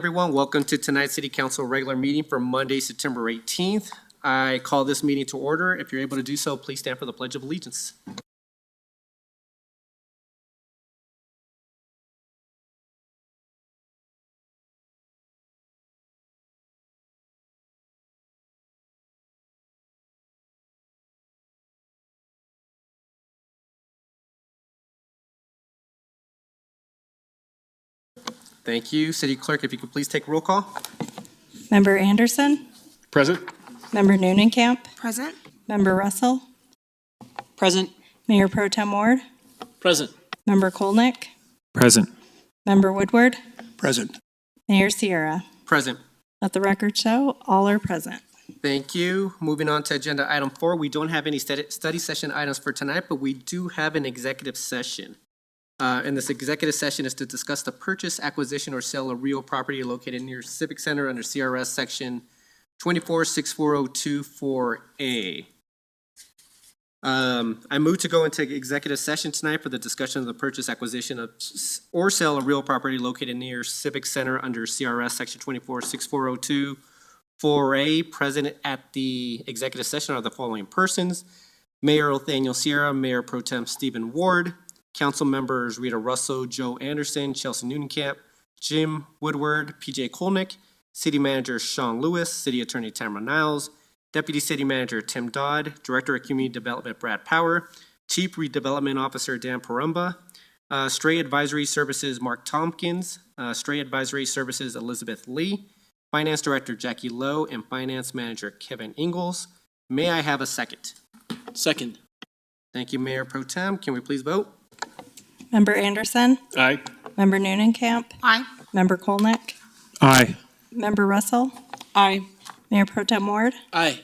Everyone, welcome to tonight's City Council regular meeting for Monday, September 18th. I call this meeting to order. If you're able to do so, please stand for the Pledge of Allegiance. Thank you. City Clerk, if you could please take roll call. Member Anderson? Present. Member Noonenkamp? Present. Member Russell? Present. Mayor Pro Tem Ward? Present. Member Kolnick? Present. Member Woodward? Present. Mayor Sierra? Present. Let the record show, all are present. Thank you. Moving on to agenda item 4. We don't have any study session items for tonight, but we do have an executive session. And this executive session is to discuss the purchase, acquisition, or sale of real property located near Civic Center under C.R.S. Section 24-64024A. I move to go into executive session tonight for the discussion of the purchase, acquisition, of or sale of real property located near Civic Center under C.R.S. Section 24-64024A. Present at the executive session are the following persons: Mayor Nathaniel Sierra, Mayor Pro Tem Stephen Ward, Council members Rita Russo, Joe Anderson, Chelsea Noonenkamp, Jim Woodward, PJ Kolnick, City Manager Sean Lewis, City Attorney Tamara Niles, Deputy City Manager Tim Dodd, Director of Community Development Brad Power, Chief Redevelopment Officer Dan Parumba, Stray Advisory Services Mark Tompkins, Stray Advisory Services Elizabeth Lee, Finance Director Jackie Lowe, and Finance Manager Kevin Ingalls. May I have a second? Second. Thank you, Mayor Pro Tem. Can we please vote? Member Anderson? Aye. Member Noonenkamp? Aye. Member Kolnick? Aye. Member Russell? Aye. Mayor Pro Tem Ward? Aye.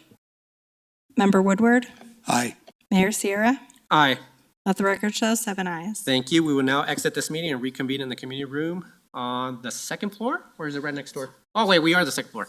Member Woodward? Aye. Mayor Sierra? Aye. Let the record show, 7 ayes. Thank you. We will now exit this meeting and reconvene in the community room on the second floor, or is it right next door? Oh, wait, we are the second floor.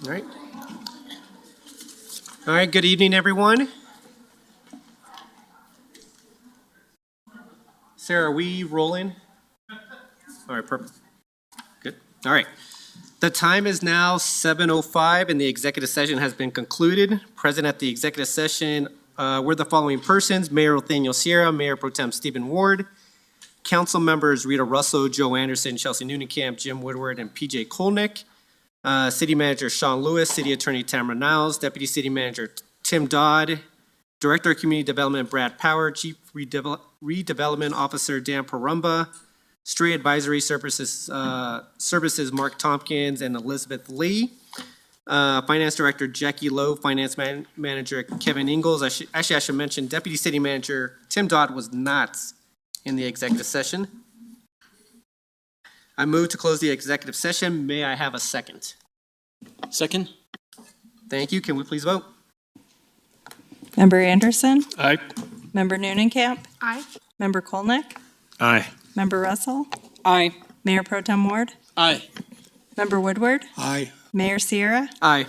All right. All right, good evening, everyone. Sarah, are we rolling? All right, perfect. Good. All right. The time is now 7:05 and the executive session has been concluded. Present at the executive session were the following persons: Mayor Nathaniel Sierra, Mayor Pro Tem Stephen Ward, Council members Rita Russo, Joe Anderson, Chelsea Noonan-Camp, Jim Woodward, and PJ Kolnick. City Manager Sean Lewis, City Attorney Tamara Niles, Deputy City Manager Tim Dodd, Director of Community Development Brad Power, Chief Redevelopment Officer Dan Parumba, Street Advisory Services Mark Tompkins and Elizabeth Lee, Finance Director Jackie Lowe, Finance Manager Kevin Ingalls. I should mention Deputy City Manager Tim Dodd was not in the executive session. I move to close the executive session. May I have a second? Second. Thank you. Can we please vote? Member Anderson, Aye. Member Noonan-Camp, Aye. Member Kolnick, Aye. Member Russell, Aye. Mayor Pro Tem Ward, Aye. Member Woodward, Aye. Mayor Sierra. Aye.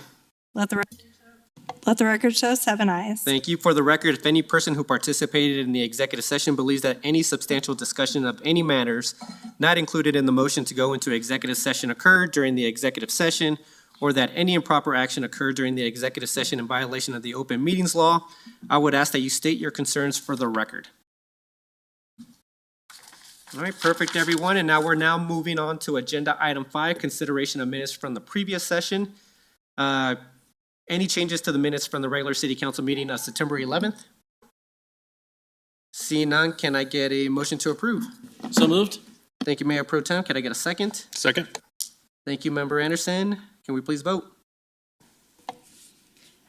Let the record show 7 ayes. Thank you. For the record, if any person who participated in the executive session believes that any substantial discussion of any matters not included in the motion to go into executive session occurred during the executive session, or that any improper action occurred during the executive session in violation of the open meetings law, I would ask that you state your concerns for the record. All right, perfect, everyone. And now we're moving on to agenda item 5, consideration of minutes from the previous session. Any changes to the minutes from the regular city council meeting of September 11th? Seeing none, can I get a motion to approve? So moved. Thank you, Mayor Pro Tem. Can I get a second? Second. Thank you, Member Anderson. Can we please vote?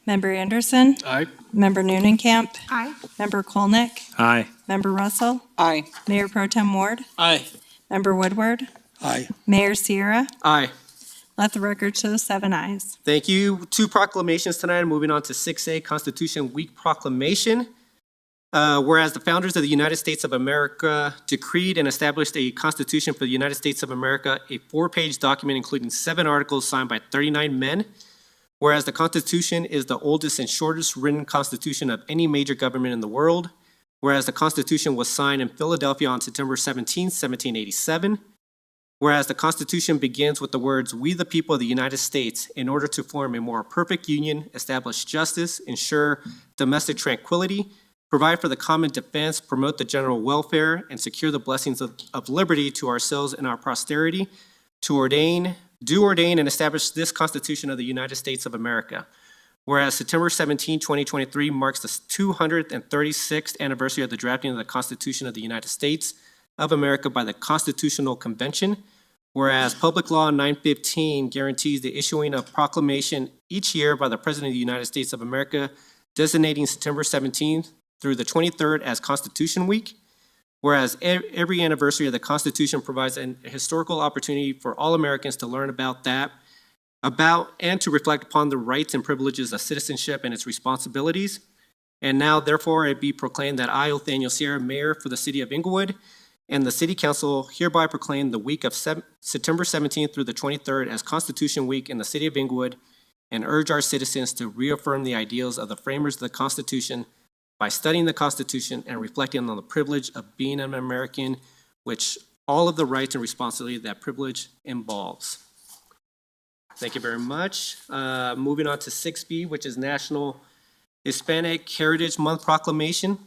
Member Anderson, Aye. Member Noonan-Camp, Aye. Member Kolnick, Aye. Member Russell, Aye. Mayor Pro Tem Ward, Aye. Member Woodward, Aye. Mayor Sierra. Aye. Let the record show 7 ayes. Thank you. 2 proclamations tonight. Moving on to 6A, Constitution Week Proclamation. Whereas the founders of the United States of America decreed and established a Constitution for the United States of America, a 4-page document including 7 articles signed by 39 men. Whereas the Constitution is the oldest and shortest written constitution of any major government in the world. Whereas the Constitution was signed in Philadelphia on September 17, 1787. Whereas the Constitution begins with the words, "We the people of the United States, in order to form a more perfect union, establish justice, ensure domestic tranquility, provide for the common defense, promote the general welfare, and secure the blessings of liberty to ourselves and our posterity, do ordain and establish this Constitution of the United States of America." Whereas September 17, 2023 marks the 236th anniversary of the drafting of the Constitution of the United States of America by the Constitutional Convention. Whereas Public Law 915 guarantees the issuing of proclamation each year by the President of the United States of America, designating September 17th through the 23rd as Constitution Week. Whereas every anniversary of the Constitution provides a historical opportunity for all Americans to learn about and to reflect upon the rights and privileges of citizenship and its responsibilities. And now, therefore, it be proclaimed that I, Nathaniel Sierra, Mayor for the City of Englewood, and the City Council hereby proclaim the week of September 17th through the 23rd as Constitution Week in the City of Englewood, and urge our citizens to reaffirm the ideals of the framers of the Constitution by studying the Constitution and reflecting on the privilege of being an American, which all of the rights and responsibility that privilege involves. Thank you very much. Moving on to 6B, which is National Hispanic Heritage Month Proclamation.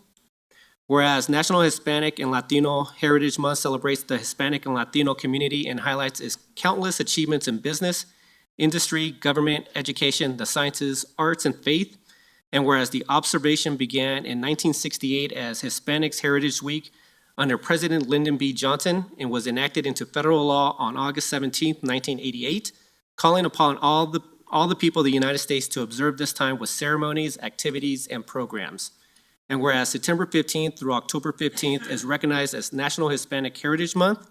Whereas National Hispanic and Latino Heritage Month celebrates the Hispanic and Latino community and highlights its countless achievements in business, industry, government, education, the sciences, arts, and faith. And whereas the observation began in 1968 as Hispanics Heritage Week under President Lyndon B. Johnson and was enacted into federal law on August 17, 1988, calling upon all the people of the United States to observe this time with ceremonies, activities, and programs. And whereas September 15th through October 15th is recognized as National Hispanic Heritage Month,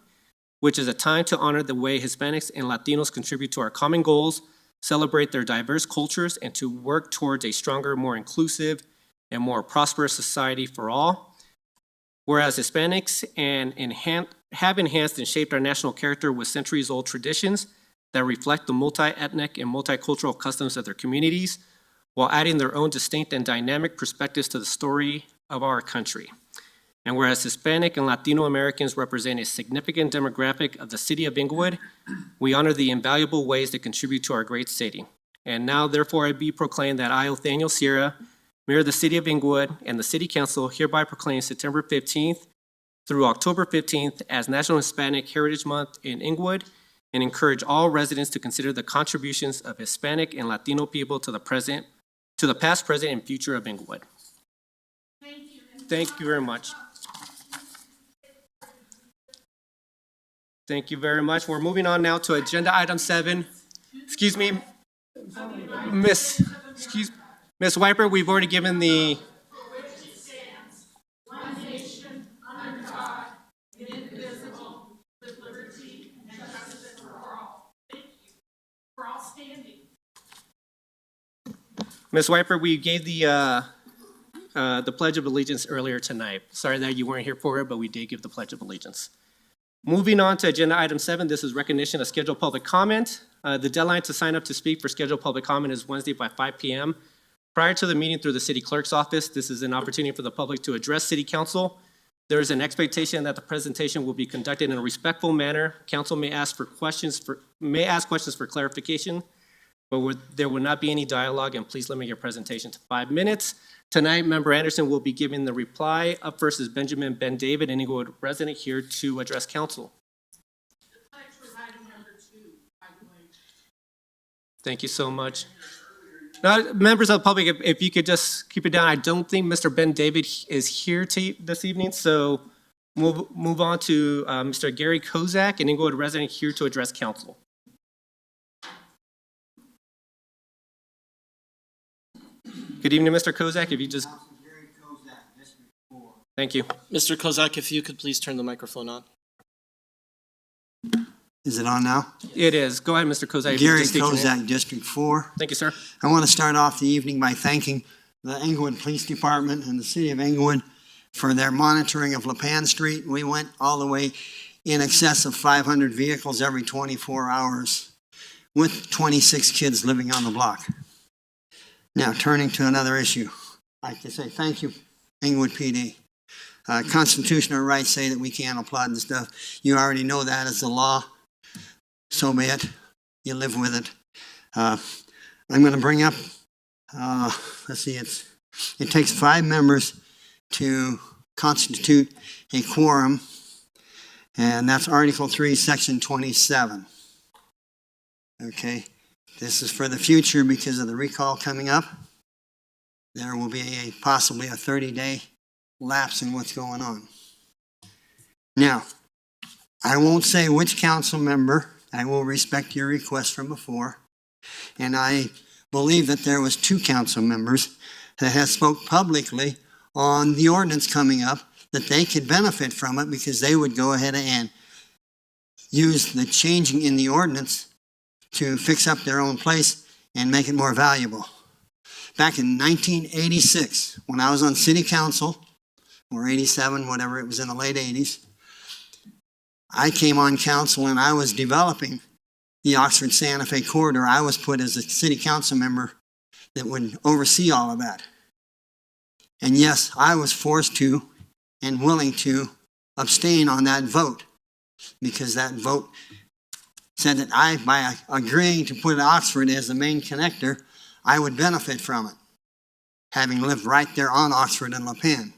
which is a time to honor the way Hispanics and Latinos contribute to our common goals, celebrate their diverse cultures, and to work towards a stronger, more inclusive, and more prosperous society for all. Whereas Hispanics have enhanced and shaped our national character with centuries-old traditions that reflect the multi-ethnic and multicultural customs of their communities, while adding their own distinct and dynamic perspectives to the story of our country. And whereas Hispanic and Latino Americans represent a significant demographic of the city of Englewood, we honor the invaluable ways they contribute to our great city. And now, therefore, I be proclaimed that I, Othaniel Sierra, Mayor of the City of Englewood, and the City Council hereby proclaim September 15th through October 15th as National Hispanic Heritage Month in Englewood, and encourage all residents to consider the contributions of Hispanic and Latino people to the past, present, and future of Englewood. Thank you very much. Thank you very much. We're moving on now to agenda item 7. Excuse me, Miss Wiper, we've already given the. Ms. Wiper, we gave the Pledge of Allegiance earlier tonight. Sorry that you weren't here for it, but we did give the Pledge of Allegiance. Moving on to agenda item 7, this is recognition of scheduled public comment. The deadline to sign up to speak for scheduled public comment is Wednesday by 5 p.m. Prior to the meeting through the city clerk's office, this is an opportunity for the public to address city council. There is an expectation that the presentation will be conducted in a respectful manner. Council may ask questions for clarification, but there will not be any dialogue, and please limit your presentation to 5 minutes. Tonight, Member Anderson will be giving the reply. Up first is Benjamin Ben David, an Englewood resident, here to address council. Thank you so much. Now, members of the public, if you could just keep it down. I don't think Mr. Ben David is here this evening, so move on to Mr. Gary Kozacek, an Englewood resident, here to address council. Good evening, Mr. Kozacek. If you just. Thank you. Mr. Kozacek, if you could please turn the microphone on. Is it on now? It is. Go ahead, Mr. Kozacek. Gary Kozacek, District 4. Thank you, sir. I want to start off the evening by thanking the Englewood Police Department and the City of Englewood for their monitoring of LaPan Street. We went all the way in excess of 500 vehicles every 24 hours with 26 kids living on the block. Now, turning to another issue, I'd like to say thank you, Englewood PD. Constitutional rights say that we can't applaud and stuff. You already know that as the law. So be it. You live with it. I'm going to bring up, let's see, it takes 5 members to constitute a quorum, and that's Article 3, Section 27. Okay, this is for the future because of the recall coming up. There will be possibly a 30-day lapse in what's going on. Now, I won't say which council member. I will respect your request from before. And I believe that there was 2 council members that have spoke publicly on the ordinance coming up, that they could benefit from it because they would go ahead and use the changing in the ordinance to fix up their own place and make it more valuable. Back in 1986, when I was on city council, or 87, whatever, it was in the late 80s, I came on council and I was developing the Oxford Santa Fe corridor. I was put as a city council member that would oversee all of that. And yes, I was forced to and willing to abstain on that vote because that vote said that by agreeing to put Oxford as the main connector, I would benefit from it, having lived right there on Oxford and LaPan.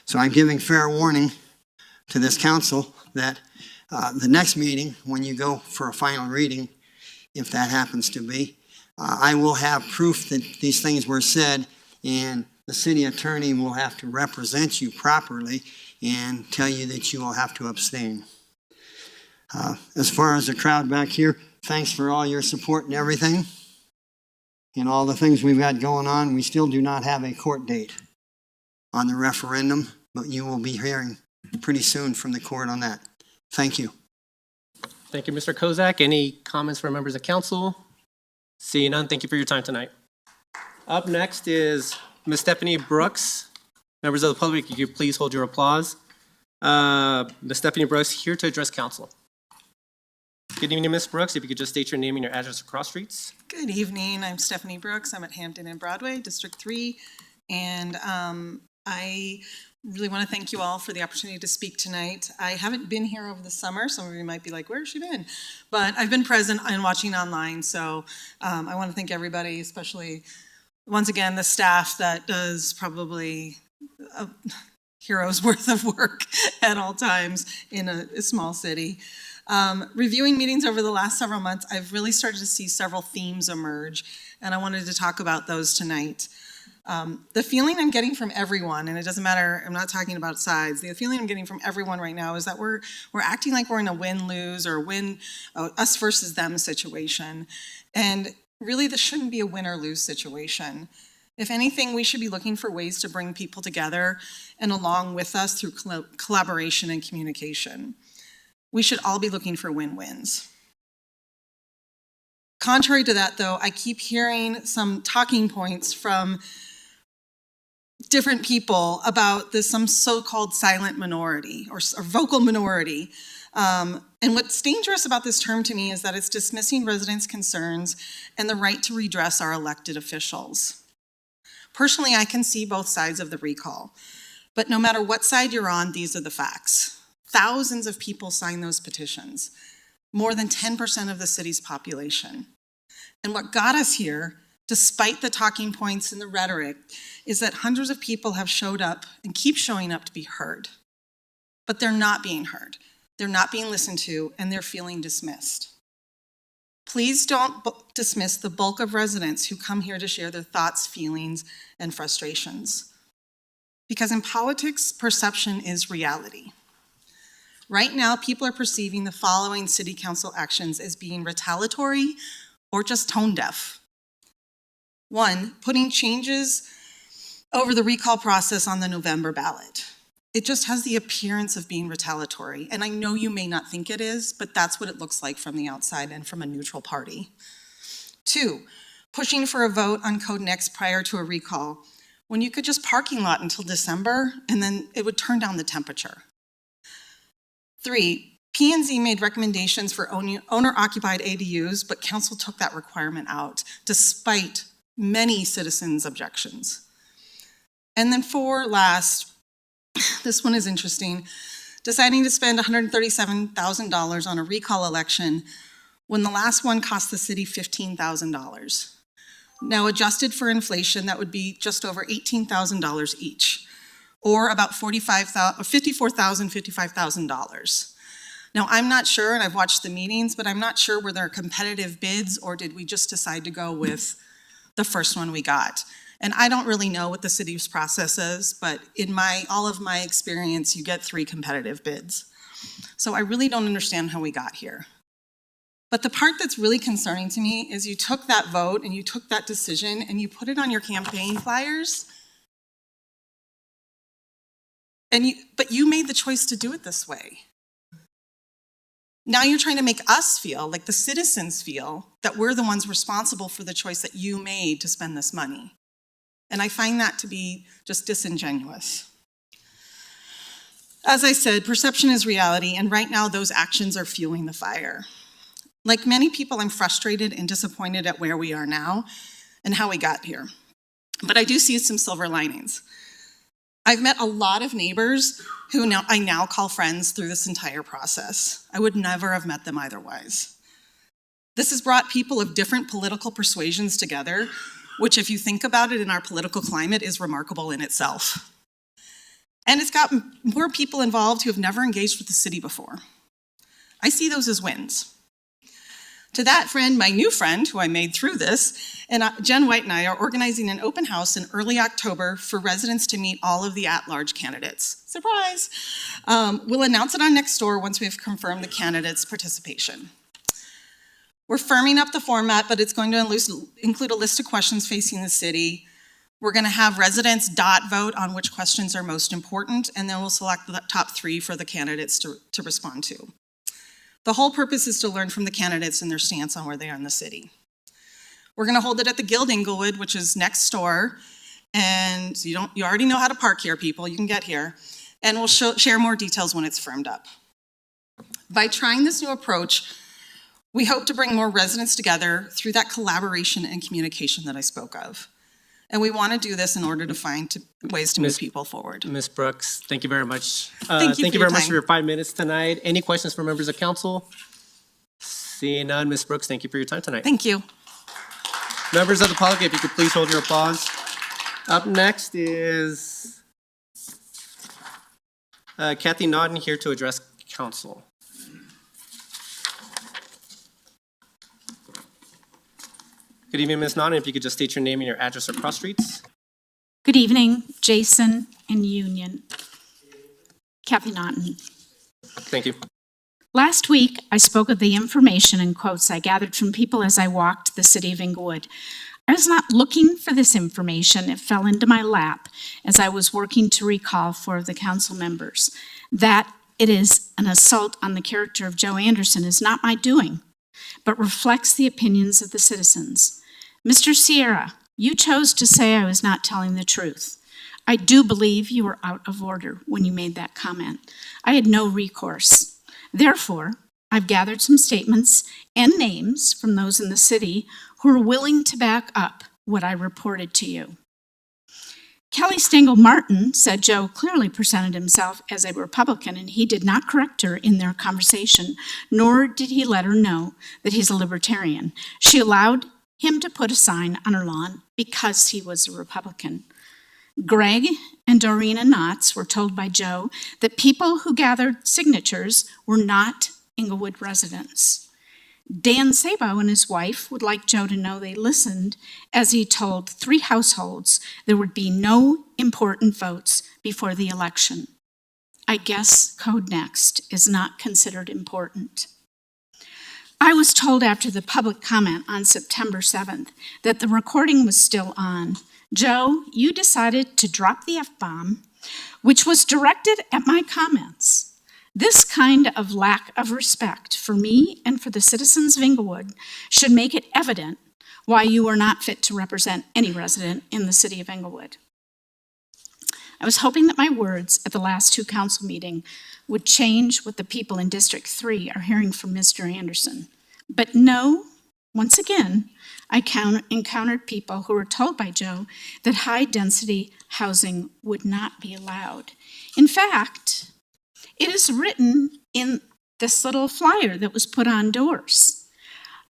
So I'm giving fair warning to this council that the next meeting, when you go for a final reading, if that happens to be, I will have proof that these things were said, and the city attorney will have to represent you properly and tell you that you will have to abstain. As far as the crowd back here, thanks for all your support and everything, and all the things we've got going on. We still do not have a court date on the referendum, but you will be hearing pretty soon from the court on that. Thank you. Thank you, Mr. Kozacek. Any comments from members of council? Seeing none, thank you for your time tonight. Up next is Ms. Stephanie Brooks. Members of the public, you could please hold your applause. Ms. Stephanie Brooks here to address council. Good evening, Ms. Brooks. If you could just state your name and your address across streets. Good evening. I'm Stephanie Brooks. I'm at Hampton and Broadway, District 3. And I really want to thank you all for the opportunity to speak tonight. I haven't been here over the summer. Some of you might be like, where's she been? But I've been present and watching online. So I want to thank everybody, especially, once again, the staff that does probably a hero's worth of work at all times in a small city. Reviewing meetings over the last several months, I've really started to see several themes emerge, and I wanted to talk about those tonight. The feeling I'm getting from everyone, and it doesn't matter, I'm not talking about sides, the feeling I'm getting from everyone right now is that we're acting like we're in a win-lose or us versus them situation. And really, this shouldn't be a win or lose situation. If anything, we should be looking for ways to bring people together and along with us through collaboration and communication. We should all be looking for win-wins. Contrary to that, though, I keep hearing some talking points from different people about some so-called silent minority or vocal minority. And what's dangerous about this term to me is that it's dismissing residents' concerns and the right to redress our elected officials. Personally, I can see both sides of the recall, but no matter what side you're on, these are the facts. Thousands of people signed those petitions, more than 10% of the city's population. And what got us here, despite the talking points and the rhetoric, is that hundreds of people have showed up and keep showing up to be heard. But they're not being heard. They're not being listened to, and they're feeling dismissed. Please don't dismiss the bulk of residents who come here to share their thoughts, feelings, and frustrations. Because in politics, perception is reality. Right now, people are perceiving the following city council actions as being retaliatory or just tone deaf. 1, putting changes over the recall process on the November ballot. It just has the appearance of being retaliatory, and I know you may not think it is, but that's what it looks like from the outside and from a neutral party. 2, pushing for a vote on Code Next prior to a recall, when you could just parking lot until December, and then it would turn down the temperature. 3, P&Z made recommendations for owner-occupied ADUs, but council took that requirement out, despite many citizens' objections. And then 4, last, this one is interesting, deciding to spend $137,000 on a recall election when the last one cost the city $15,000. Now, adjusted for inflation, that would be just over $18,000 each, or about $54,000, $55,000. Now, I'm not sure, and I've watched the meetings, but I'm not sure were there competitive bids or did we just decide to go with the first one we got? And I don't really know what the city's process is, but in all of my experience, you get 3 competitive bids. So I really don't understand how we got here. But the part that's really concerning to me is you took that vote and you took that decision and you put it on your campaign flyers. But you made the choice to do it this way. Now you're trying to make us feel, like the citizens feel, that we're the ones responsible for the choice that you made to spend this money. And I find that to be just disingenuous. As I said, perception is reality, and right now those actions are fueling the fire. Like many people, I'm frustrated and disappointed at where we are now and how we got here. But I do see some silver linings. I've met a lot of neighbors who I now call friends through this entire process. I would never have met them otherwise. This has brought people of different political persuasions together, which if you think about it in our political climate is remarkable in itself. And it's got more people involved who have never engaged with the city before. I see those as wins. To that friend, my new friend, who I made through this, and Jen White and I are organizing an open house in early October for residents to meet all of the at-large candidates. Surprise! We'll announce it on Nextdoor once we've confirmed the candidates' participation. We're firming up the format, but it's going to include a list of questions facing the city. We're going to have residents vote on which questions are most important, and then we'll select the top 3 for the candidates to respond to. The whole purpose is to learn from the candidates and their stance on where they are in the city. We're gonna hold it at the Guild Englewood, which is next door, and you already know how to park here, people, you can get here, and we'll share more details when it's firmed up. By trying this new approach, We hope to bring more residents together through that collaboration and communication that I spoke of. And we want to do this in order to find ways to move people forward. Ms. Brooks, thank you very much. Thank you for your very much time. for your 5 minutes tonight. Any questions from members of council? Seeing none, Ms. Brooks, thank you for your time tonight. Thank you. Members of the public, if you could please hold your applause. Up next is Cathy Naughton here to address council. Good evening, Ms. Naughton. If you could just state your name and your address or cross streets. Good evening, Jason and Union. Cathy Naughton. Thank you. Last week, I spoke of the information and quotes I gathered from people as I walked the city of Englewood. I was not looking for this information. It fell into my lap as I was working to recall 4 of the council members. That it is an assault on the character of Joe Anderson is not my doing, but reflects the opinions of the citizens. Mr. Sierra, you chose to say I was not telling the truth. I do believe you were out of order when you made that comment. I had no recourse. Therefore, I've gathered some statements and names from those in the city who are willing to back up what I reported to you. Kelly Stengel Martin said Joe clearly presented himself as a Republican, and he did not correct her in their conversation, nor did he let her know that he's a libertarian. She allowed him to put a sign on her lawn because he was a Republican. Greg and Dorena Knotts were told by Joe that people who gathered signatures were not Englewood residents. Dan Sabo and his wife would like Joe to know they listened as he told 3 households there would be no important votes before the election. I guess Code Next is not considered important. I was told after the public comment on September 7th that the recording was still on. Joe, you decided to drop the F-bomb, which was directed at my comments. This kind of lack of respect for me and for the citizens of Englewood should make it evident why you are not fit to represent any resident in the city of Englewood. I was hoping that my words at the last 2 council meetings would change what the people in District 3 are hearing from Mr. Anderson. But no, once again, I encountered people who were told by Joe that high-density housing would not be allowed. In fact, it is written in this little flyer that was put on doors.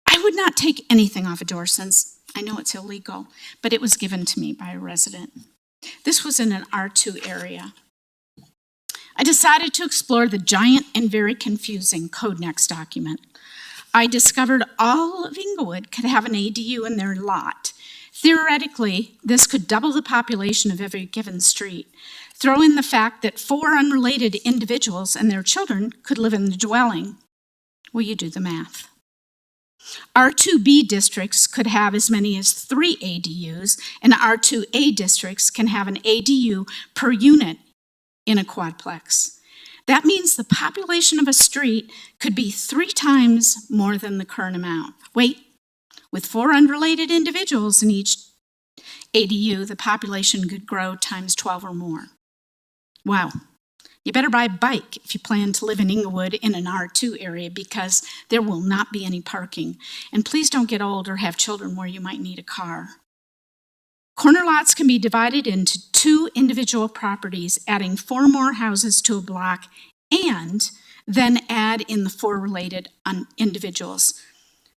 I would not take anything off a door since I know it's illegal, but it was given to me by a resident. This was in an R2 area. I decided to explore the giant and very confusing Code Next document. I discovered all of Englewood could have an ADU in their lot. Theoretically, this could double the population of every given street. Throw in the fact that 4 unrelated individuals and their children could live in the dwelling. Well, you do the math. R2B districts could have as many as 3 ADUs, and R2A districts can have an ADU per unit in a quadplex. That means the population of a street could be 3 times more than the current amount. Wait, with 4 unrelated individuals in each ADU, the population could grow times 12 or more. Wow. You better buy a bike if you plan to live in Englewood in an R2 area because there will not be any parking. And please don't get old or have children where you might need a car. Corner lots can be divided into 2 individual properties, adding 4 more houses to a block, and then add in the 4 related individuals.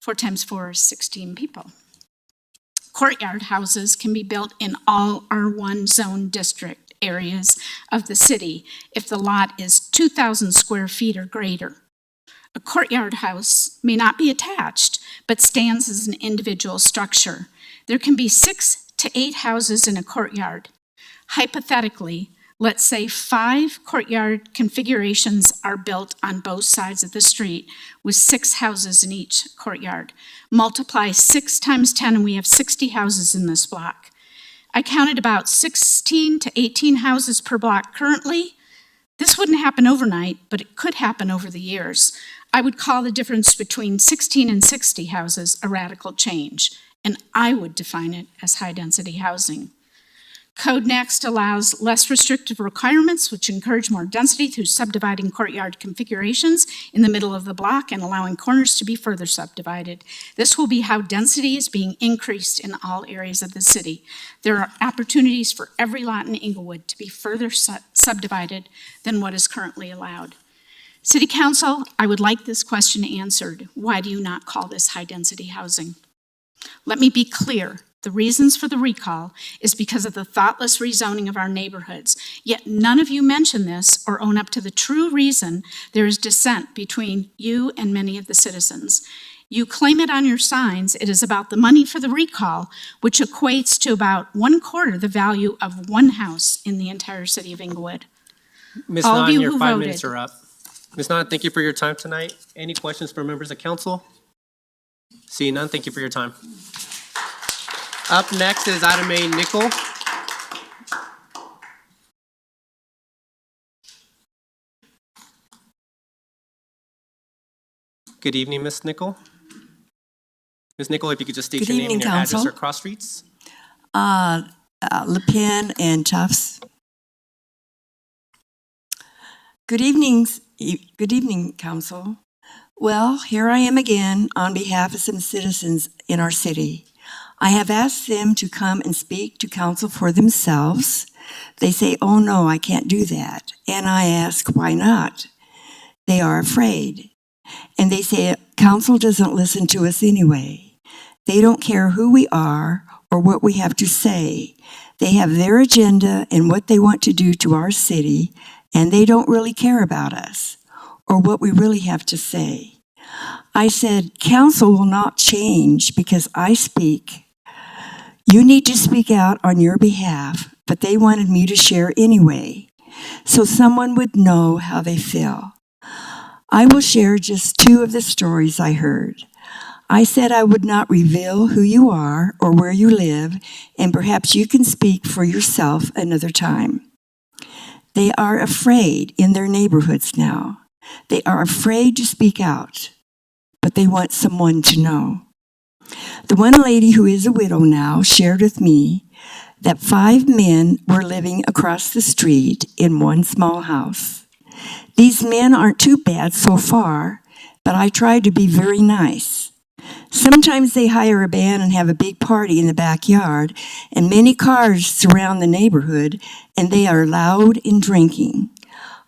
4 times 4 is 16 people. Courtyard houses can be built in all R1 zone district areas of the city if the lot is 2,000 square feet or greater. A courtyard house may not be attached, but stands as an individual structure. There can be 6 to 8 houses in a courtyard. Hypothetically, let's say 5 courtyard configurations are built on both sides of the street with 6 houses in each courtyard. Multiply 6 times 10 and we have 60 houses in this block. I counted about 16 to 18 houses per block currently. This wouldn't happen overnight, but it could happen over the years. I would call the difference between 16 and 60 houses a radical change, and I would define it as high-density housing. Code next allows less restrictive requirements, which encourage more density through subdividing courtyard configurations in the middle of the block and allowing corners to be further subdivided. This will be how density is being increased in all areas of the city. There are opportunities for every lot in Englewood to be further subdivided than what is currently allowed. City Council, I would like this question answered. Why do you not call this high-density housing? Let me be clear. The reasons for the recall is because of the thoughtless rezoning of our neighborhoods. Yet none of you mention this or own up to the true reason there is dissent between you and many of the citizens. You claim it on your signs. It is about the money for the recall, which equates to about 1/4 the value of one house in the entire city of Englewood. Ms. All of Naughton, you your who 5 voted. minutes are up. Ms. Naughton, thank you for your time tonight. Any questions for members of council? Seeing none, thank you for your time. Up next is item May Nicholl. Good evening, Ms. Nicholl. Ms. Nicholl, if you could just state Good your name and evening, your address council. or cross streets. Le Pen and Tufts. Good evening, council. Well, here I am again on behalf of some citizens in our city. I have asked them to come and speak to council for themselves. They say, oh no, I can't do that. And I ask, why not? They are afraid. And they say, council doesn't listen to us anyway. They don't care who we are or what we have to say. They have their agenda and what they want to do to our city, and they don't really care about us or what we really have to say. I said, council will not change because I speak. You need to speak out on your behalf, but they wanted me to share anyway, so someone would know how they feel. I will share just 2 of the stories I heard. I said I would not reveal who you are or where you live, and perhaps you can speak for yourself another time. They are afraid in their neighborhoods now. They are afraid to speak out, but they want someone to know. The one lady who is a widow now shared with me that 5 men were living across the street in one small house. These men aren't too bad so far, but I tried to be very nice. Sometimes they hire a band and have a big party in the backyard, and many cars surround the neighborhood, and they are loud in drinking.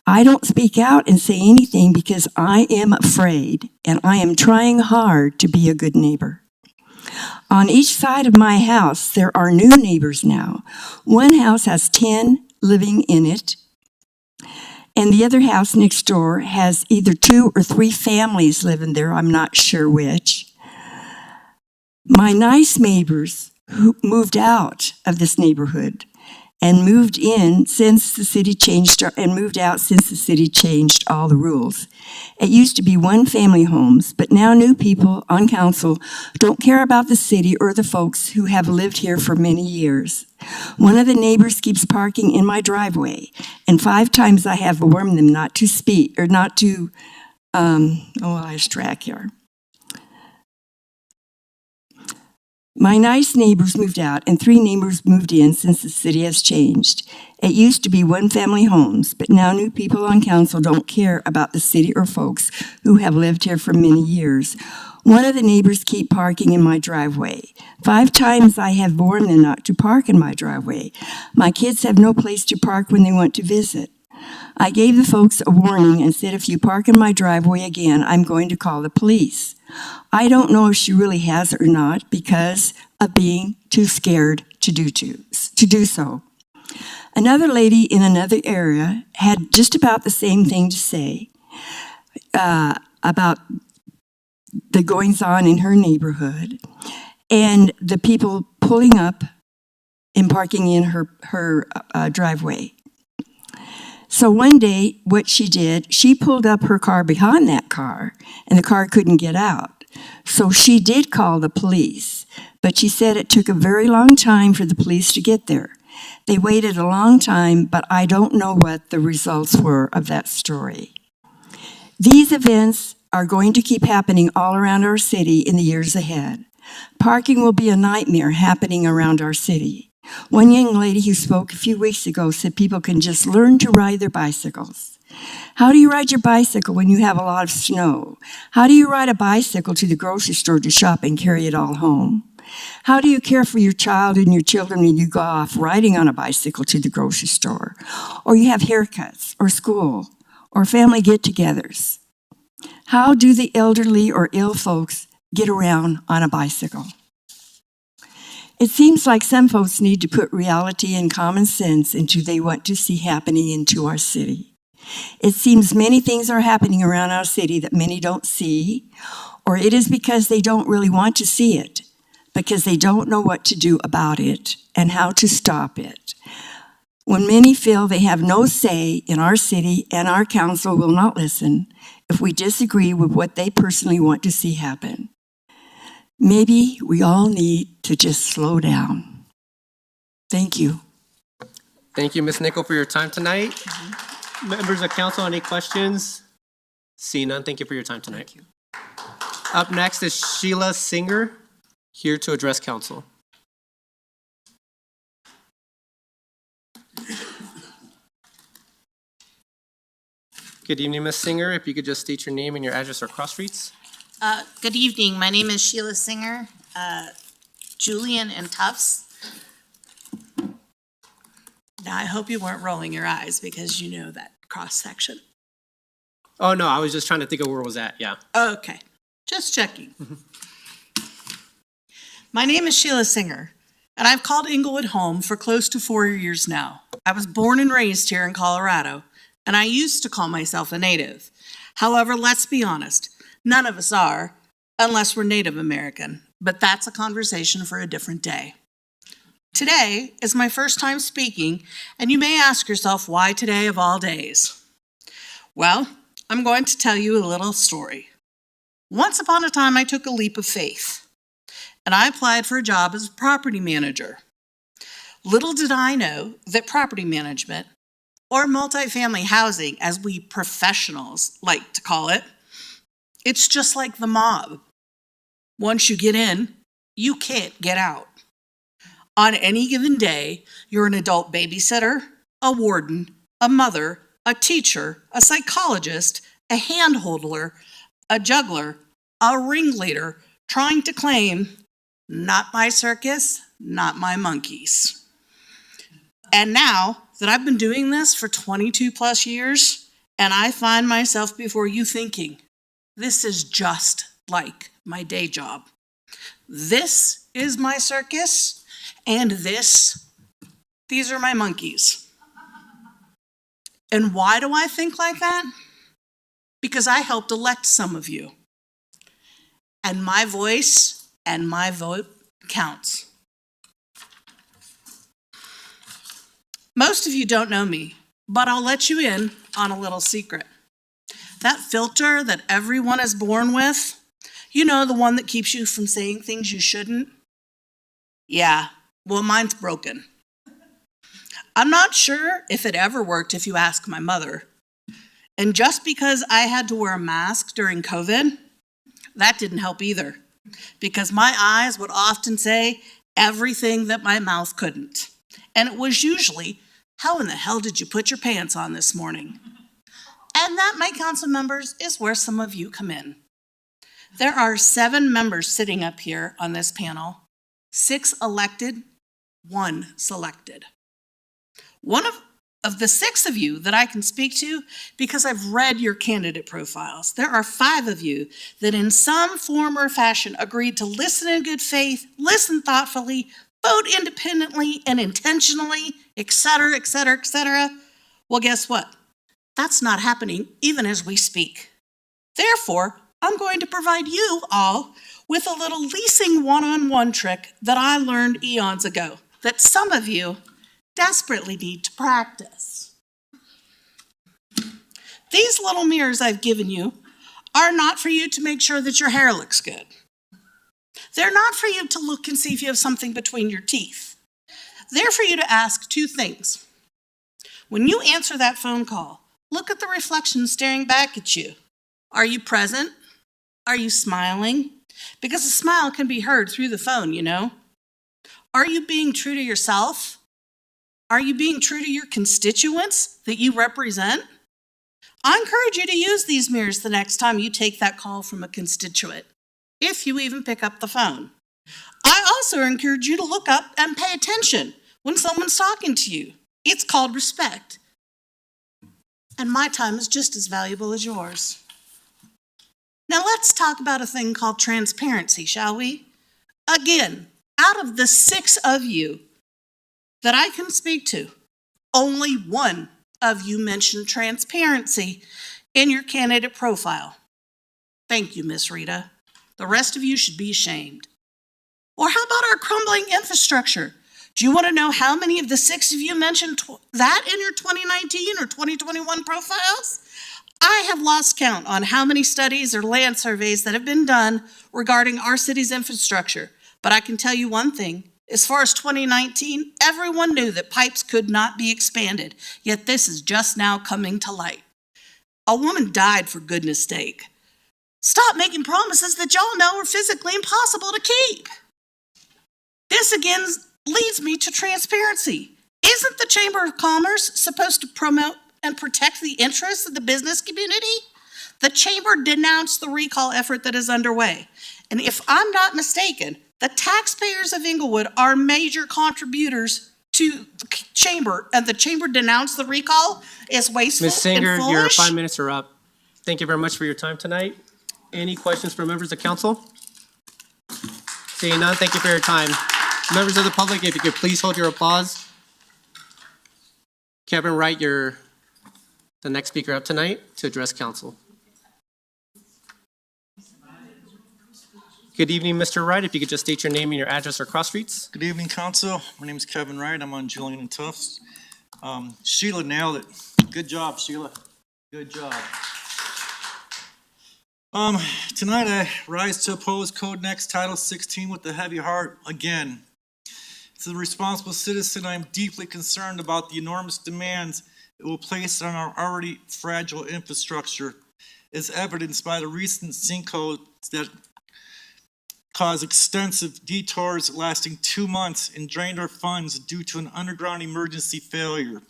I don't speak out and say anything because I am afraid, and I am trying hard to be a good neighbor. On each side of my house, there are new neighbors now. One house has 10 living in it, and the other house next door has either 2 or 3 families living there. I'm not sure which. My nice neighbors who moved out of this neighborhood and moved in since the city changed, and moved out since the city changed all the rules. It used to be 1-family homes, but now new people on council don't care about the city or the folks who have lived here for many years. One of the neighbors keeps parking in my driveway, and 5 times I have warned them not to speak, or not to, I lost track here. My nice neighbors moved out, and 3 neighbors moved in since the city has changed. It used to be 1-family homes, but now new people on council don't care about the city or folks who have lived here for many years. One of the neighbors keep parking in my driveway. 5 times I have warned them not to park in my driveway. My kids have no place to park when they want to visit. I gave the folks a warning and said, if you park in my driveway again, I'm going to call the police. I don't know if she really has or not because of being too scared to do so. Another lady in another area had just about the same thing to say about the goings-on in her neighborhood and the people pulling up and parking in her driveway. So one day, what she did, she pulled up her car behind that car, and the car couldn't get out. So she did call the police, but she said it took a very long time for the police to get there. They waited a long time, but I don't know what the results were of that story. These events are going to keep happening all around our city in the years ahead. Parking will be a nightmare happening around our city. One young lady who spoke a few weeks ago said people can just learn to ride their bicycles. How do you ride your bicycle when you have a lot of snow? How do you ride a bicycle to the grocery store to shop and carry it all home? How do you care for your child and your children when you go off riding on a bicycle to the grocery store? Or you have haircuts, or school, or family get-togethers? How do the elderly or ill folks get around on a bicycle? It seems like some folks need to put reality and common sense into what they want to see happening into our city. It seems many things are happening around our city that many don't see, or it is because they don't really want to see it, because they don't know what to do about it and how to stop it. When many feel they have no say in our city and our council will not listen if we disagree with what they personally want to see happen. Maybe we all need to just slow down. Thank you. Thank you, Ms. Nicholl, for your time tonight. Members of council, any questions? See none, thank you for your time tonight. Up next is Sheila Singer, here to address council. Good evening, Ms. Singer. If you could just state your name and your address or cross streets. Good evening. My name is Sheila Singer, Julian and Tufts. Now, I hope you weren't rolling your eyes because you know that cross section. Oh, no, I was just trying to think of where it was at, yeah. Okay, just checking. My name is Sheila Singer, and I've called Englewood home for close to 4 years now. I was born and raised here in Colorado, and I used to call myself a native. However, let's be honest, none of us are, unless we're Native American, but that's a conversation for a different day. Today is my first time speaking, and you may ask yourself, why today of all days? Well, I'm going to tell you a little story. Once upon a time, I took a leap of faith, and I applied for a job as a property manager. Little did I know that property management, or multifamily housing, as we professionals like to call it, it's just like the mob. Once you get in, you can't get out. On any given day, you're an adult babysitter, a warden, a mother, a teacher, a psychologist, a handholder, a juggler, a ringleader, trying to claim, not my circus, not my monkeys. And now that I've been doing this for 22 plus years, and I find myself before you thinking, this is just like my day job. This is my circus, and these are my monkeys. And why do I think like that? Because I helped elect some of you. And my voice and my vote counts. Most of you don't know me, but I'll let you in on a little secret. That filter that everyone is born with, you know, the one that keeps you from saying things you shouldn't? Yeah, well, mine's broken. I'm not sure if it ever worked if you ask my mother. And just because I had to wear a mask during COVID, that didn't help either. Because my eyes would often say everything that my mouth couldn't. And it was usually, how in the hell did you put your pants on this morning? And that, my council members, is where some of you come in. There are 7 members sitting up here on this panel, 6 elected, 1 selected. One of the 6 of you that I can speak to, because I've read your candidate profiles, there are 5 of you that in some form or fashion agreed to listen in good faith, listen thoughtfully, vote independently and intentionally, etc., etc., etc. Well, guess what? That's not happening even as we speak. Therefore, I'm going to provide you all with a little leasing one-on-one trick that I learned eons ago that some of you desperately need to practice. These little mirrors I've given you are not for you to make sure that your hair looks good. They're not for you to look and see if you have something between your teeth. They're for you to ask 2 things. When you answer that phone call, look at the reflection staring back at you. Are you present? Are you smiling? Because a smile can be heard through the phone, you know. Are you being true to yourself? Are you being true to your constituents that you represent? I encourage you to use these mirrors the next time you take that call from a constituent, if you even pick up the phone. I also encourage you to look up and pay attention when someone's talking to you. It's called respect. And my time is just as valuable as yours. Now let's talk about a thing called transparency, shall we? Again, out of the 6 of you that I can speak to, only 1 of you mentioned transparency in your candidate profile. Thank you, Miss Rita. The rest of you should be ashamed. Or how about our crumbling infrastructure? Do you want to know how many of the 6 of you mentioned that in your 2019 or 2021 profiles? I have lost count on how many studies or land surveys that have been done regarding our city's infrastructure. But I can tell you one thing. As far as 2019, everyone knew that pipes could not be expanded, yet this is just now coming to light. A woman died, for goodness sake. Stop making promises that y'all know are physically impossible to keep. This again leads me to transparency. Isn't the Chamber of Commerce supposed to promote and protect the interests of the business community? The Chamber denounced the recall effort that is underway. And if I'm not mistaken, the taxpayers of Englewood are major contributors to the Chamber, and the Chamber denounced the recall as wasteful Ms. Singer, and your foolish. 5 minutes are up. Thank you very much for your time tonight. Any questions from members of council? Seeing none, thank you for your time. Members of the public, if you could please hold your applause. Kevin Wright, you're the next speaker up tonight to address council. Good evening, Mr. Wright. If you could just state your name and your address or cross streets. Good evening, council. My name is Kevin Wright. I'm on Julian and Tufts. Sheila nailed it. Good job, Sheila. Good job. Tonight I rise to oppose Code Next Title 16 with a heavy heart again. As a responsible citizen, I am deeply concerned about the enormous demands it will place on our already fragile infrastructure, as evidenced by the recent sinkholes that caused extensive detours lasting 2 months and drained our funds due to an underground emergency failure.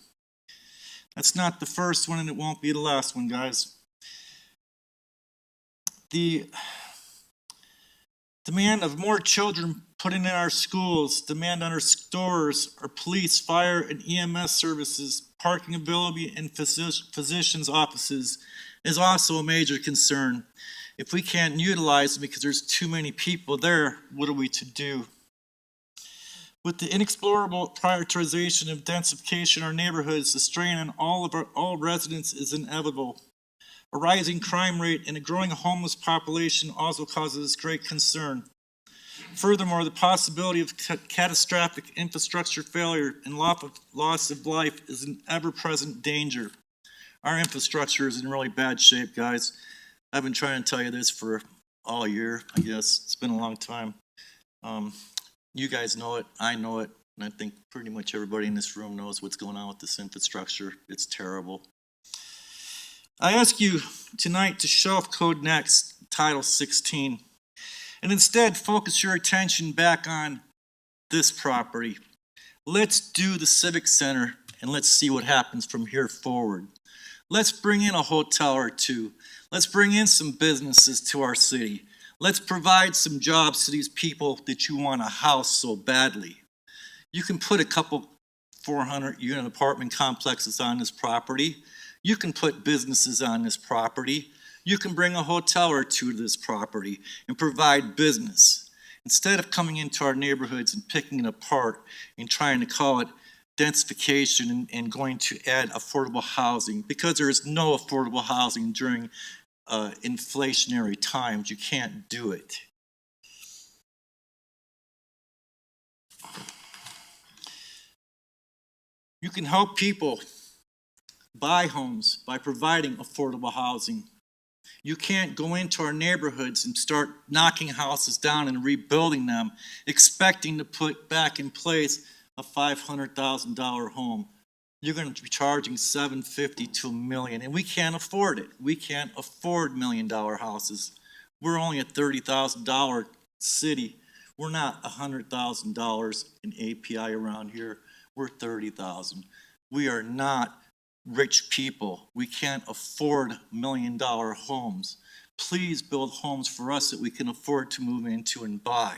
That's not the first one, and it won't be the last one, guys. The demand of more children put in our schools, demand on our stores, our police, fire, and EMS services, parking availability, and physicians' offices is also a major concern. If we can't utilize them because there's too many people there, what are we to do? With the inexplorable prioritization of densification in our neighborhoods, the strain on all residents is inevitable. A rising crime rate and a growing homeless population also causes great concern. Furthermore, the possibility of catastrophic infrastructure failure and loss of life is an ever-present danger. Our infrastructure is in really bad shape, guys. I've been trying to tell you this for all year, I guess. It's been a long time. You guys know it, I know it, and I think pretty much everybody in this room knows what's going on with this infrastructure. It's terrible. I ask you tonight to shelve Code Next Title 16 and instead focus your attention back on this property. Let's do the Civic Center and let's see what happens from here forward. Let's bring in a hotel or two. Let's bring in some businesses to our city. Let's provide some jobs to these people that you want to house so badly. You can put a couple 400-unit apartment complexes on this property. You can put businesses on this property. You can bring a hotel or two to this property and provide business. Instead of coming into our neighborhoods and picking it apart and trying to call it densification and going to add affordable housing, because there is no affordable housing during inflationary times. You can't do it. You can help people buy homes by providing affordable housing. You can't go into our neighborhoods and start knocking houses down and rebuilding them, expecting to put back in place a $500,000 home. You're going to be charging $750,000 to $1 million, and we can't afford it. We can't afford $1 million houses. We're only a $30,000 city We're not $100,000 in API around here. We're 30,000. We are not rich people. We can't afford $1 million homes. Please build homes for us that we can afford to move into and buy.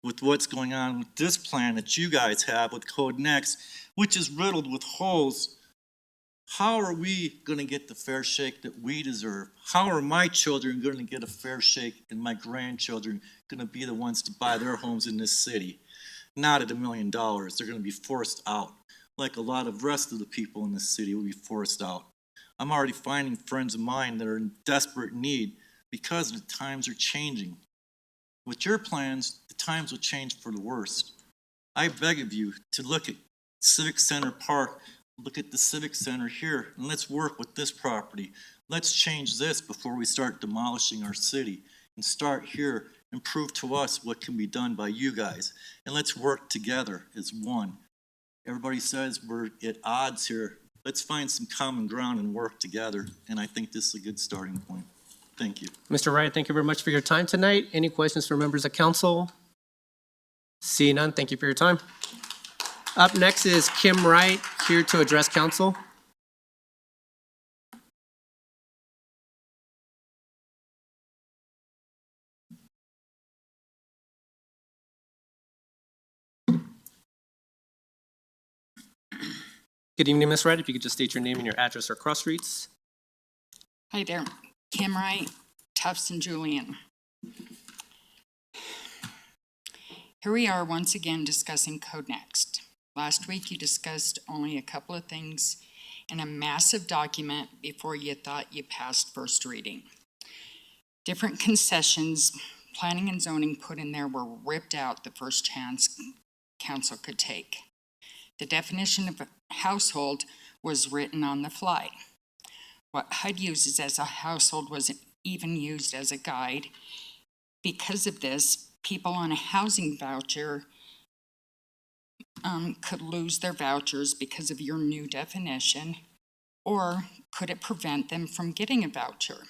With what's going on with this plan that you guys have with Code Next, which is riddled with holes, how are we going to get the fair shake that we deserve? How are my children going to get a fair shake and my grandchildren going to be the ones to buy their homes in this city? Not at $1 million. They're going to be forced out, like a lot of rest of the people in this city will be forced out. I'm already finding friends of mine that are in desperate need because the times are changing. With your plans, the times will change for the worst. I beg of you to look at Civic Center Park, look at the Civic Center here, and let's work with this property. Let's change this before we start demolishing our city, and start here and prove to us what can be done by you guys. And let's work together as one. Everybody says we're at odds here. Let's find some common ground and work together, and I think this is a good starting point. Thank you. Mr. Wright, thank you very much for your time tonight. Any questions for members of council? Seeing none, thank you for your time. Up next is Kim Wright, here to address council. Good evening, Ms. Wright. If you could just state your name and your address or cross streets. Hi there, Kim Wright, Tufts and Julian. Here we are once again discussing Code Next. Last week you discussed only a couple of things in a massive document before you thought you passed first reading. Different concessions planning and zoning put in there were ripped out the first chance council could take. The definition of a household was written on the fly. What HUD uses as a household wasn't even used as a guide. Because of this, people on a housing voucher could lose their vouchers because of your new definition, or could it prevent them from getting a voucher?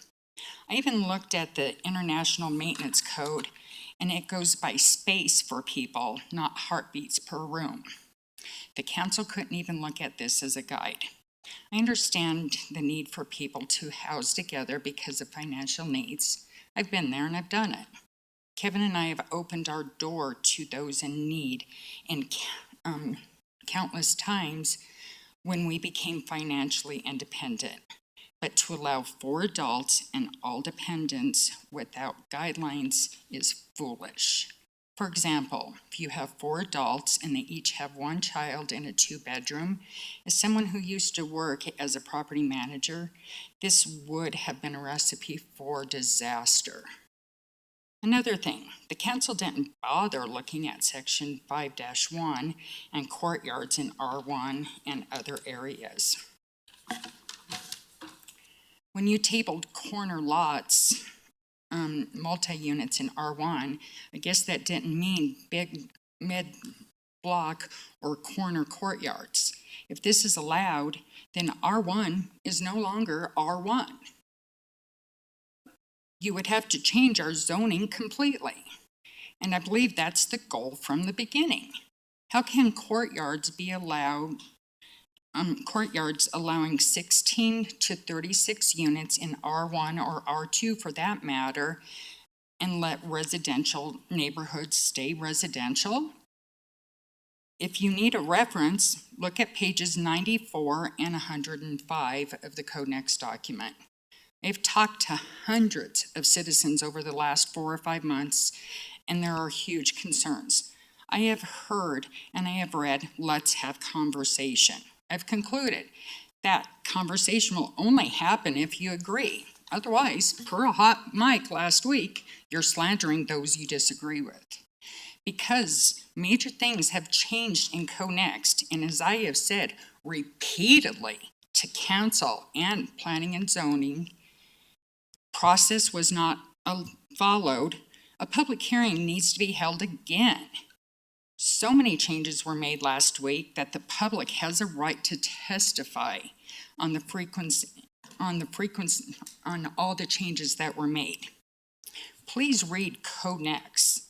I even looked at the International Maintenance Code, and it goes by space for people, not heartbeats per room. The council couldn't even look at this as a guide. I understand the need for people to house together because of financial needs. I've been there and I've done it. Kevin and I have opened our door to those in need in countless times when we became financially independent. But to allow 4 adults and all dependents without guidelines is foolish. For example, if you have 4 adults and they each have 1 child in a 2-bedroom, as someone who used to work as a property manager, this would have been a recipe for disaster. Another thing, the council didn't bother looking at section 5-1 and courtyards in R1 and other areas. When you tabled corner lots, multi-units in R1, I guess that didn't mean big mid-block or corner courtyards. If this is allowed, then R1 is no longer R1. You would have to change our zoning completely. And I believe that's the goal from the beginning. How can courtyards be allowed, courtyards allowing 16 to 36 units in R1 or R2 for that matter, and let residential neighborhoods stay residential? If you need a reference, look at pages 94 and 105 of the Code Next document. I've talked to hundreds of citizens over the last 4 or 5 months, and there are huge concerns. I have heard and I have read, let's have conversation. I've concluded that conversation will only happen if you agree. Otherwise, per a hot mic last week, you're slandering those you disagree with. Because major things have changed in Code Next, and as I have said repeatedly to council and planning and zoning, process was not followed, a public hearing needs to be held again. So many changes were made last week that the public has a right to testify on the frequency, on all the changes that were made. Please read Code Next.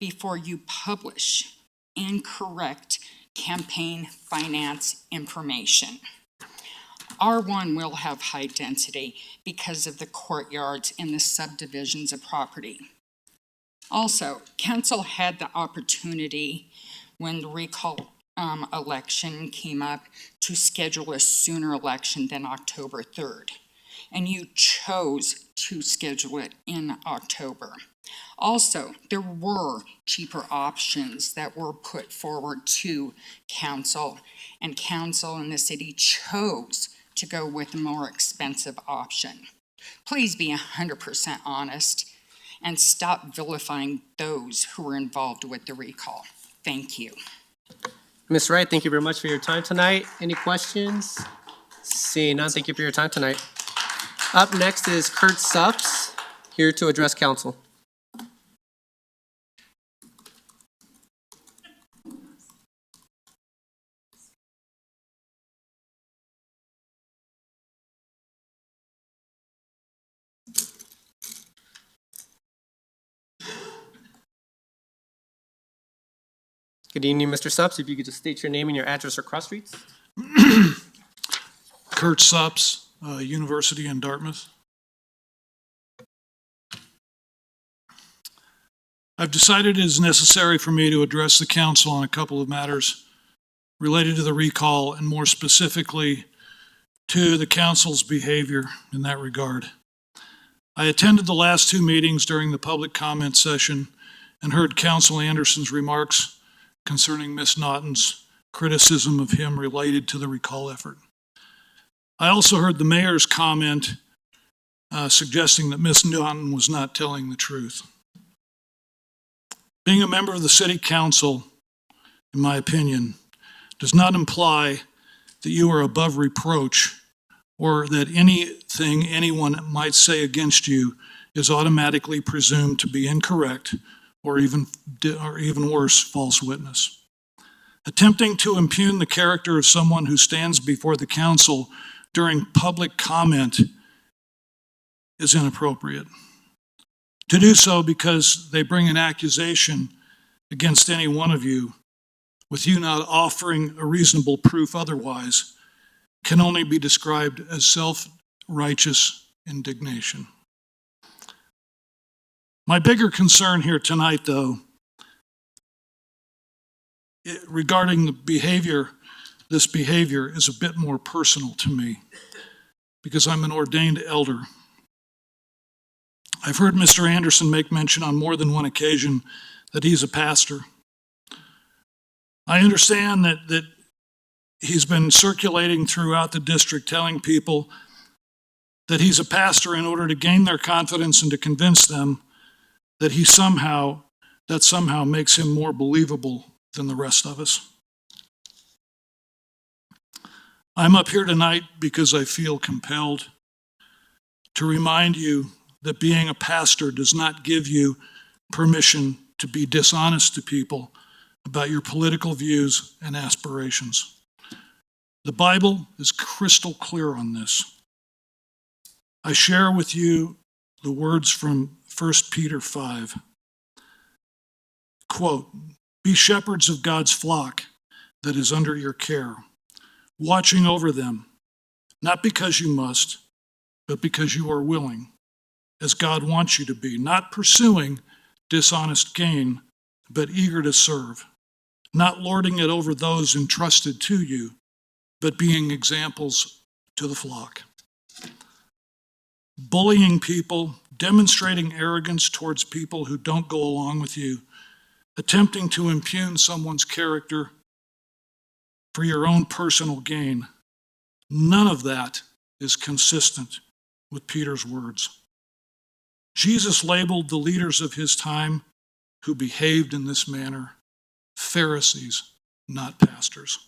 before you publish incorrect campaign finance information. R1 will have high density because of the courtyards in the subdivisions of property. Also, council had the opportunity when the recall election came up to schedule a sooner election than October 3rd. And you chose to schedule it in October. Also, there were cheaper options that were put forward to council, and council and the city chose to go with a more expensive option. Please be 100% honest and stop vilifying those who were involved with the recall. Thank you. Ms. Wright, thank you very much for your time tonight. Any questions? Seeing none, thank you for your time tonight. Up next is Kurt Supps, here to address council. Good evening, Mr. Supps. If you could just state your name and your address or cross streets. Kurt Supps, University in Dartmouth. I've decided it is necessary for me to address the council on a couple of matters related to the recall and more specifically to the council's behavior in that regard. I attended the last two meetings during the public comment session and heard Council Anderson's remarks concerning Ms. Naughton's criticism of him related to the recall effort. I also heard the mayor's comment suggesting that Ms. Naughton was not telling the truth. Being a member of the city council, in my opinion, does not imply that you are above reproach or that anything anyone might say against you is automatically presumed to be incorrect or even worse, false witness. Attempting to impugn the character of someone who stands before the council during public comment is inappropriate. To do so because they bring an accusation against any one of you, with you not offering a reasonable proof otherwise, can only be described as self-righteous indignation. My bigger concern here tonight, though, regarding the behavior, this behavior is a bit more personal to me because I'm an ordained elder. I've heard Mr. Anderson make mention on more than one occasion that he's a pastor. I understand that he's been circulating throughout the district telling people that he's a pastor in order to gain their confidence and to convince them that that somehow makes him more believable than the rest of us. I'm up here tonight because I feel compelled to remind you that being a pastor does not give you permission to be dishonest to people about your political views and aspirations. The Bible is crystal clear on this. I share with you the words from 1 Peter 5. Quote, "Be shepherds of God's flock that is under your care, watching over them, not because you must, but because you are willing, as God wants you to be, not pursuing dishonest gain, but eager to serve, not lording it over those entrusted to you, but being examples to the flock." Bullying people, demonstrating arrogance towards people who don't go along with you, attempting to impugn someone's character for your own personal gain, none of that is consistent with Peter's words. Jesus labeled the leaders of his time who behaved in this manner Pharisees, not pastors.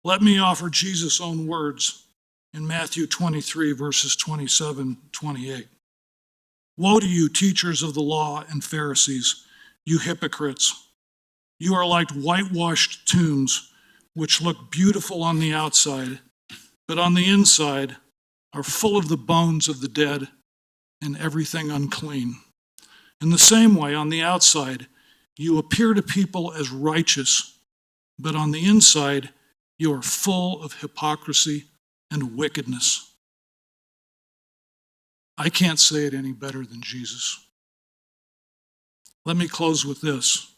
Let me offer Jesus' own words in Matthew 23, verses 27-28. "Woe to you, teachers of the law and Pharisees, you hypocrites! You are like whitewashed tombs, which look beautiful on the outside, but on the inside are full of the bones of the dead and everything unclean. In the same way, on the outside, you appear to people as righteous, but on the inside, you are full of hypocrisy and wickedness. I can't say it any better than Jesus. Let me close with this.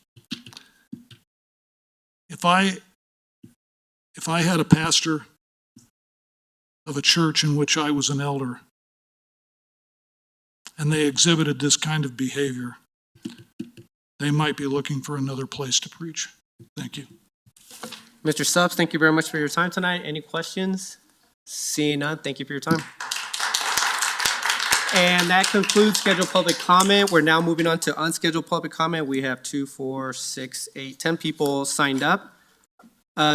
If I had a pastor of a church in which I was an elder, and they exhibited this kind of behavior, they might be looking for another place to preach. Thank you. Mr. Stubbs, thank you very much for your time tonight. Any questions? Seeing none, thank you for your time. And that concludes scheduled public comment. We're now moving on to unscheduled public comment. We have 2, 4, 6, 8, 10 people signed up.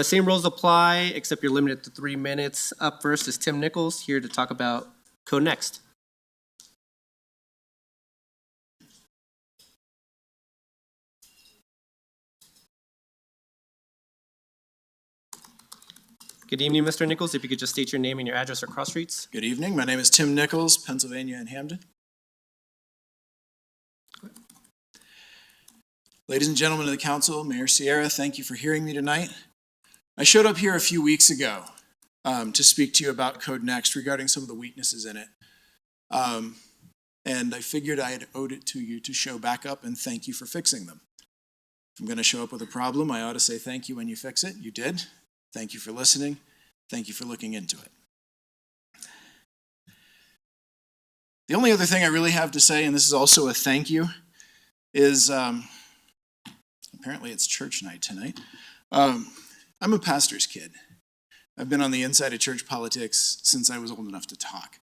Same rules apply, except you're limited to 3 minutes. Up first is Tim Nichols, here to talk about Code Next. Good evening, Mr. Nichols. If you could just state your name and your address or cross streets. Good evening. My name is Tim Nichols, Pennsylvania and Hamden. Ladies and gentlemen of the council, Mayor C.R.S, thank you for hearing me tonight. I showed up here a few weeks ago to speak to you about Code Next regarding some of the weaknesses in it. And I figured I had owed it to you to show back up and thank you for fixing them. If I'm going to show up with a problem, I ought to say thank you when you fix it. You did. Thank you for listening. Thank you for looking into it. The only other thing I really have to say, and this is also a thank you, is apparently it's church night tonight. I'm a pastor's kid. I've been on the inside of church politics since I was old enough to talk.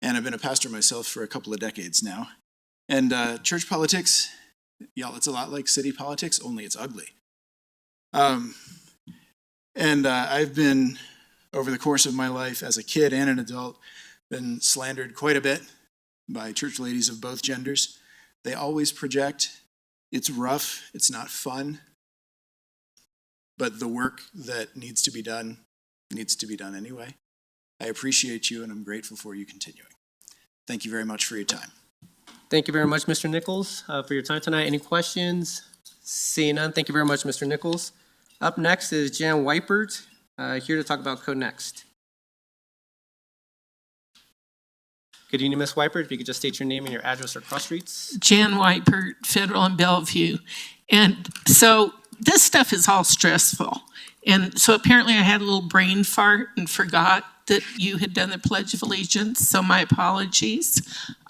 And I've been a pastor myself for a couple of decades now. And church politics, y'all, it's a lot like city politics, only it's ugly. And I've been, over the course of my life as a kid and an adult, been slandered quite a bit by church ladies of both genders. They always project, it's rough, it's not fun, but the work that needs to be done anyway. I appreciate you and I'm grateful for you continuing. Thank you very much for your time. Thank you very much, Mr. Nichols, for your time tonight. Any questions? Seeing none, thank you very much, Mr. Nichols. Up next is Jan Weipert, here to talk about Code Next. Good evening, Ms. Weipert. If you could just state your name and your address or cross streets. Jan Weipert, Federal and Bellevue. And so this stuff is all stressful. And so apparently I had a little brain fart and forgot that you had done the Pledge of Allegiance, so my apologies.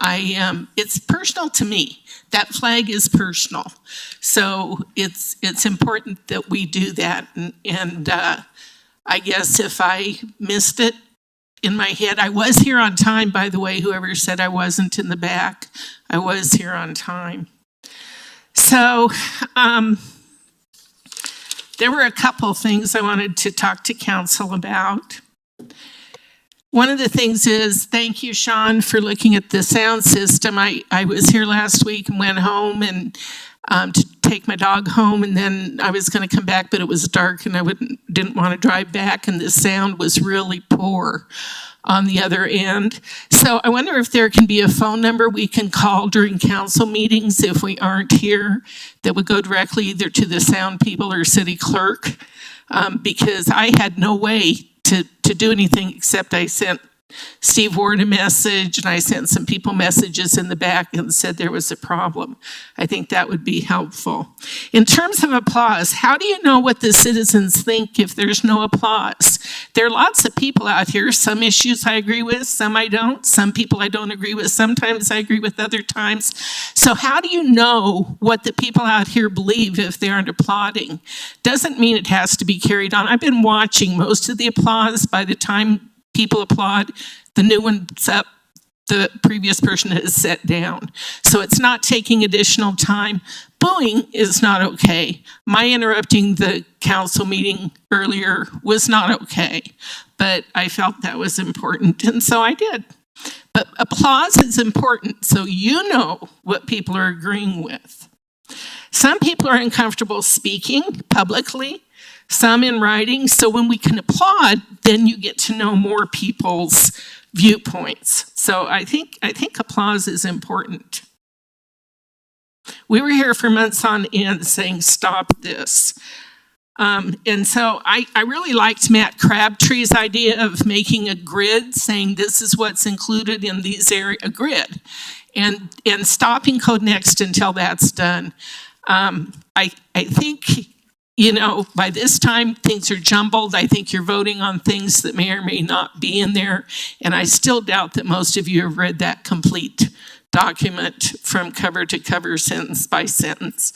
It's personal to me. That flag is personal. So it's important that we do that. And I guess if I missed it in my head, I was here on time, by the way, whoever said I wasn't in the back, I was here on time. So there were a couple things I wanted to talk to council about. One of the things is, thank you, Sean, for looking at the sound system. I was here last week and went home and to take my dog home, and then I was going to come back, but it was dark and I didn't want to drive back, and the sound was really poor on the other end. So I wonder if there can be a phone number we can call during council meetings if we aren't here that would go directly either to the sound people or city clerk, because I had no way to do anything except I sent Steve Ward a message and I sent some people messages in the back and said there was a problem. I think that would be helpful. In terms of applause, how do you know what the citizens think if there's no applause? There are lots of people out here. Some issues I agree with, some I don't. Some people I don't agree with. Sometimes I agree with other times. So how do you know what the people out here believe if they aren't applauding? Doesn't mean it has to be carried on. I've been watching most of the applause. By the time people applaud, the new one's up, the previous person has sat down. So it's not taking additional time. Booing is not okay. My interrupting the council meeting earlier was not okay, but I felt that was important, and so I did. But applause is important, so you know what people are agreeing with. Some people are uncomfortable speaking publicly, some in writing. So when we can applaud, then you get to know more people's viewpoints. So I think applause is important. We were here for months on end saying, stop this. And so I really liked Matt Crabtree's idea of making a grid, saying this is what's included in these area, a grid, and stopping Code Next until that's done. I think, you know, by this time things are jumbled. I think you're voting on things that may or may not be in there. And I still doubt that most of you have read that complete document from cover to cover, sentence by sentence.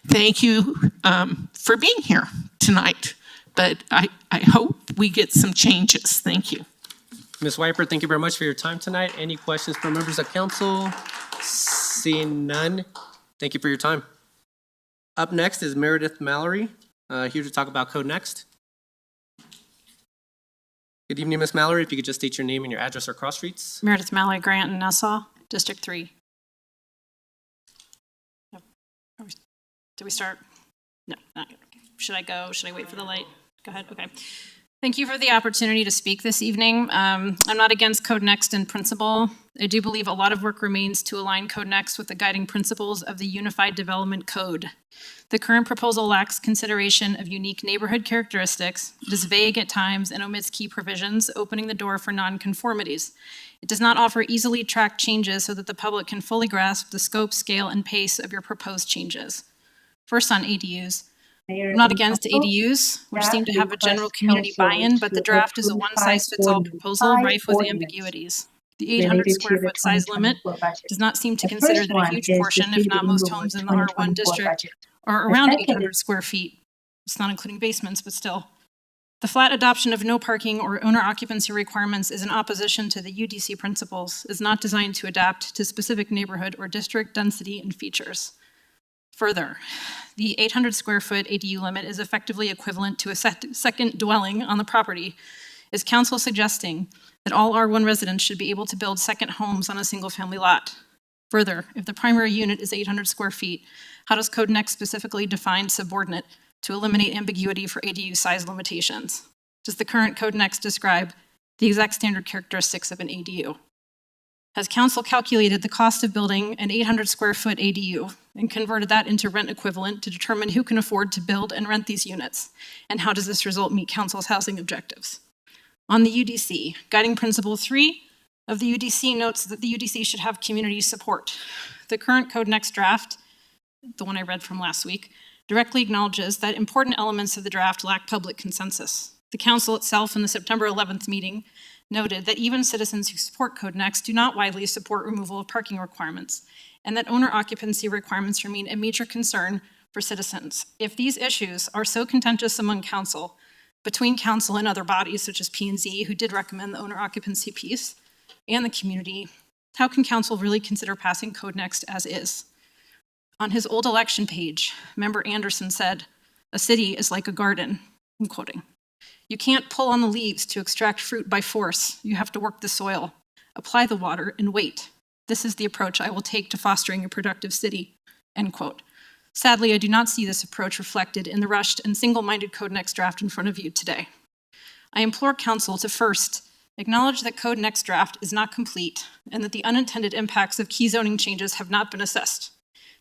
Thank you for being here tonight, but I hope we get some changes. Thank you. Ms. Wiper, thank you very much for your time tonight. Any questions from members of council? Seeing none, thank you for your time. Up next is Meredith Mallory, here to talk about Code Next. Good evening, Ms. Mallory. If you could just state your name and your address or cross streets. Meredith Mallory, Grant and Nassau, District 3. Did we start? No, not yet. Should I go? Should I wait for the light? Go ahead. Okay. Thank you for the opportunity to speak this evening. I'm not against Code Next in principle. I do believe a lot of work remains to align Code Next with the guiding principles of the Unified Development Code. The current proposal lacks consideration of unique neighborhood characteristics. It is vague at times and omits key provisions, opening the door for nonconformities. It does not offer easily tracked changes so that the public can fully grasp the scope, scale, and pace of your proposed changes. First on ADUs. I'm not against ADUs, which seem to have a general community buy-in, but the draft is a one-size-fits-all proposal rife with ambiguities. The 800 square foot size limit does not seem to consider that a huge portion, if not most homes in the R1 district, are around 800 square feet. It's not including basements, but still. The flat adoption of no parking or owner occupancy requirements is in opposition to the UDC principles, is not designed to adapt to specific neighborhood or district density and features. Further, the 800 square foot ADU limit is effectively equivalent to a second dwelling on the property. Is council suggesting that all R1 residents should be able to build second homes on a single family lot? Further, if the primary unit is 800 square feet, how does Code Next specifically define subordinate to eliminate ambiguity for ADU size limitations? Does the current Code Next describe the exact standard characteristics of an ADU? Has council calculated the cost of building an 800 square foot ADU and converted that into rent equivalent to determine who can afford to build and rent these units? And how does this result meet council's housing objectives? On the UDC, guiding principle 3 of the UDC notes that the UDC should have community support. The current Code Next draft, the one I read from last week, directly acknowledges that important elements of the draft lack public consensus. The council itself in the September 11th meeting noted that even citizens who support Code Next do not widely support removal of parking requirements, and that owner occupancy requirements remain a major concern for citizens. If these issues are so contentious among council, between council and other bodies such as P&Z, who did recommend the owner occupancy piece, and the community, how can council really consider passing Code Next as is? On his old election page, Member Anderson said, "A city is like a garden," I'm quoting. You can't pull on the leaves to extract fruit by force. You have to work the soil, apply the water, and wait. This is the approach I will take to fostering a productive city, end quote. Sadly, I do not see this approach reflected in the rushed and single-minded Code Next draft in front of you today. I implore council to first acknowledge that Code Next draft is not complete and that the unintended impacts of key zoning changes have not been assessed.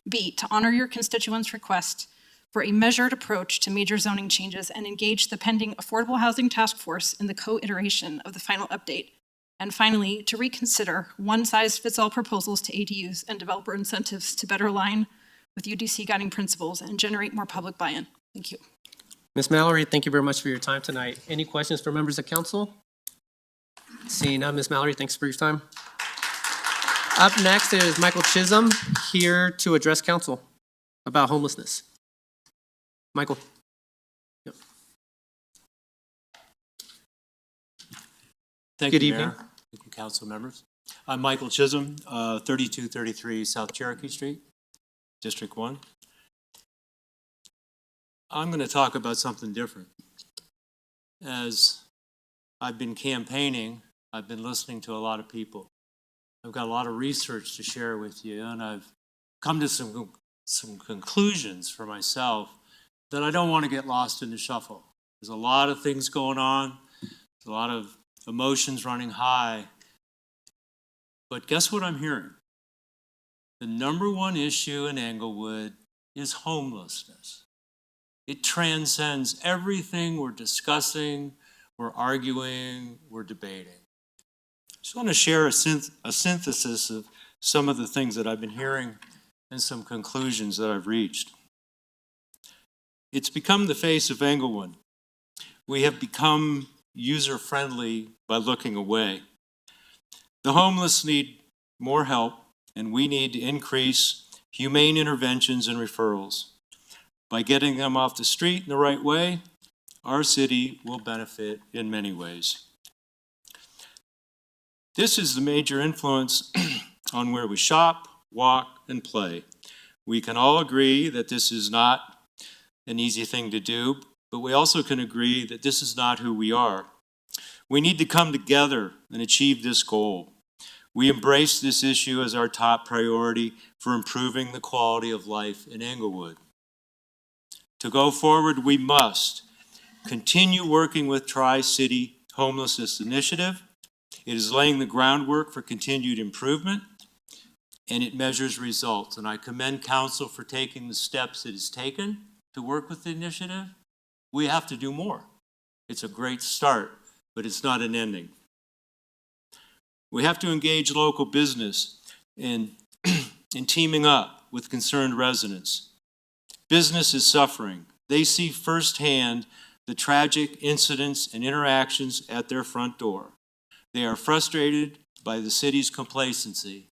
B, to honor your constituents' request for a measured approach to major zoning changes and engage the pending Affordable Housing Task Force in the co-iteration of the final update. And finally, to reconsider one-size-fits-all proposals to ADUs and developer incentives to better align with UDC guiding principles and generate more public buy-in. Thank you. Ms. Mallory, thank you very much for your time tonight. Any questions for members of council? Seeing none, Ms. Mallory, thanks for your time. Up next is Michael Chisholm, here to address council about homelessness. Michael. Yep. Thank Good you, evening. Mayor. Thank you, council members. I'm Michael Chisholm, 3233 South Cherokee Street, District 1. I'm going to talk about something different. As I've been campaigning, I've been listening to a lot of people. I've got a lot of research to share with you, and I've come to some conclusions for myself that I don't want to get lost in the shuffle. There's a lot of things going on. There's a lot of emotions running high. But guess what I'm hearing? the number one issue in Englewood is homelessness. It transcends everything we're discussing, we're arguing, we're debating. I just want to share a synthesis of some of the things that I've been hearing and some conclusions that I've reached. It's become the face of Englewood. We have become user-friendly by looking away. The homeless need more help, and we need to increase humane interventions and referrals. By getting them off the street in the right way, our city will benefit in many ways. This is the major influence on where we shop, walk, and play. We can all agree that this is not an easy thing to do, but we also can agree that this is not who we are. We need to come together and achieve this goal. We embrace this issue as our top priority for improving the quality of life in Englewood. To go forward, we must continue working with Tri-City Homelessness Initiative. It is laying the groundwork for continued improvement, and it measures results. And I commend council for taking the steps it has taken to work with the initiative. We have to do more. It's a great start, but it's not an ending. We have to engage local business in teaming up with concerned residents. Business is suffering. They see firsthand the tragic incidents and interactions at their front door. They are frustrated by the city's complacency.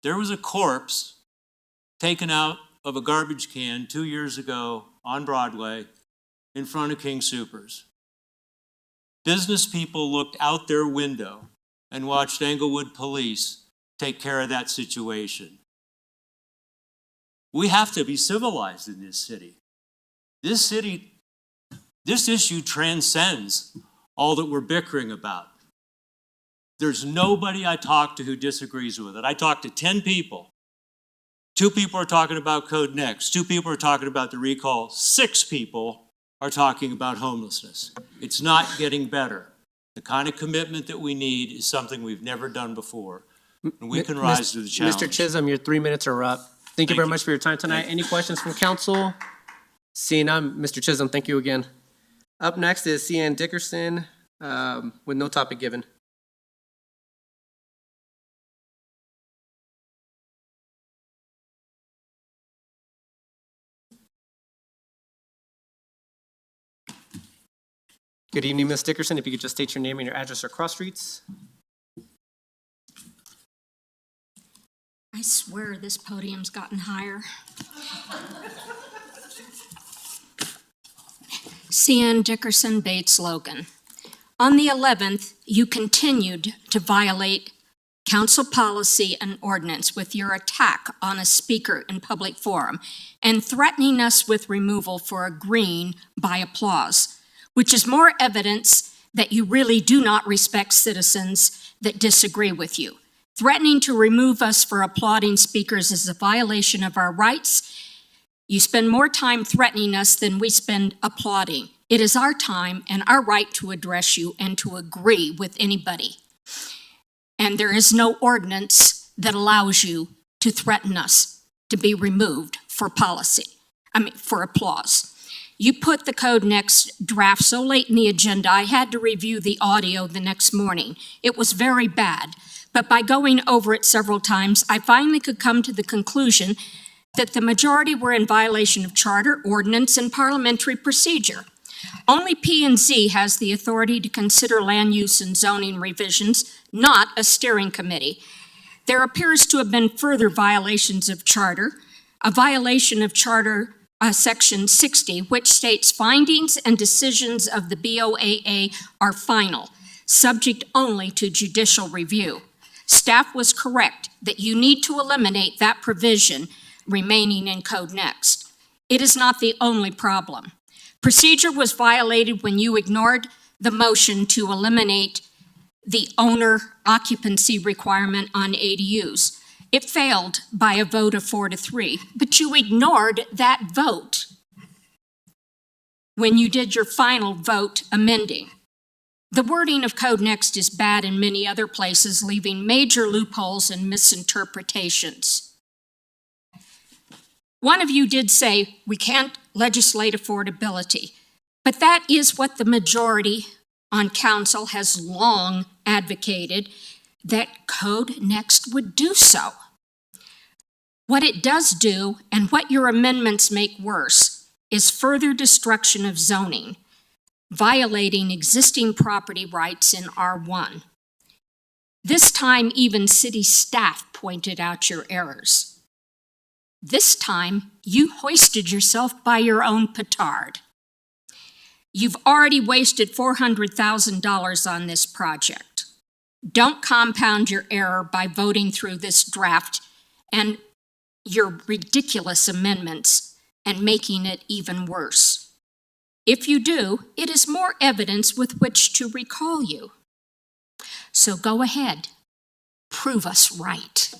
There was a corpse taken out of a garbage can 2 years ago on Broadway in front of King Soopers. Business people looked out their window and watched Englewood police take care of that situation. We have to be civilized in this city. This issue transcends all that we're bickering about. There's nobody I talk to who disagrees with it. I talked to 10 people. 2 people are talking about Code Next. 2 people are talking about the recall. 6 people are talking about homelessness. It's not getting better. The kind of commitment that we need is something we've never done before, and we can rise to the challenge. Mr. Chisholm, your 3 minutes are up. Thank you very much for your time tonight. Any questions from council? Seeing none, Mr. Chisholm, thank you again. Up next is C.N. Dickerson with no topic given. Good evening, Ms. Dickerson. If you could just state your name and your address or cross streets. I swear this podium's gotten higher. C.N. Dickerson, Bates, Logan. On the 11th, you continued to violate council policy and ordinance with your attack on a speaker in public forum and threatening us with removal for agreeing by applause, which is more evidence that you really do not respect citizens that disagree with you. Threatening to remove us for applauding speakers is a violation of our rights. You spend more time threatening us than we spend applauding. It is our time and our right to address you and to agree with anybody. And there is no ordinance that allows you to threaten us to be removed for for applause. You put the Code Next draft so late in the agenda, I had to review the audio the next morning. It was very bad, but by going over it several times, I finally could come to the conclusion that the majority were in violation of charter, ordinance, and parliamentary procedure. Only P&Z has the authority to consider land use and zoning revisions, not a steering committee. There appears to have been further violations of charter, a violation of charter Section 60, which states findings and decisions of the BOAA are final, subject only to judicial review. Staff was correct that you need to eliminate that provision remaining in Code Next. It is not the only problem. Procedure was violated when you ignored the motion to eliminate the owner occupancy requirement on ADUs. It failed by a vote of 4-3, but you ignored that vote when you did your final vote amending. The wording of Code Next is bad in many other places, leaving major loopholes and misinterpretations. One of you did say we can't legislate affordability, but that is what the majority on council has long advocated, that Code Next would do so. What it does do, and what your amendments make worse, is further destruction of zoning, violating existing property rights in R1. This time, even city staff pointed out your errors. This time, you hoisted yourself by your own petard. You've already wasted $400,000 on this project. Don't compound your error by voting through this draft and your ridiculous amendments and making it even worse. If you do, it is more evidence with which to recall you. So go ahead, prove us right.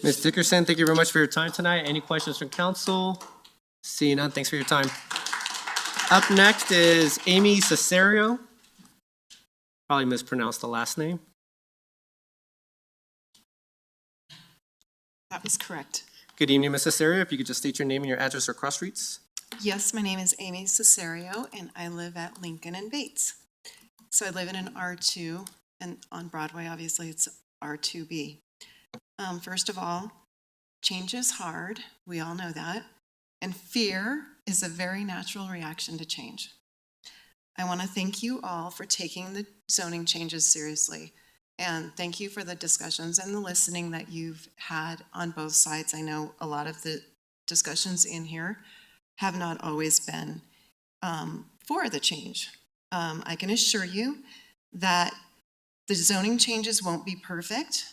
Ms. Dickerson, thank you very much for your time tonight. Any questions from council? Seeing none, thanks for your time. Up next is Amy Cesario. Probably mispronounced the last name. That was correct. Good evening, Ms. Cesario. If you could just state your name and your address or cross streets. Yes, my name is Amy Cesario, and I live at Lincoln and Bates. So I live in an R2, and on Broadway, obviously, it's R2B. First of all, change is hard. We all know that. And fear is a very natural reaction to change. I want to thank you all for taking the zoning changes seriously. And thank you for the discussions and the listening that you've had on both sides. I know a lot of the discussions in here have not always been for the change. I can assure you that the zoning changes won't be perfect,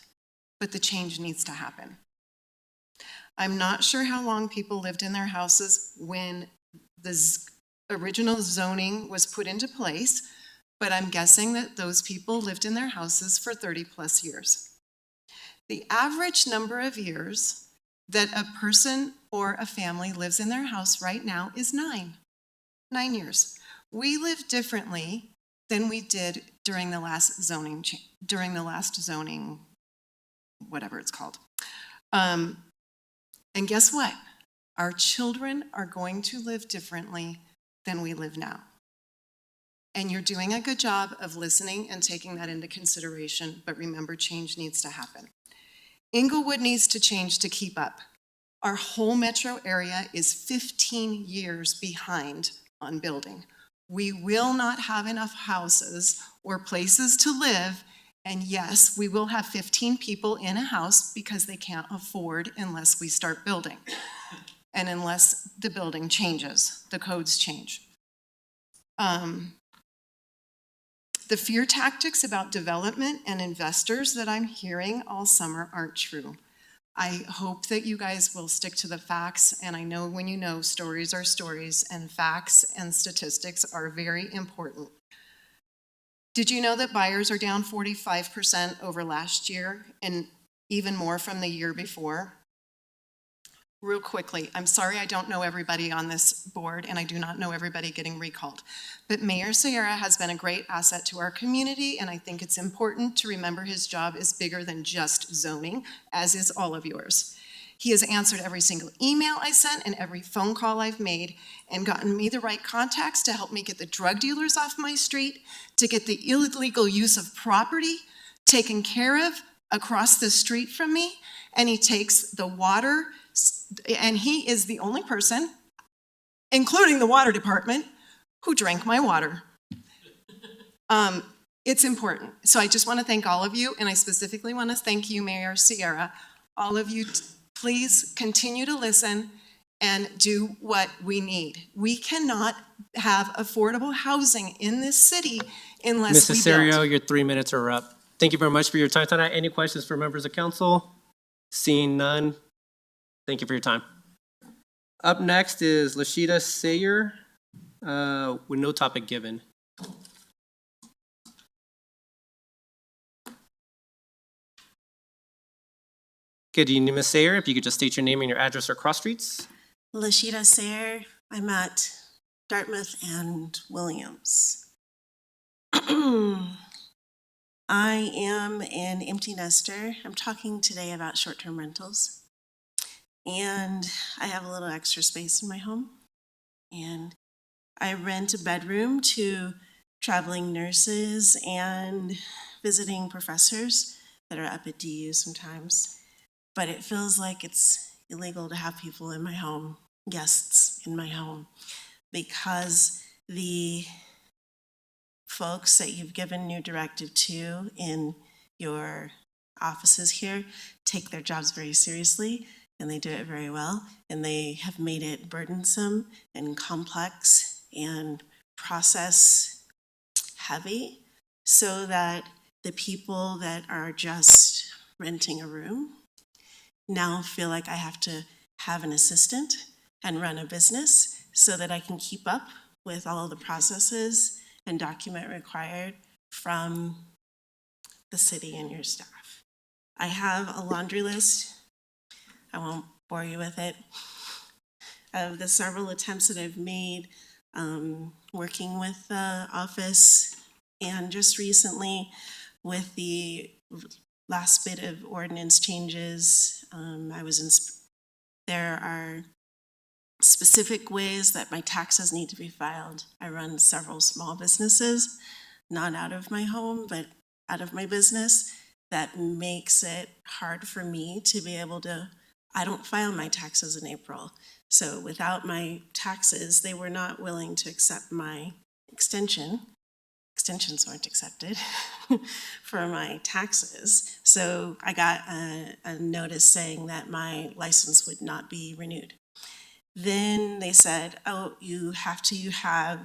but the change needs to happen. I'm not sure how long people lived in their houses when the original zoning was put into place, but I'm guessing that those people lived in their houses for 30 plus years. The average number of years that a person or a family lives in their house right now is 9 years. We live differently than we did during the last zoning, whatever it's called. And guess what? Our children are going to live differently than we live now. And you're doing a good job of listening and taking that into consideration, but remember, change needs to happen. Englewood needs to change to keep up. Our whole metro area is 15 years behind on building. We will not have enough houses or places to live, and yes, we will have 15 people in a house because they can't afford unless we start building and unless the building changes, the codes change. The fear tactics about development and investors that I'm hearing all summer aren't true. I hope that you guys will stick to the facts, and I know when you know stories are stories, and facts and statistics are very important. Did you know that buyers are down 45% over last year and even more from the year before? Real quickly, I'm sorry I don't know everybody on this board, and I do not know everybody getting recalled, but Mayor Sierra has been a great asset to our community, and I think it's important to remember his job is bigger than just zoning, as is all of yours. He has answered every single email I sent and every phone call I've made and gotten me the right contacts to help me get the drug dealers off my street, to get the illegal use of property taken care of across the street from me, and he takes the water, and he is the only person, including the water department, who drank my water. It's important. So I just want to thank all of you, and I specifically want to thank you, Mayor Sierra. All of you, please continue to listen and do what we need. We cannot have affordable housing in this city unless Ms. we Cesario, build. your 3 minutes are up. Thank you very much for your time tonight. Any questions for members of council? Seeing none, thank you for your time. Up next is Lashida Sayer with no topic given. Good evening, Ms. Sayer. If you could just state your name and your address or cross streets. Lashida Sayer. I'm at Dartmouth and Williams. I am an empty nester. I'm talking today about short-term rentals. And I have a little extra space in my home. And I rent a bedroom to traveling nurses and visiting professors that are up at DU sometimes. But it feels like it's illegal to have people in my home, guests in my home, because the folks that you've given new directive to in your offices here take their jobs very seriously, and they do it very well, and they have made it burdensome and complex and process heavy so that the people that are just renting a room now feel like I have to have an assistant and run a business so that I can keep up with all of the processes and document required from the city and your staff. I have a laundry list. I won't bore you with it, of the several attempts that I've made working with the office, and just recently with the last bit of ordinance changes. There are specific ways that my taxes need to be filed. I run several small businesses, not out of my home, but out of my business. That makes it hard for me to be able to, I don't file my taxes in April. So without my taxes, they were not willing to accept my extension. Extensions weren't accepted for my taxes. So I got a notice saying that my license would not be renewed. Then they said, oh, you have to have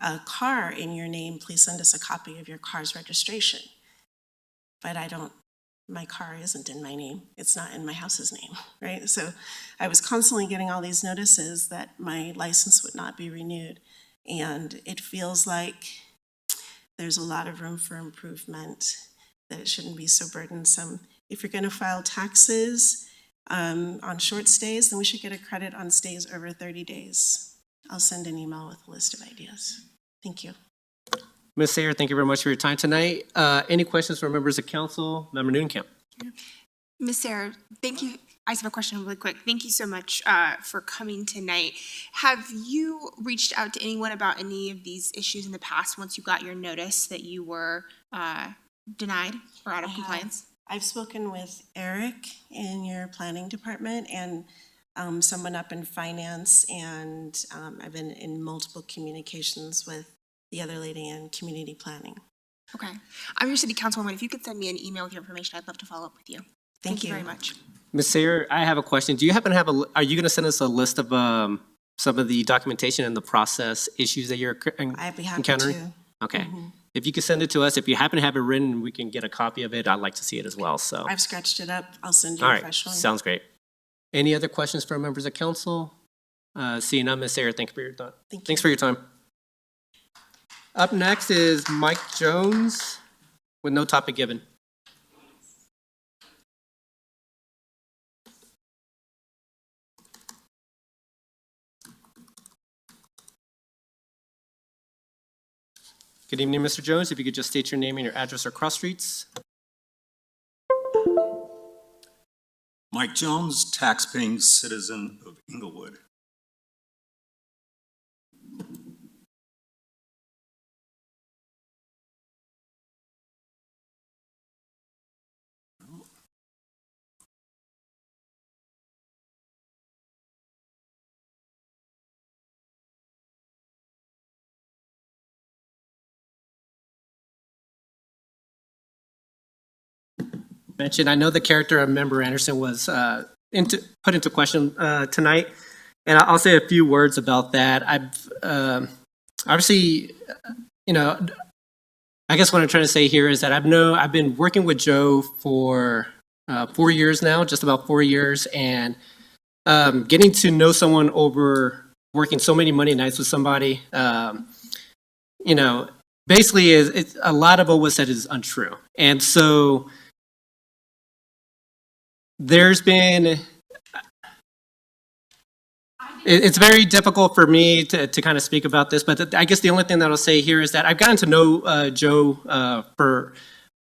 a car in your name. Please send us a copy of your car's registration. But my car isn't in my name. It's not in my house's name, right? So I was constantly getting all these notices that my license would not be renewed. And it feels like there's a lot of room for improvement, that it shouldn't be so burdensome. If you're gonna file taxes on short stays, then we should get a credit on stays over 30 days. I'll send an email with a list of ideas. Thank you. Ms. Sayer, thank you very much for your time tonight. Any questions from members of council? Member Noonekamp. Ms. Sarah, thank you. I just have a question really quick. Thank you so much for coming tonight. Have you reached out to anyone about any of these issues in the past once you got your notice that you were denied or out of compliance? I've spoken with Eric in your planning department and someone up in finance, and I've been in multiple communications with the other lady in community planning. Okay. I'm your city councilwoman. If you could send me an email with your information, I'd love to follow up with you. Thank you very much. Ms. Sayer, I have a question. Do you happen to have are you gonna send us a list of some of the documentation and the process issues that you're I'd be happy encountering? to. Okay. If you could send it to us, if you happen to have it written, we can get a copy of it. I'd like to see it as well, so. I've scratched it up. I'll send you All a right, fresh one. sounds great. Any other questions from members of council? Seeing none, Ms. Sayer, thank you for your time. Thanks for your time. Up next is Mike Jones with no topic given. Good evening, Mr. Jones. If you could just state your name and your address or cross streets. Mike Jones, taxpaying citizen of Englewood. Mentioned, I know the character of Member Anderson was put into question tonight, and I'll say a few words about that. I've obviously, I guess what I'm trying to say here is that I've been working with Joe for 4 years now, just about 4 years, and getting to know someone over working so many Monday nights with somebody, basically it's a lot of what was said is untrue, and so. There's been. I It's very difficult for me to kind of speak about this, but I guess the only thing that I'll say here is that I've gotten to know Joe for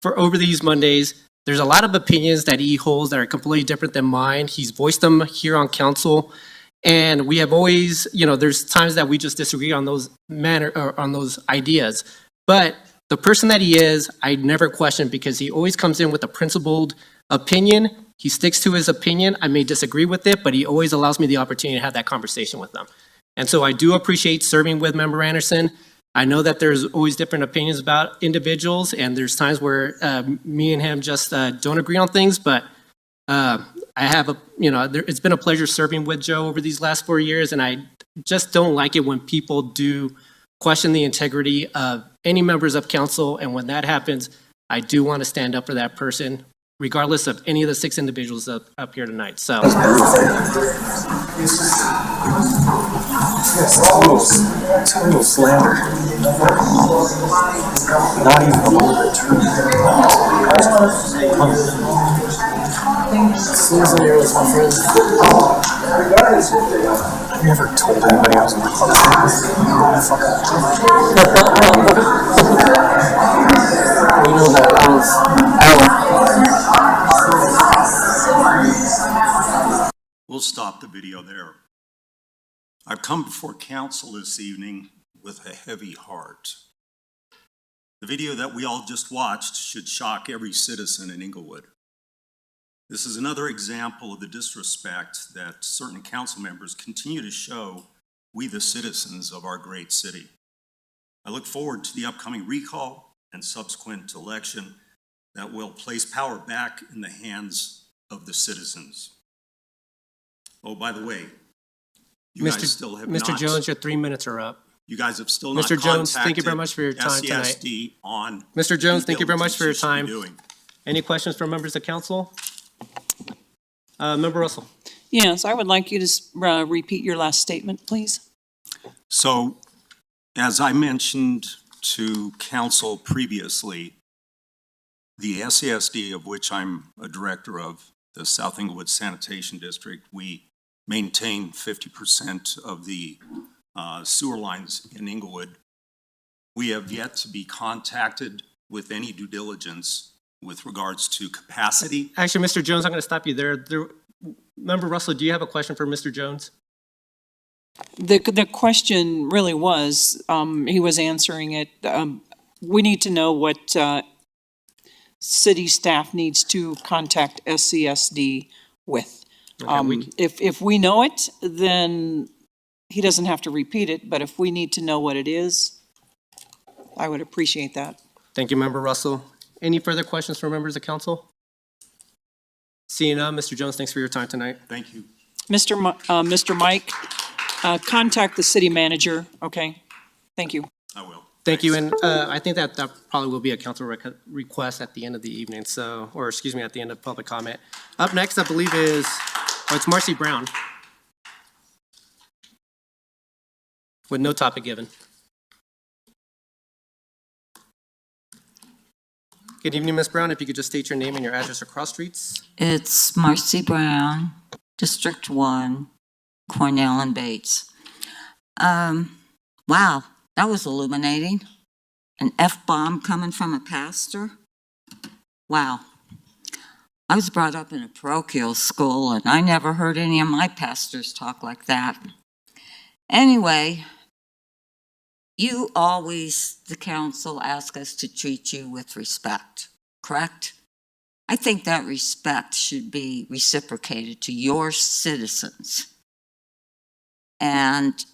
over these Mondays. There's a lot of opinions that he holds that are completely different than mine. He's voiced them here on council, and we have always, there's times that we just disagree on those on those ideas. But the person that he is, I never question because he always comes in with a principled opinion. He sticks to his opinion. I may disagree with it, but he always allows me the opportunity to have that conversation with them. And so I do appreciate serving with Member Anderson. I know that there's always different opinions about individuals, and there's times where me and him just don't agree on things, but I have it's been a pleasure serving with Joe over these last 4 years, and I just don't like it when people do question the integrity of any members of council, and when that happens, I do want to stand up for that person, regardless of any of the 6 individuals up here tonight. So. Total slander. Not even a little bit true. Seems like it was my friend. I never told anybody I was in the club. We know that was We'll stop the video there. I've come before council this evening with a heavy heart. The video that we all just watched should shock every citizen in Englewood. This is another example of the disrespect that certain council members continue to show we the citizens of our great city. I look forward to the upcoming recall and subsequent election that will place power back in the hands of the citizens. Oh, by the way, you guys still have Mr. not. Jones, your 3 minutes are up. You guys have still not Mr. Jones, thank you very contacted much for your time tonight. SESD on Mr. Jones, thank you very much for your due diligence time. you should be doing. Any questions from members of council? Member Russell. Yes, I would like you to repeat your last statement, please. So, as I mentioned to council previously, the SESD, of which I'm a director of, the South Englewood Sanitation District, we maintain 50% of the sewer lines in Englewood. We have yet to be contacted with any due diligence with regards to capacity. Actually, Mr. Jones, I'm going to stop you there. Member Russell, do you have a question for Mr. Jones? The question really was, he was answering it. We need to know what city staff needs to contact SCSD with. If we know it, then he doesn't have to repeat it, but if we need to know what it is, I would appreciate that. Thank you, Member Russell. Any further questions from members of council? Seeing none, Mr. Jones, thanks for your time tonight. Thank you. Mr. Mike, contact the city manager, okay? Thank you. I will. Thank you, and I think that probably will be a council request at the end of the evening, at the end of public comment. Up next, I believe it's Marcy Brown. With no topic given. Good evening, Ms. Brown. If you could just state your name and your address or cross streets. It's Marcy Brown, District 1, Cornell and Bates. Wow, that was illuminating. An F-bomb coming from a pastor. Wow. I was brought up in a parochial school, and I never heard any of my pastors talk like that. Anyway, you always, the council, ask us to treat you with respect, correct? I think that respect should be reciprocated to your citizens. And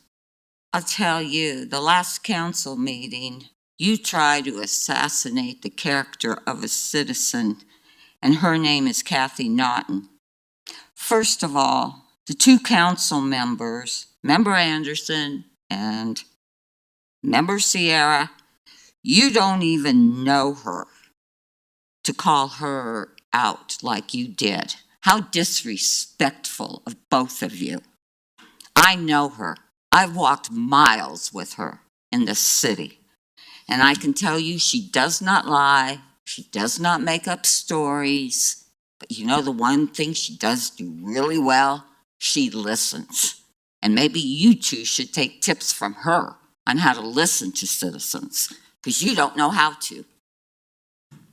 I'll tell you, the last council meeting, you tried to assassinate the character of a citizen, and her name is Cathy Naughton. First of all, the 2 council members, Member Anderson and Member C.R.S, you don't even know her to call her out like you did. How disrespectful of both of you. I know her. I've walked miles with her in the city. And I can tell you she does not lie. She does not make up stories. But you know the one thing she does do really well? She listens. And maybe you two should take tips from her on how to listen to citizens, because you don't know how to.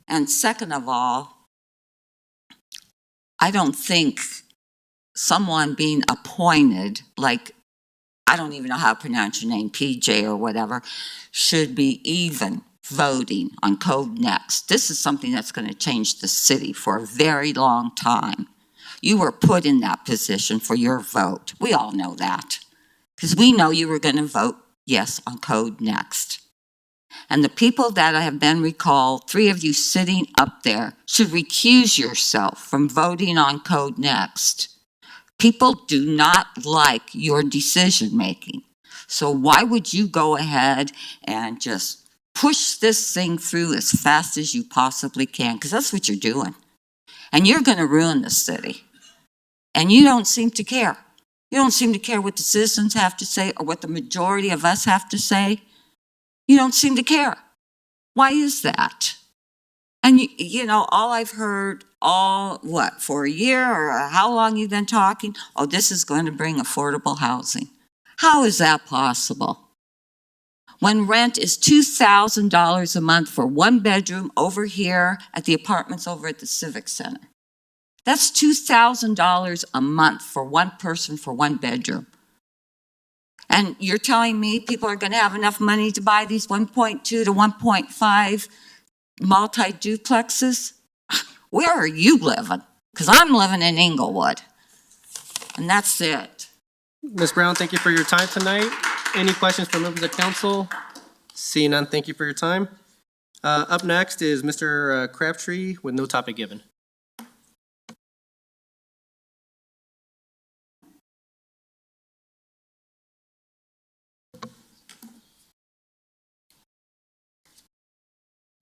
And second of all, I don't think someone being appointed, like, I don't even know how to pronounce your name, PJ or whatever, should be even voting on Code Next. This is something that's going to change the city for a very long time. You were put in that position for your vote. We all know that, because we know you were going to vote yes on Code Next. And the people that have been recalled, 3 of you sitting up there, should recuse yourself from voting on Code Next. People do not like your decision making. So why would you go ahead and just push this thing through as fast as you possibly can? Because that's what you're doing. And you're going to ruin the city. And you don't seem to care. You don't seem to care what the citizens have to say or what the majority of us have to say. You don't seem to care. Why is that? And you know, all I've heard for a year or how long you've been talking, oh, this is going to bring affordable housing. How is that possible? When rent is $2,000 a month for 1 bedroom over here at the apartments over at the Civic Center. That's $2,000 a month for 1 person for 1 bedroom. And you're telling me people are going to have enough money to buy these 1.2 to 1.5 multi-duplexes? Where are you living? Because I'm living in Englewood. And that's it. Ms. Brown, thank you for your time tonight. Any questions from members of the council? Seeing none, thank you for your time. Up next is Mr. Crabtree with no topic given.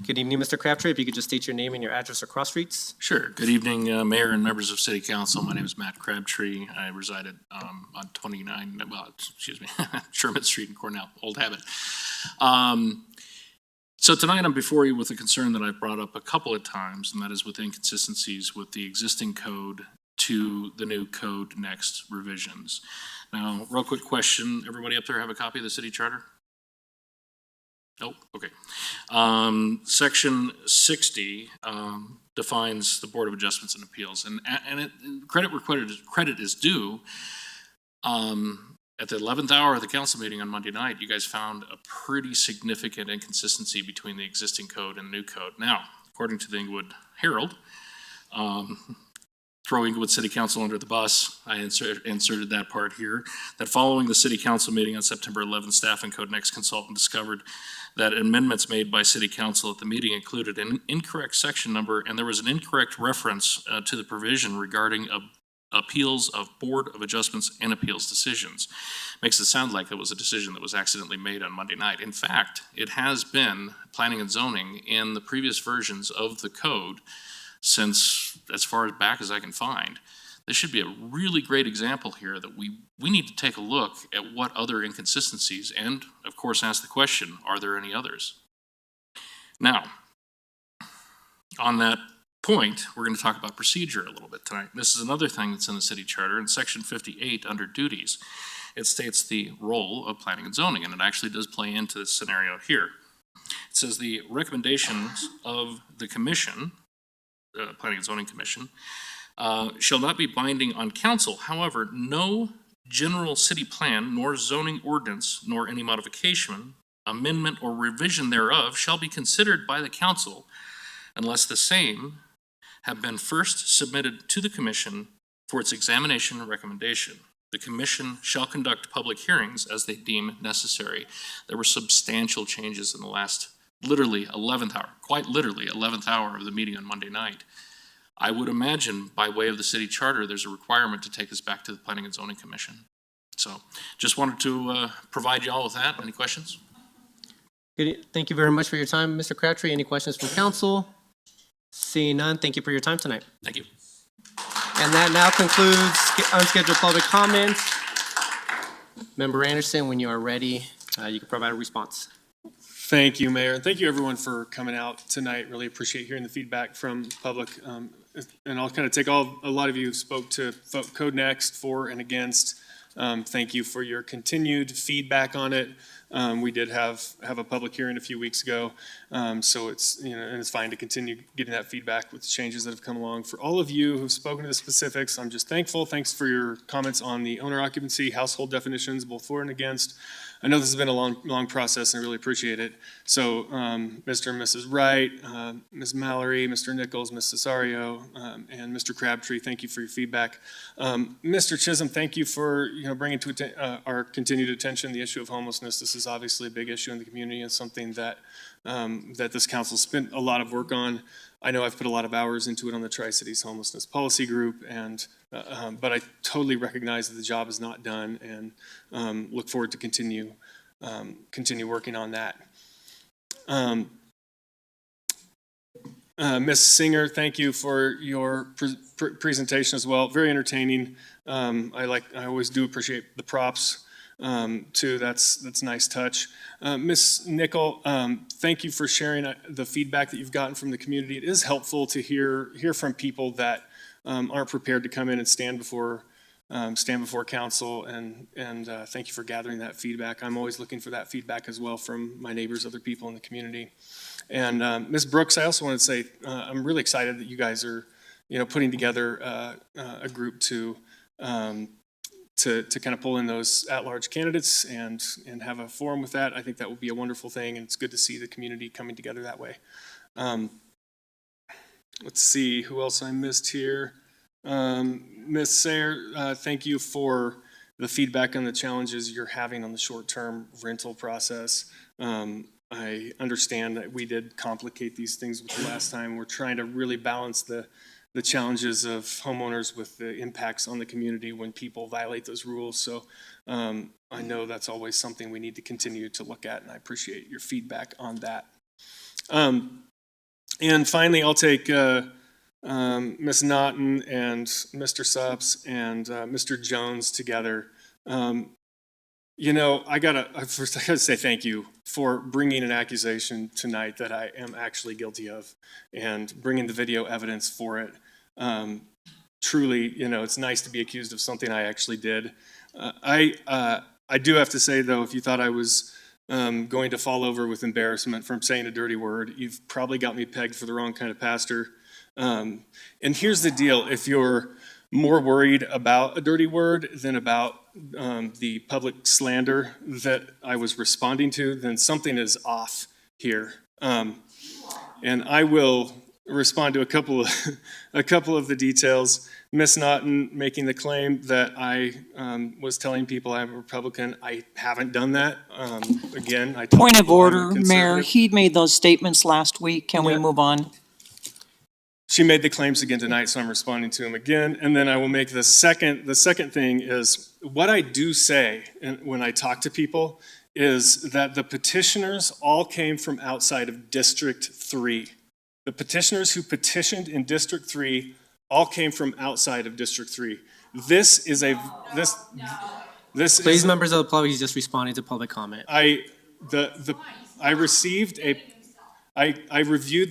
Good evening, Mr. Crabtree. If you could just state your name and your address across streets. Sure. Good evening, Mayor and members of City Council. My name is Matt Crabtree. I resided on 29, Sherman Street in Cornell, old habit. So tonight I'm before you with a concern that I've brought up a couple of times, and that is with inconsistencies with the existing code to the new Code Next revisions. Now, real quick question. Everybody up there have a copy of the city charter? Oh, okay. Section 60 defines the Board of Adjustments and Appeals, and credit where credit is due. At the 11th hour of the council meeting on Monday night, you guys found a pretty significant inconsistency between the existing code and the new code. Now, according to the Englewood Herald, throw Englewood City Council under the bus, I inserted that part here, that following the City Council meeting on September 11th, staff and Code Next consultant discovered that amendments made by City Council at the meeting included an incorrect section number, and there was an incorrect reference to the provision regarding appeals of Board of Adjustments and Appeals decisions. Makes it sound like it was a decision that was accidentally made on Monday night. In fact, it has been planning and zoning in the previous versions of the code since as far back as I can find. This should be a really great example here that we need to take a look at what other inconsistencies and, of course, ask the question, are there any others? Now, on that point, we're going to talk about procedure a little bit tonight. This is another thing that's in the city charter. In section 58 under duties, it states the role of planning and zoning, and it actually does play into this scenario here. It says the recommendations of the commission, Planning and Zoning Commission, shall not be binding on council. However, no general city plan, nor zoning ordinance, nor any modification, amendment, or revision thereof shall be considered by the council unless the same have been first submitted to the commission for its examination and recommendation. The commission shall conduct public hearings as they deem necessary. There were substantial changes in the last, literally 11th hour, quite literally 11th hour of the meeting on Monday night. I would imagine by way of the city charter, there's a requirement to take this back to the Planning and Zoning Commission. So just wanted to provide you all with that. Any questions? Good. Thank you very much for your time, Mr. Crabtree. Any questions from council? Seeing none, thank you for your time tonight. Thank you. And that now concludes unscheduled public comments. Member Anderson, when you are ready, you can provide a response. Thank you, Mayor. And thank you, everyone, for coming out tonight. Really appreciate hearing the feedback from public. And I'll kind of take a lot of you spoke to Code Next, for and against. Thank you for your continued feedback on it. We did have a public hearing a few weeks ago, so it's, and it's fine to continue getting that feedback with the changes that have come along. For all of you who've spoken to the specifics, I'm just thankful. Thanks for your comments on the owner occupancy, household definitions, both for and against. I know this has been a long process, and I really appreciate it. So, Mr. and Mrs. Wright, Ms. Mallory, Mr. Nichols, Ms. Cesario, and Mr. Crabtree, thank you for your feedback. Mr. Chisholm, thank you for bringing to our continued attention the issue of homelessness. This is obviously a big issue in the community and something that that this council spent a lot of work on. I know I've put a lot of hours into it on the Tri-Cities Homelessness Policy Group, and but I totally recognize that the job is not done, and look forward to continue working on that. Ms. Singer, thank you for your presentation as well. Very entertaining. I always do appreciate the props too. That's a nice touch. Ms. Nicholl, thank you for sharing the feedback that you've gotten from the community. It is helpful to hear from people that aren't prepared to come in and stand before council, and thank you for gathering that feedback. I'm always looking for that feedback as well from my neighbors, other people in the community. And Ms. Brooks, I also want to say I'm really excited that you guys are, putting together a group to kind of pull in those at-large candidates and have a forum with that. I think that will be a wonderful thing, and it's good to see the community coming together that way. Let's see who else I missed here. Ms. Sayer, thank you for the feedback on the challenges you're having on the short-term rental process. I understand that we did complicate these things with the last time. We're trying to really balance the challenges of homeowners with the impacts on the community when people violate those rules. So I know that's always something we need to continue to look at, and I appreciate your feedback on that. And finally, I'll take Ms. Naughton and Mr. Supps and Mr. Jones together. I gotta say thank you for bringing an accusation tonight that I am actually guilty of, and bringing the video evidence for it. Truly, it's nice to be accused of something I actually did. I do have to say though, if you thought I was going to fall over with embarrassment from saying a dirty word, you've probably got me pegged for the wrong kind of pastor. And here's the deal: if you're more worried about a dirty word than about the public slander that I was responding to, then something is off here. And I will respond to a couple of the details. Ms. Naughton making the claim that I was telling people I'm a Republican. I haven't done that. Again, I Point of order, Mayor. He made those statements last week. Can we move on? She made the claims again tonight, so I'm responding to him again. And then I will make the second thing is, what I do say when I talk to people is that the petitioners all came from outside of District 3. The petitioners who petitioned in District 3 all came from outside of District 3. Please, members of the public, he's just responding to public comment. I reviewed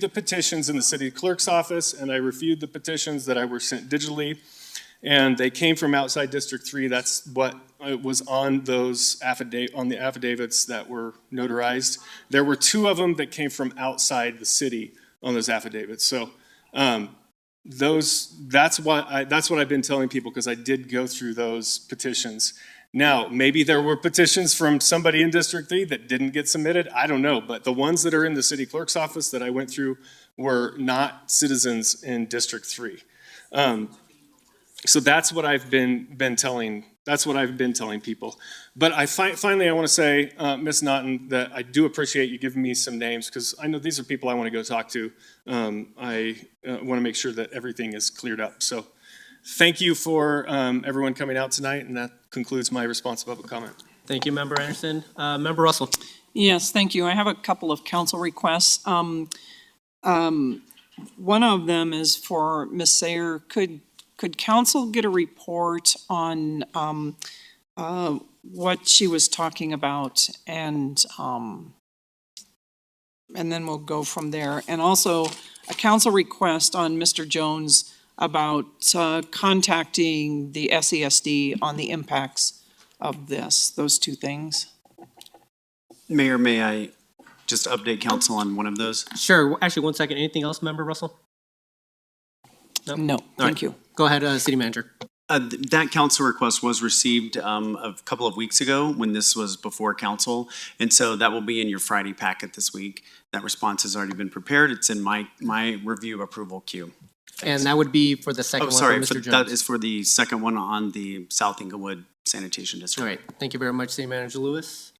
the petitions in the city clerk's office, and I reviewed the petitions that I were sent digitally, and they came from outside District 3. That's what was on those the affidavits that were notarized. There were 2 of them that came from outside the city on those affidavits. So that's what I've been telling people, because I did go through those petitions. Now, maybe there were petitions from somebody in District 3 that didn't get submitted. I don't know. But the ones that are in the city clerk's office that I went through were not citizens in District 3. So that's what I've been telling. That's what I've been telling people. But finally, I want to say, Ms. Naughton, that I do appreciate you giving me some names, because I know these are people I want to go talk to. I want to make sure that everything is cleared up. So thank you for everyone coming out tonight, and that concludes my response to public comment. Thank you, Member Anderson. Member Russell. Yes, thank you. I have a couple of council requests. One of them is for Ms. Sayer. Could council get a report on what she was talking about, and then we'll go from there. And also a council request on Mr. Jones about contacting the SESD on the impacts of this, those two things. Mayor, may I just update council on one of those? Sure. Actually, one second. Anything else, Member Russell? No, thank you. Go ahead, City Manager. That council request was received a couple of weeks ago when this was before council. And so that will be in your Friday packet this week. That response has already been prepared. It's in my review approval queue. And that would be for the second Oh, one sorry, for Mr. Jones. that is for the second one on the South Englewood Sanitation District. All right. Thank you very much, City Manager Lewis.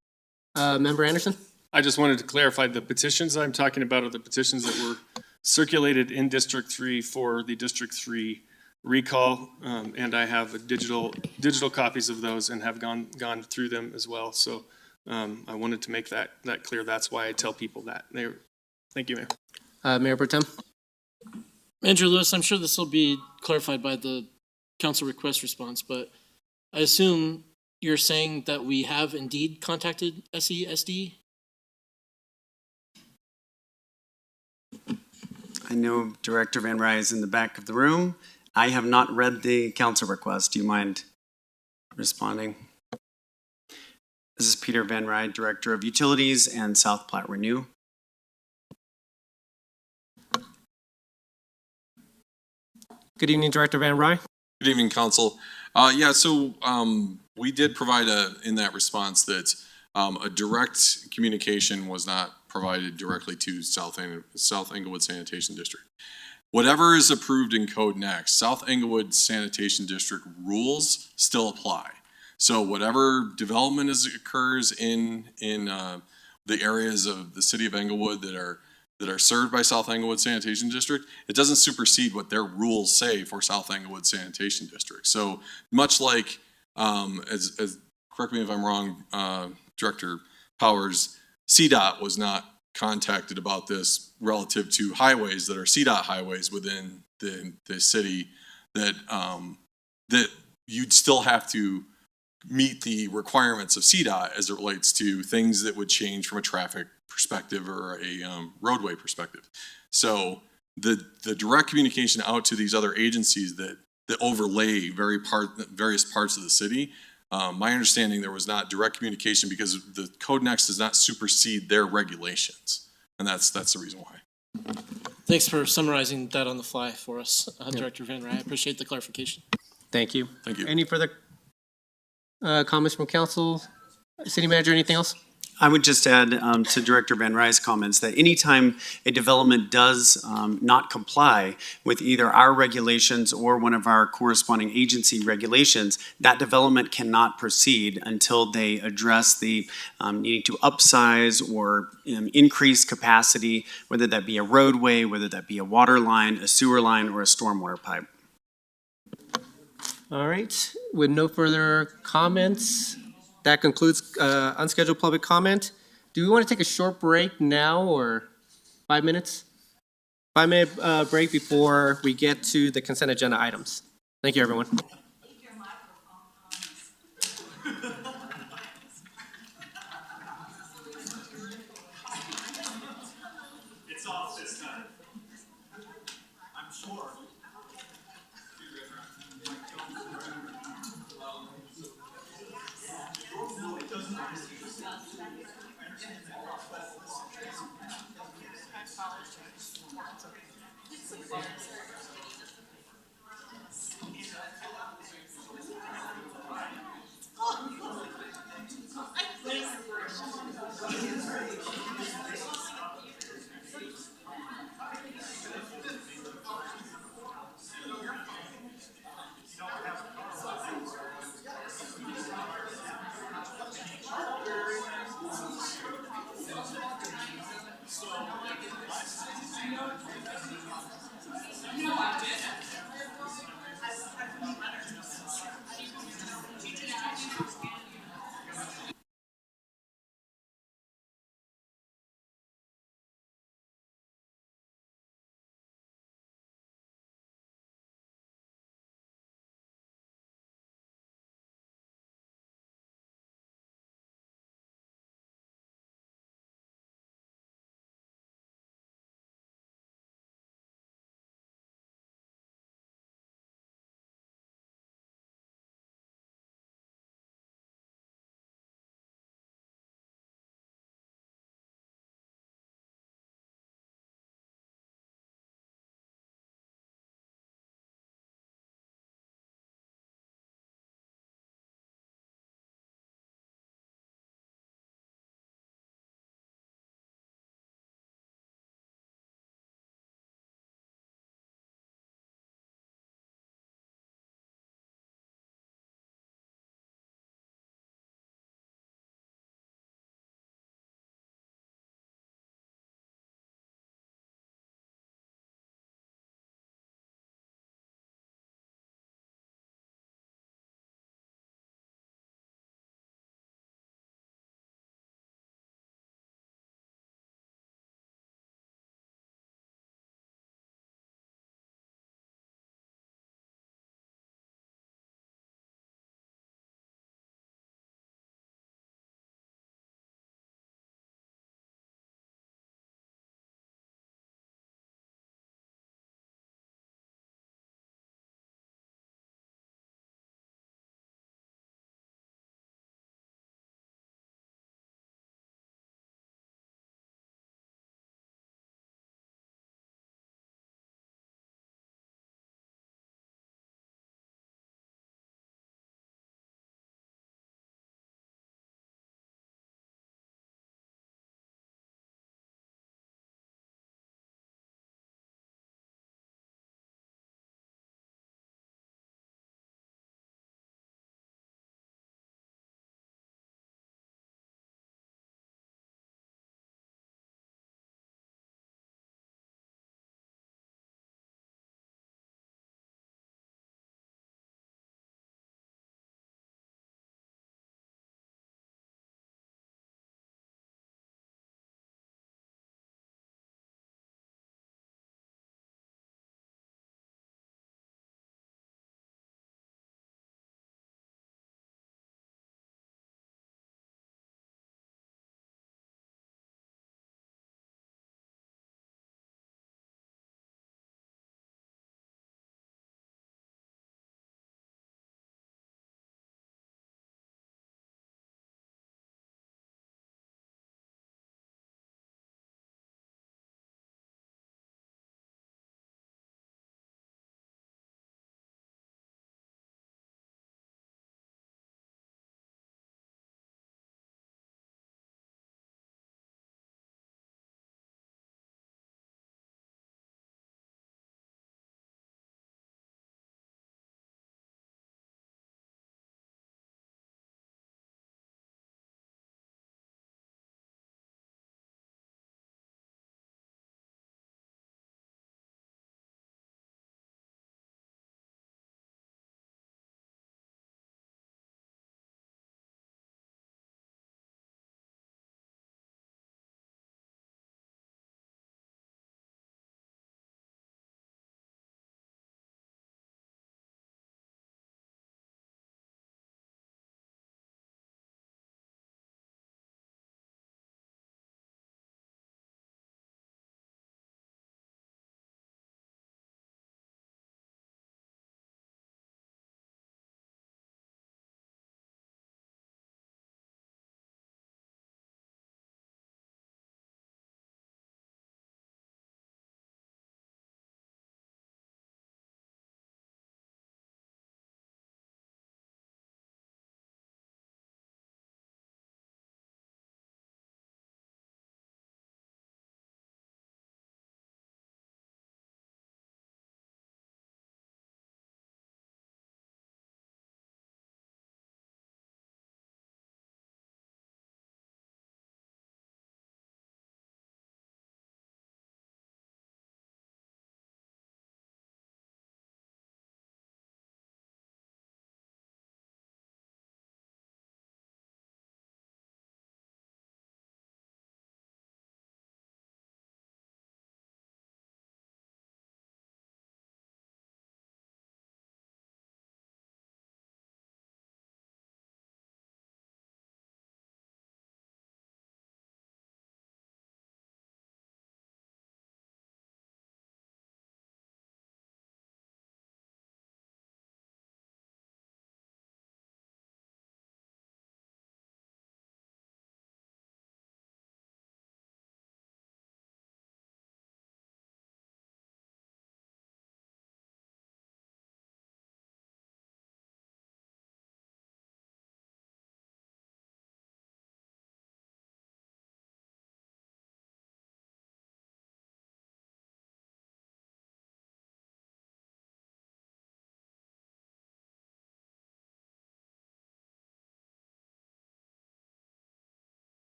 Member Anderson? I just wanted to clarify, the petitions I'm talking about are the petitions that were circulated in District 3 for the District 3 recall, and I have digital copies of those and have gone through them as well. So I wanted to make that clear. That's why I tell people that. Thank you, Mayor. Mayor Pro Tem? Manager Lewis, I'm sure this will be clarified by the council request response, but I assume you're saying that we have indeed contacted SESD? I know Director Van Rye is in the back of the room. I have not read the council request. Do you mind responding? This is Peter Van Rye, Director of Utilities and South Platte Renew. Good evening, Director Van Rye. Good evening, Council. We did provide in that response that a direct communication was not provided directly to South Englewood Sanitation District. Whatever is approved in Code Next, South Englewood Sanitation District rules still apply. So whatever development occurs in the areas of the city of Englewood that are served by South Englewood Sanitation District, it doesn't supersede what their rules say for South Englewood Sanitation District. So much like, as correct me if I'm wrong, Director Powers, CDOT was not contacted about this relative to highways that are CDOT highways within the city, that you'd still have to meet the requirements of CDOT as it relates to things that would change from a traffic perspective or a roadway perspective. So the direct communication out to these other agencies that overlay various parts of the city, my understanding there was not direct communication because the Code Next does not supersede their regulations, and that's the reason why. Thanks for summarizing that on the fly for us, Director Van Rye. I appreciate the clarification. Thank you. Thank you. Any further comments from council? City Manager, anything else? I would just add to Director Van Rye's comments that anytime a development does not comply with either our regulations or one of our corresponding agency regulations, that development cannot proceed until they address the needing to upsize or increase capacity, whether that be a roadway, whether that be a water line, a sewer line, or a stormwater pipe. All right. With no further comments, that concludes unscheduled public comment. Do we want to take a short break now or 5 minutes? 5-minute break before we get to the consent agenda items. Thank you, everyone. It's off this time. I'm sure.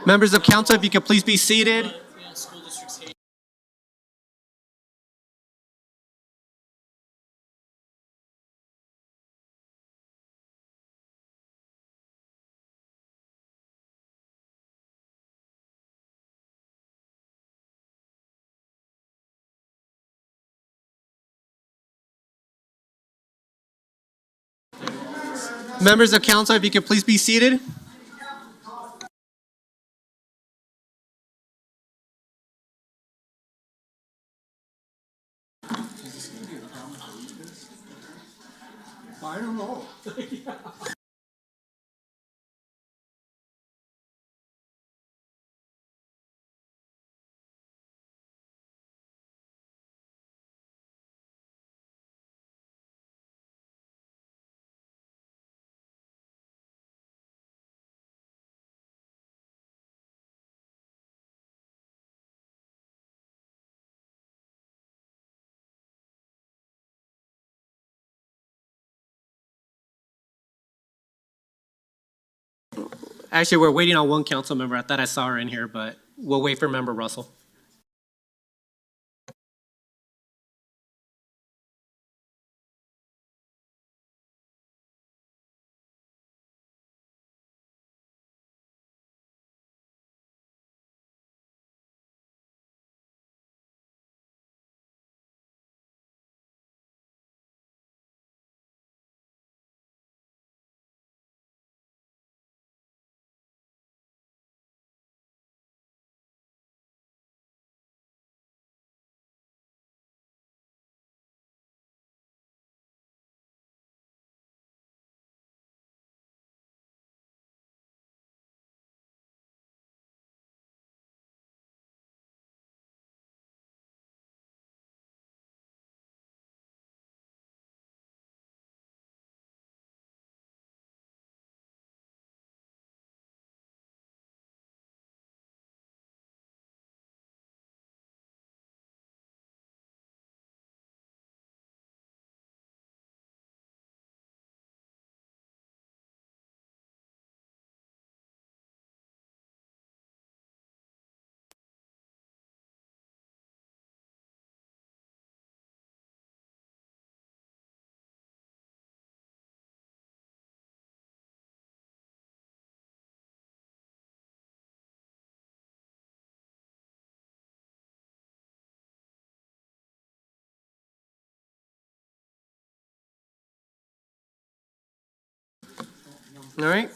Members of council, if you could please be seated. Members of council, if you could please be seated. I don't know. Actually, we're waiting on one council member. I thought I saw her in here, but we'll wait for Member Russell. All right.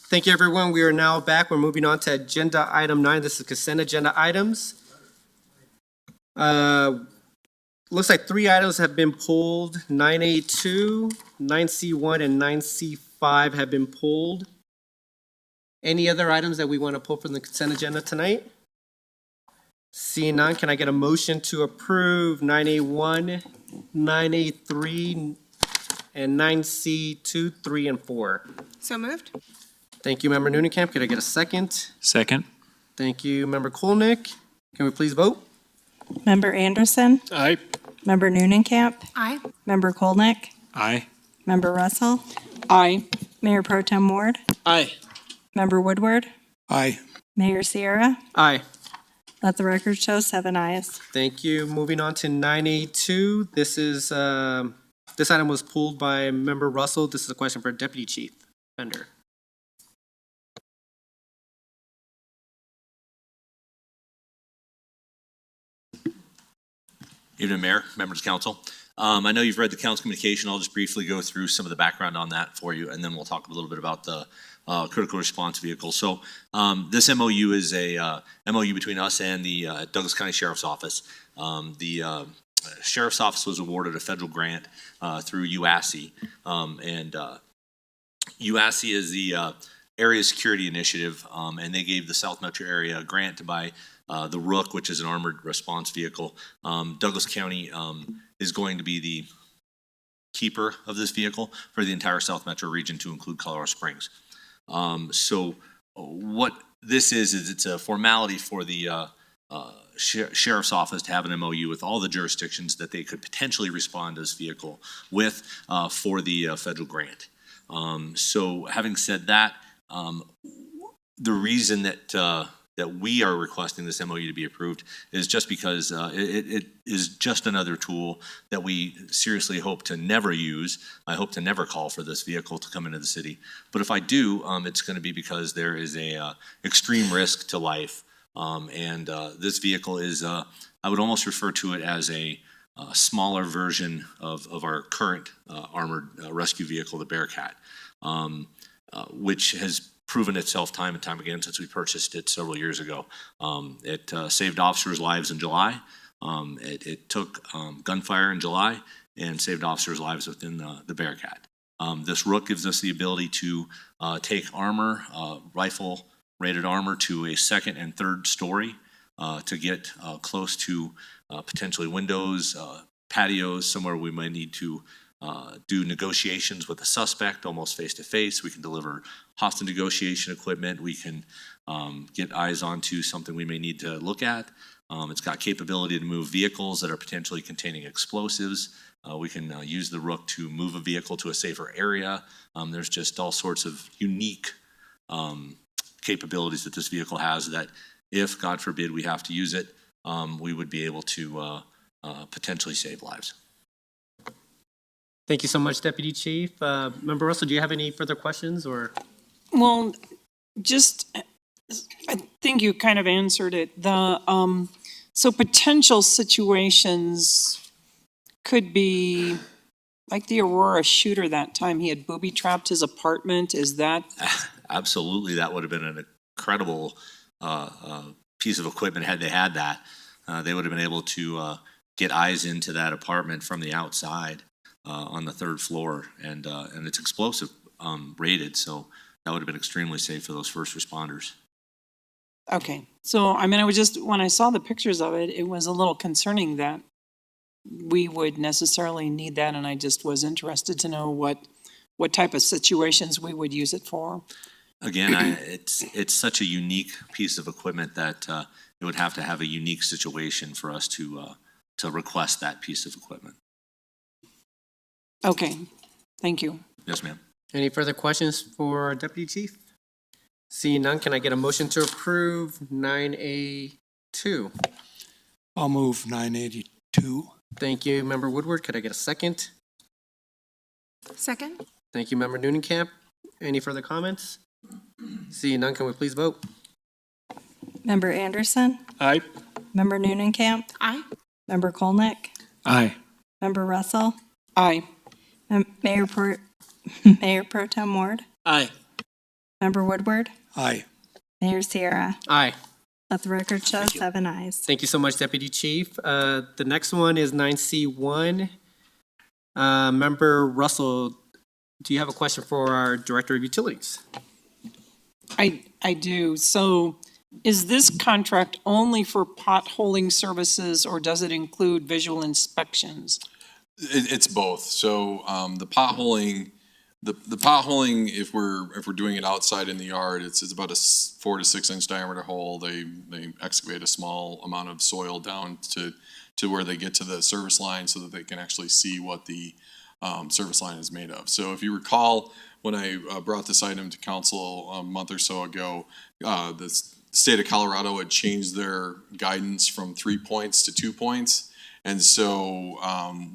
Thank you, everyone. We are now back. We're moving on to agenda item 9. This is consent agenda items. Looks like 3 items have been pulled. 9A2, 9C1, and 9C5 have been pulled. Any other items that we want to pull from the consent agenda tonight? Seeing none, can I get a motion to approve 9A1, 9A3, and 9C2, 3, and 4? So moved. Thank you, Member Noonan-Camp. Could I get a second? Second. Thank you, Member Kolnick. Can we please vote? Member Anderson, Aye. Member Noonan-Camp, Aye. Member Kolnick, Aye. Member Russell, Aye. Mayor Pro Tem Ward, Aye. Member Woodward, Aye. Mayor Sierra. Aye. Let the record show 7 ayes. Thank you. Moving on to 9A2. This is, this item was pulled by Member Russell. This is a question for Deputy Chief Bender. Evening, Mayor, members of council. I know you've read the council communication. I'll just briefly go through some of the background on that for you, and then we'll talk a little bit about the critical response vehicle. So this MOU is a MOU between us and the Douglas County Sheriff's Office. The Sheriff's Office was awarded a federal grant through UASI, and UASI is the Area Security Initiative, and they gave the South Metro area a grant to buy the Rook, which is an armored response vehicle. Douglas County is going to be the keeper of this vehicle for the entire South Metro region, to include Colorado Springs. So what this is it's a formality for the Sheriff's Office to have an MOU with all the jurisdictions that they could potentially respond to this vehicle with for the federal grant. So having said that, the reason that that we are requesting this MOU to be approved is just because it is just another tool that we seriously hope to never use. I hope to never call for this vehicle to come into the city. But if I do, it's going to be because there is a extreme risk to life. And this vehicle is, I would almost refer to it as a smaller version of our current armored rescue vehicle, the Bearcat, which has proven itself time and time again since we purchased it several years ago. It saved officers' lives in July. It took gunfire in July and saved officers' lives within the Bearcat. This Rook gives us the ability to take armor, rifle-rated armor, to a second and third story to get close to potentially windows, patios, somewhere we might need to do negotiations with a suspect almost face-to-face. We can deliver hostage negotiation equipment. We can get eyes onto something we may need to look at. It's got capability to move vehicles that are potentially containing explosives. We can use the Rook to move a vehicle to a safer area. There's just all sorts of unique capabilities that this vehicle has that if, God forbid, we have to use it, we would be able to potentially save lives. Thank you so much, Deputy Chief. Member Russell, do you have any further questions or? Well, just, I think you kind of answered it. So potential situations could be like the Aurora shooter that time. He had booby trapped his apartment. Is that? Absolutely. That would have been an incredible piece of equipment had they had that. They would have been able to get eyes into that apartment from the outside on the third floor, and it's explosive rated, so that would have been extremely safe for those first responders. Okay. So, I mean, I was just, when I saw the pictures of it, it was a little concerning that we would necessarily need that, and I just was interested to know what type of situations we would use it for. Again, it's such a unique piece of equipment that it would have to have a unique situation for us to request that piece of equipment. Okay, thank you. Yes, ma'am. Any further questions for Deputy Chief? Seeing none, can I get a motion to approve 9A2? I'll move 982. Thank you, Member Woodward. Could I get a second? Second? Thank you, Member Noonencamp. Any further comments? Seeing none, can we please vote? Member Anderson? Aye. Member Noonencamp? Aye. Member Kolnick? Aye. Member Russell? Aye. Mayor Pro Tem Ward? Aye. Member Woodward? Aye. Mayor Sierra? Aye. Let the record show 7 ayes. Thank you so much, Deputy Chief. The next one is 9C1. Member Russell, do you have a question for our Director of Utilities? I do. So is this contract only for potholing services, or does it include visual inspections? It's both. So the potholing, if we're doing it outside in the yard, it's about a 4 to 6 inch diameter hole. They excavate a small amount of soil down to where they get to the service line so that they can actually see what the service line is made of. So if you recall, when I brought this item to council a month or so ago, the state of Colorado had changed their guidance from 3 points to 2 points. And so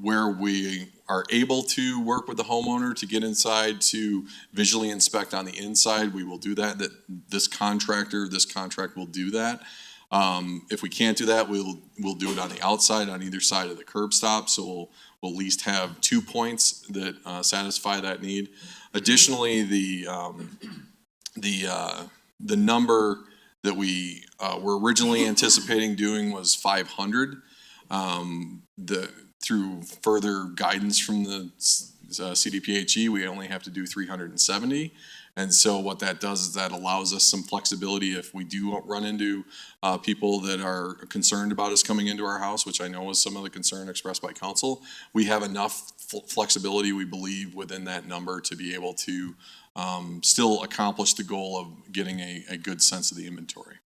where we are able to work with the homeowner to get inside to visually inspect on the inside, we will do that. This contract will do that. If we can't do that, we'll do it on the outside on either side of the curb stop. So we'll at least have 2 points that satisfy that need. Additionally, the number that we were originally anticipating doing was 500. Through further guidance from the CDPHE, we only have to do 370. And so what that does is that allows us some flexibility if we do run into people that are concerned about us coming into our house, which I know is some of the concern expressed by council. We have enough flexibility, we believe, within that number to be able to still accomplish the goal of getting a good sense of the inventory.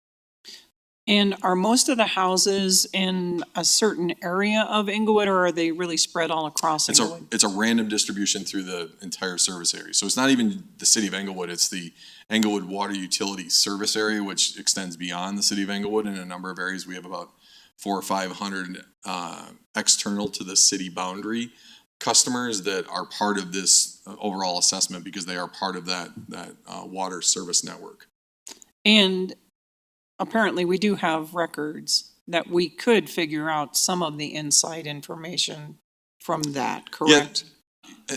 And are most of the houses in a certain area of Englewood, or are they really spread all across Englewood? It's a random distribution through the entire service area. So it's not even the city of Englewood, it's the Englewood Water Utility Service Area, which extends beyond the city of Englewood in a number of areas. We have about 400 or 500 external to the city boundary customers that are part of this overall assessment because they are part of that water service network. And apparently we do have records that we could figure out some of the inside information from that, correct? Yeah.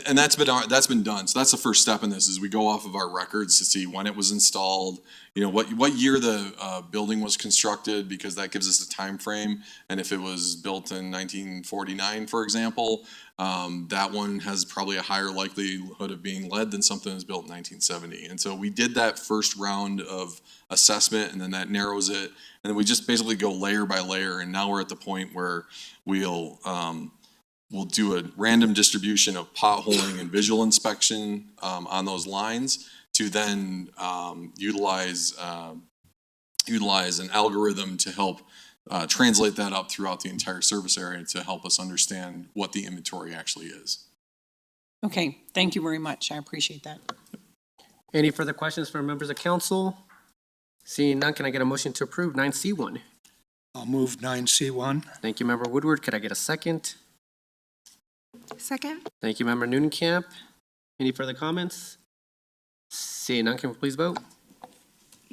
And that's been done. So that's the first step in this is we go off of our records to see when it was installed, what year the building was constructed, because that gives us a time frame. And if it was built in 1949, for example, that one has probably a higher likelihood of being lead than something that's built in 1970. And so we did that first round of assessment, and then that narrows it. And then we just basically go layer by layer. And now we're at the point where we'll do a random distribution of potholing and visual inspection on those lines to then utilize an algorithm to help translate that up throughout the entire service area to help us understand what the inventory actually is. Okay, thank you very much. I appreciate that. Any further questions from members of council? Seeing none, can I get a motion to approve 9C1? I'll move 9C1. Thank you, Member Woodward. Could I get a second? Second? Thank you, Member Noonencamp. Any further comments? Seeing none, can we please vote?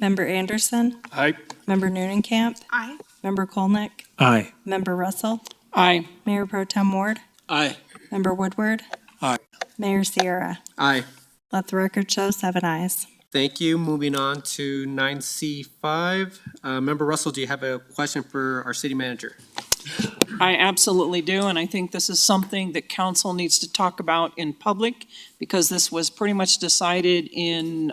Member Anderson. Aye. Member Noonencamp. Aye. Member Kolnick. Aye. Member Russell. Aye. Mayor Pro Tem Ward. Aye. Member Woodward. Aye. Mayor Sierra. Aye. Let the record show 7 ayes. Thank you. Moving on to 9C5. Member Russell, do you have a question for our city manager? I absolutely do, and I think this is something that council needs to talk about in public, because this was pretty much decided in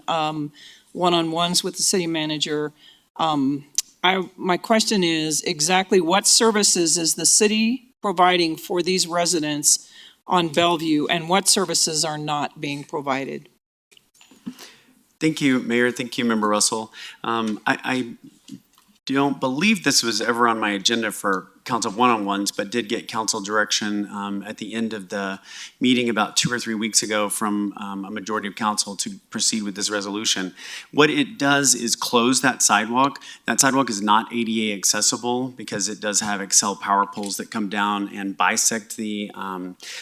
one-on-ones with the city manager. My question is, exactly what services is the city providing for these residents on Bellevue, and what services are not being provided? Thank you, Mayor. Thank you, Member Russell. I don't believe this was ever on my agenda for council one-on-ones, but did get council direction at the end of the meeting about 2 or 3 weeks ago from a majority of council to proceed with this resolution. What it does is close that sidewalk. That sidewalk is not ADA accessible because it does have Excel power poles that come down and bisect the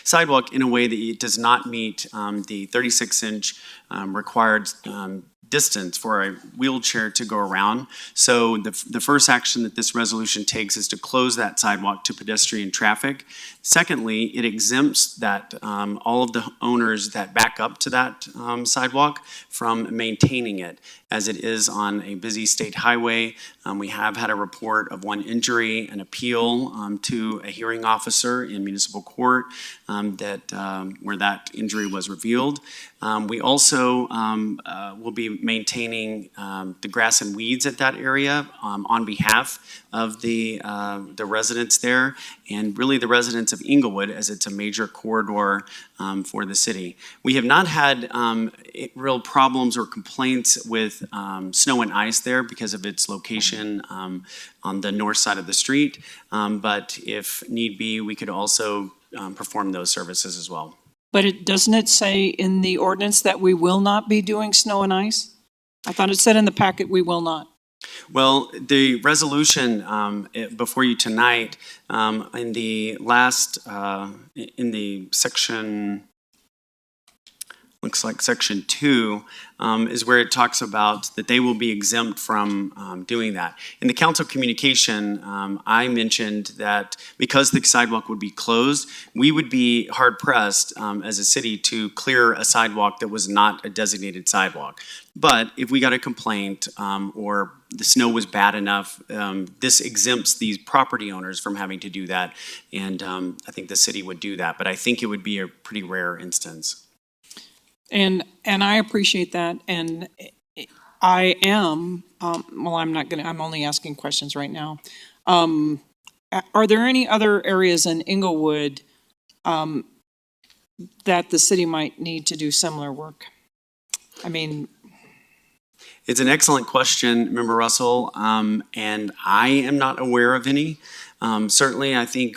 sidewalk in a way that it does not meet the 36-inch required distance for a wheelchair to go around. So the first action that this resolution takes is to close that sidewalk to pedestrian traffic. Secondly, it exempts that all of the owners that back up to that sidewalk from maintaining it, as it is on a busy state highway. We have had a report of one injury, an appeal to a hearing officer in municipal court where that injury was revealed. We also will be maintaining the grass and weeds at that area on behalf of the residents there, and really the residents of Englewood, as it's a major corridor for the city. We have not had real problems or complaints with snow and ice there because of its location on the north side of the street, but if need be, we could also perform those services as well. But doesn't it say in the ordinance that we will not be doing snow and ice? I thought it said in the packet we will not. Well, the resolution before you tonight, in the section, looks like section 2, is where it talks about that they will be exempt from doing that. In the council communication, I mentioned that because the sidewalk would be closed, we would be hard pressed as a city to clear a sidewalk that was not a designated sidewalk. But if we got a complaint or the snow was bad enough, this exempts these property owners from having to do that. And I think the city would do that, but I think it would be a pretty rare instance. And I appreciate that, and I am, I'm only asking questions right now. Are there any other areas in Englewood that the city might need to do similar work? I mean, It's an excellent question, Member Russell, and I am not aware of any. Certainly, I think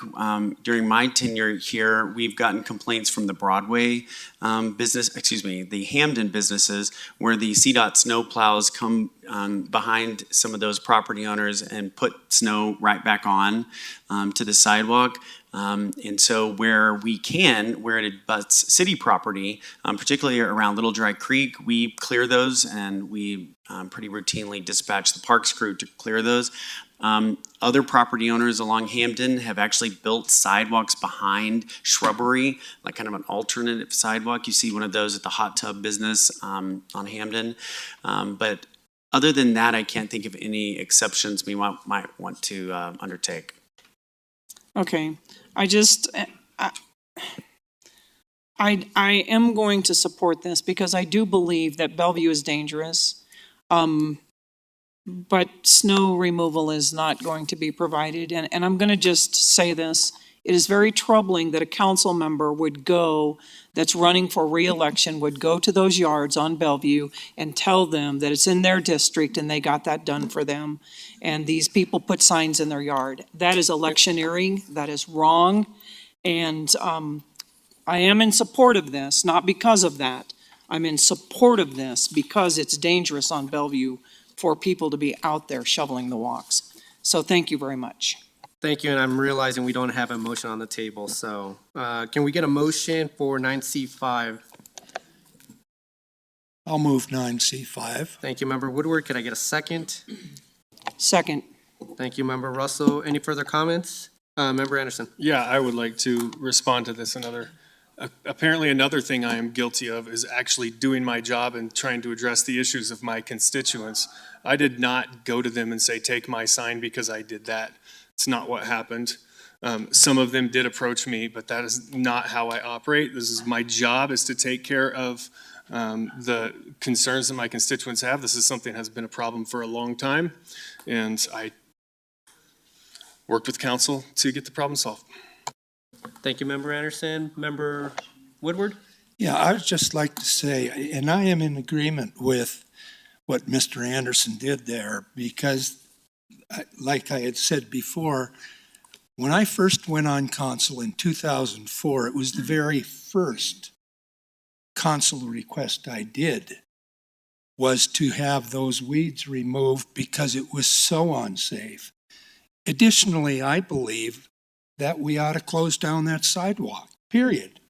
during my tenure here, we've gotten complaints from the Broadway the Hamden businesses, where the CDOT snow plows come behind some of those property owners and put snow right back on to the sidewalk. And so where we can, where it abuts city property, particularly around Little Dry Creek, we clear those, and we pretty routinely dispatch the parks crew to clear those. Other property owners along Hamden have actually built sidewalks behind shrubbery, like kind of an alternative sidewalk. You see one of those at the hot tub business on Hamden. But other than that, I can't think of any exceptions we might want to undertake. Okay, I am going to support this because I do believe that Bellevue is dangerous. But snow removal is not going to be provided. And I'm going to just say this. It is very troubling that a council member that's running for re-election would go to those yards on Bellevue and tell them that it's in their district and they got that done for them. And these people put signs in their yard. That is electioneering. That is wrong. And I am in support of this, not because of that. I'm in support of this because it's dangerous on Bellevue for people to be out there shoveling the walks. So thank you very much. Thank you, and I'm realizing we don't have a motion on the table, so can we get a motion for 9C5? I'll move 9C5. Thank you, Member Woodward. Could I get a second? Second. Thank you, Member Russell. Any further comments? Member Anderson. Yeah, I would like to respond to this. Apparently another thing I am guilty of is actually doing my job and trying to address the issues of my constituents. I did not go to them and say, take my sign because I did that. It's not what happened. Some of them did approach me, but that is not how I operate. This is my job, is to take care of the concerns that my constituents have. This is something that has been a problem for a long time, and I worked with council to get the problem solved. Thank you, Member Anderson. Member Woodward? Yeah, I would just like to say, and I am in agreement with what Mr. Anderson did there, because like I had said before, when I first went on council in 2004, it was the very first council request I did was to have those weeds removed because it was so unsafe. Additionally, I believe that we ought to close down that sidewalk, period.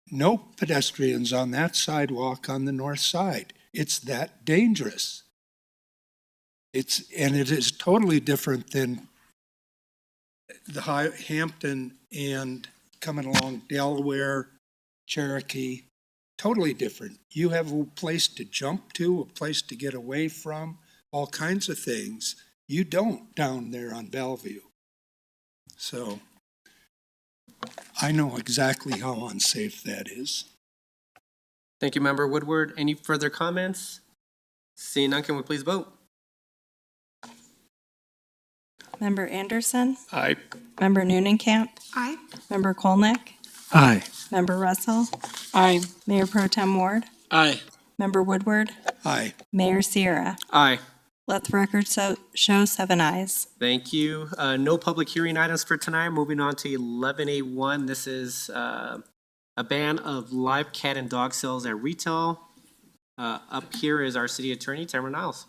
No pedestrians on that sidewalk on the north side. It's that dangerous. It is totally different than the Hampton and coming along Delaware, Cherokee. Totally different. You have a place to jump to, a place to get away from, all kinds of things. You don't down there on Bellevue. So I know exactly how unsafe that is. Thank you, Member Woodward. Any further comments? Seeing none, can we please vote? Member Anderson? Aye. Member Neunenkamp? Aye. Member Kolnick? Aye. Member Russell? Aye. Mayor Pro Tem Ward? Aye. Member Woodward? Aye. Mayor Sierra? Aye. Let the record show 7 ayes. Thank you. No public hearing items for tonight. Moving on to 11A1. This is a ban of live cat and dog sales at retail. Up here is our city attorney, Tamara Niles.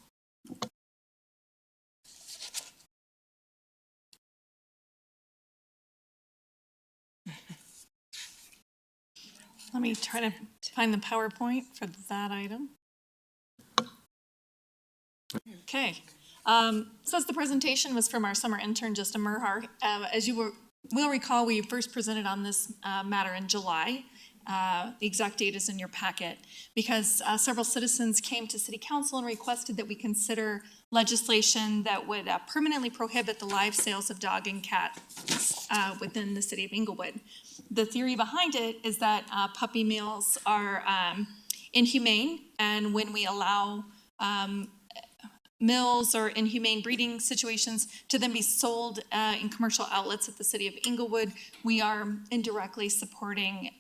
Let me try to find the PowerPoint for that item. Okay. Says the presentation was from our summer intern, Justin Merhar. As you will recall, we first presented on this matter in July. The exact date is in your packet because several citizens came to City Council and requested that we consider legislation that would permanently prohibit the live sales of dog and cat within the city of Englewood. The theory behind it is that puppy mills are inhumane, and when we allow mills or inhumane breeding situations to then be sold in commercial outlets at the city of Englewood, we are indirectly supporting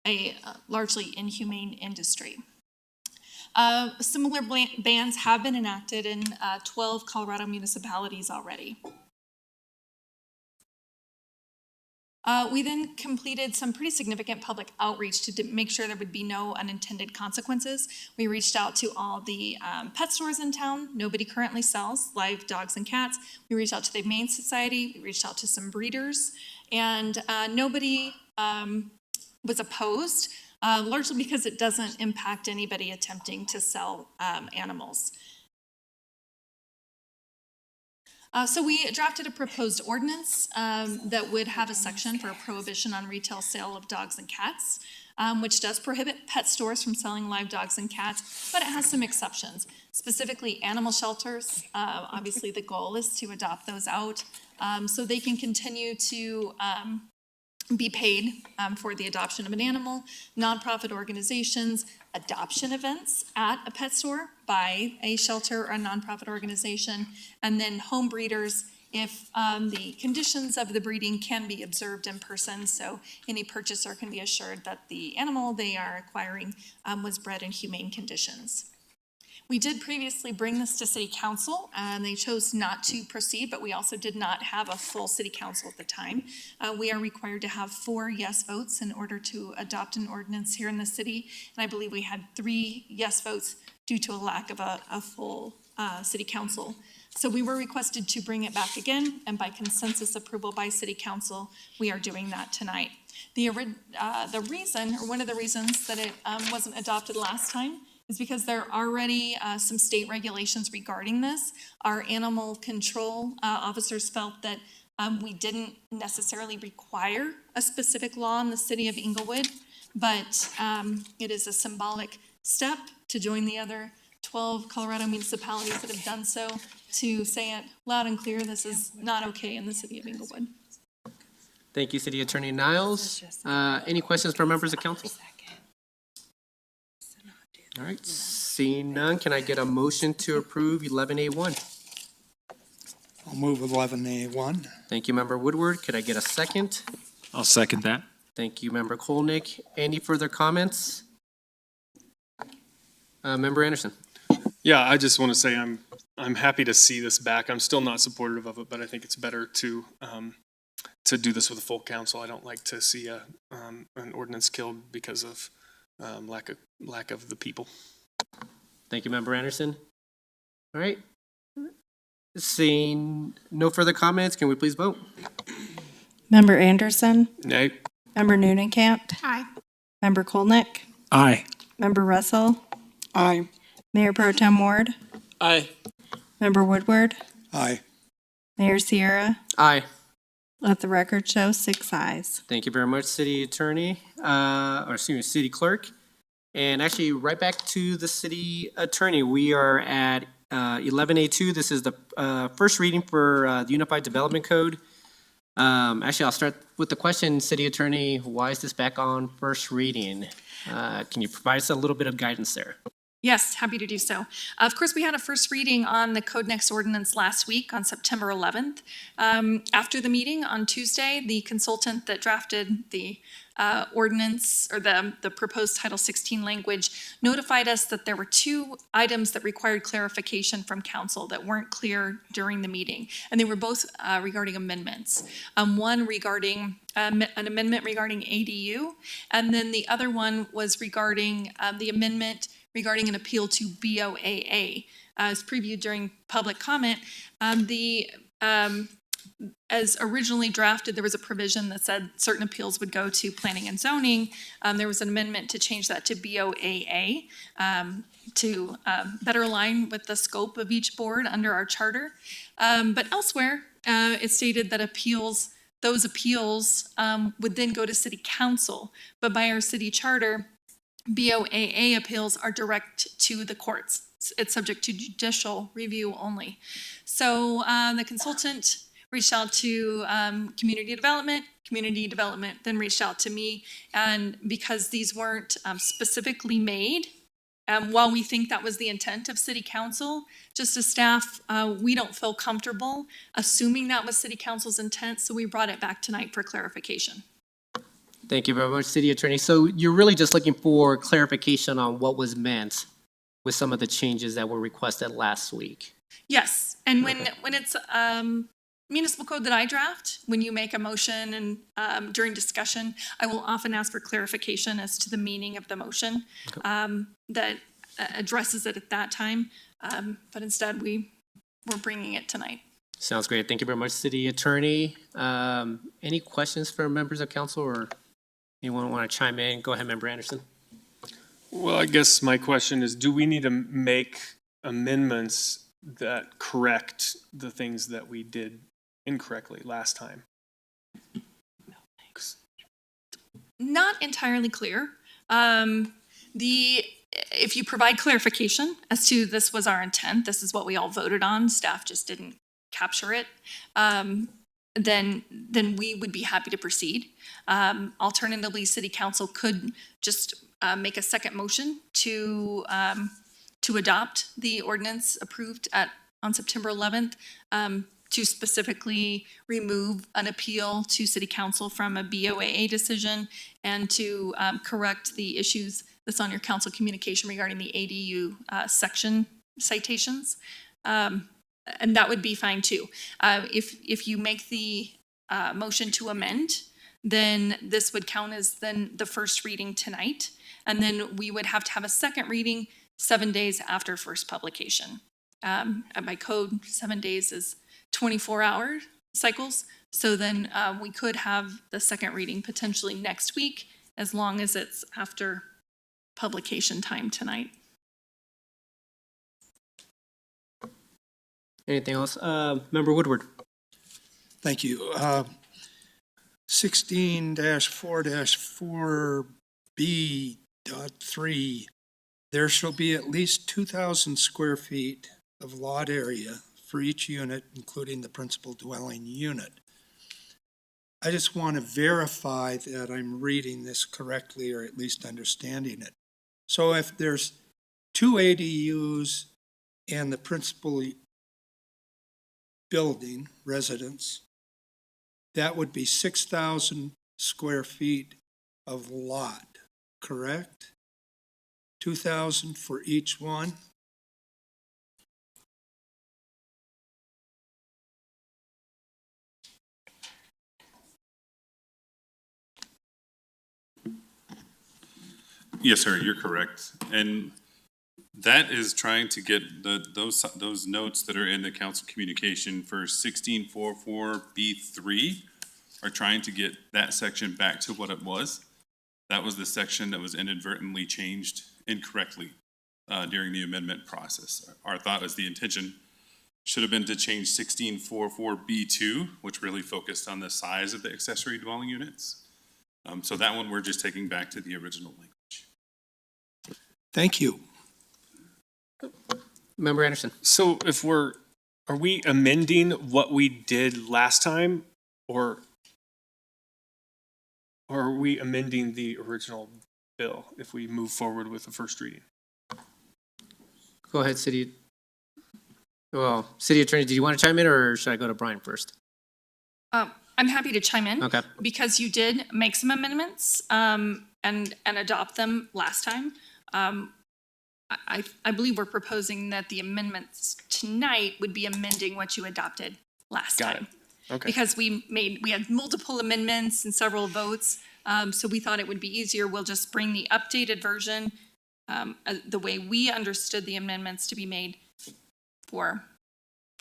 a largely inhumane industry. Similar bans have been enacted in 12 Colorado municipalities already. We then completed some pretty significant public outreach to make sure there would be no unintended consequences. We reached out to all the pet stores in town. Nobody currently sells live dogs and cats. We reached out to the Humane Society. We reached out to some breeders, and nobody was opposed, largely because it doesn't impact anybody attempting to sell animals. So we drafted a proposed ordinance that would have a section for a prohibition on retail sale of dogs and cats, which does prohibit pet stores from selling live dogs and cats, but it has some exceptions, specifically animal shelters. Obviously, the goal is to adopt those out so they can continue to be paid for the adoption of an animal, nonprofit organizations, adoption events at a pet store by a shelter or a nonprofit organization, and then home breeders if the conditions of the breeding can be observed in person, so any purchaser can be assured that the animal they are acquiring was bred in humane conditions. We did previously bring this to City Council, and they chose not to proceed, but we also did not have a full City Council at the time. We are required to have 4 yes votes in order to adopt an ordinance here in the city, and I believe we had 3 yes votes due to a lack of a full City Council. So we were requested to bring it back again, and by consensus approval by City Council, we are doing that tonight. The reason, or one of the reasons that it wasn't adopted last time is because there are already some state regulations regarding this. Our animal control officers felt that we didn't necessarily require a specific law in the city of Englewood, but it is a symbolic step to join the other 12 Colorado municipalities that have done so to say it loud and clear, this is not okay in the city of Englewood. Thank you, City Attorney Niles. Any questions from members of council? All right, seeing none, can I get a motion to approve 11A1? I'll move 11A1. Thank you, Member Woodward. Could I get a second? I'll second that. Thank you, Member Kolnick. Any further comments? Member Anderson. Yeah, I just want to say I'm happy to see this back. I'm still not supportive of it, but I think it's better to do this with a full council. I don't like to see an ordinance killed because of lack of the people. Thank you, Member Anderson. All right. Seeing no further comments, can we please vote? Member Anderson? Nay. Member Newnenkamp? Aye. Member Kolnick? Aye. Member Russell? Aye. Mayor Pro Tem Ward? Aye. Member Woodward? Aye. Mayor Sierra? Aye. Let the record show 6 ayes. Thank you very much, City Attorney, or excuse me, City Clerk. And actually, right back to the City Attorney. We are at 11A2. This is the first reading for the Unified Development Code. Actually, I'll start with the question, City Attorney, why is this back on first reading? Can you provide us a little bit of guidance there? Yes, happy to do so. Of course, we had a first reading on the Code Next ordinance last week on September 11th. After the meeting on Tuesday, the consultant that drafted the ordinance or the proposed Title 16 language notified us that there were 2 items that required clarification from council that weren't clear during the meeting. And they were both regarding amendments. One regarding an amendment regarding ADU, and then the other one was regarding the amendment regarding an appeal to BOAA. As previewed during public comment, as originally drafted, there was a provision that said certain appeals would go to planning and zoning. There was an amendment to change that to BOAA to better align with the scope of each board under our charter. But elsewhere, it stated that those appeals would then go to city council. But by our city charter, BOAA appeals are direct to the courts. It's subject to judicial review only. So the consultant reached out to community development then reached out to me. And because these weren't specifically made, while we think that was the intent of city council, just as staff, we don't feel comfortable assuming that was city council's intent. So we brought it back tonight for clarification. Thank you very much, City Attorney. So you're really just looking for clarification on what was meant with some of the changes that were requested last week. Yes, and when it's municipal code that I draft, when you make a motion and during discussion, I will often ask for clarification as to the meaning of the motion that addresses it at that time. But instead, we're bringing it tonight. Sounds great. Thank you very much, City Attorney. Any questions for members of council or anyone want to chime in? Go ahead, Member Anderson. Well, I guess my question is, do we need to make amendments that correct the things that we did incorrectly last time? Not entirely clear. If you provide clarification as to this was our intent, this is what we all voted on, staff just didn't capture it, then we would be happy to proceed. Alternatively, City Council could just make a second motion to adopt the ordinance approved on September 11th, to specifically remove an appeal to City Council from a BOAA decision and to correct the issues that's on your council communication regarding the ADU section citations. And that would be fine too. If you make the motion to amend, then this would count as then the first reading tonight. And then we would have to have a second reading 7 days after first publication. By code, 7 days is 24-hour cycles. So then we could have the second reading potentially next week, as long as it's after publication time tonight. Anything else? Member Woodward. Thank you. 16-4-4B.3, there shall be at least 2,000 square feet of lot area for each unit, including the principal dwelling unit. I just want to verify that I'm reading this correctly, or at least understanding it. So if there's 2 ADUs and the principal building, residence, that would be 6,000 square feet of lot, correct? 2,000 for each one? Yes, sir, you're correct. And that is trying to get those notes that are in the council communication for 1644B3 are trying to get that section back to what it was. That was the section that was inadvertently changed incorrectly during the amendment process. Our thought was the intention should have been to change 1644B2, which really focused on the size of the accessory dwelling units. So that one we're just taking back to the original language. Thank you. Member Anderson. So if are we amending what we did last time, or are we amending the original bill if we move forward with the first reading? Go ahead, City Attorney, do you want to chime in, or should I go to Brian first? I'm happy to chime in. Okay. Because you did make some amendments and adopt them last time. I believe we're proposing that the amendments tonight would be amending what you adopted last time. Okay. Because we had multiple amendments and several votes, so we thought it would be easier. We'll just bring the updated version, the way we understood the amendments to be made, for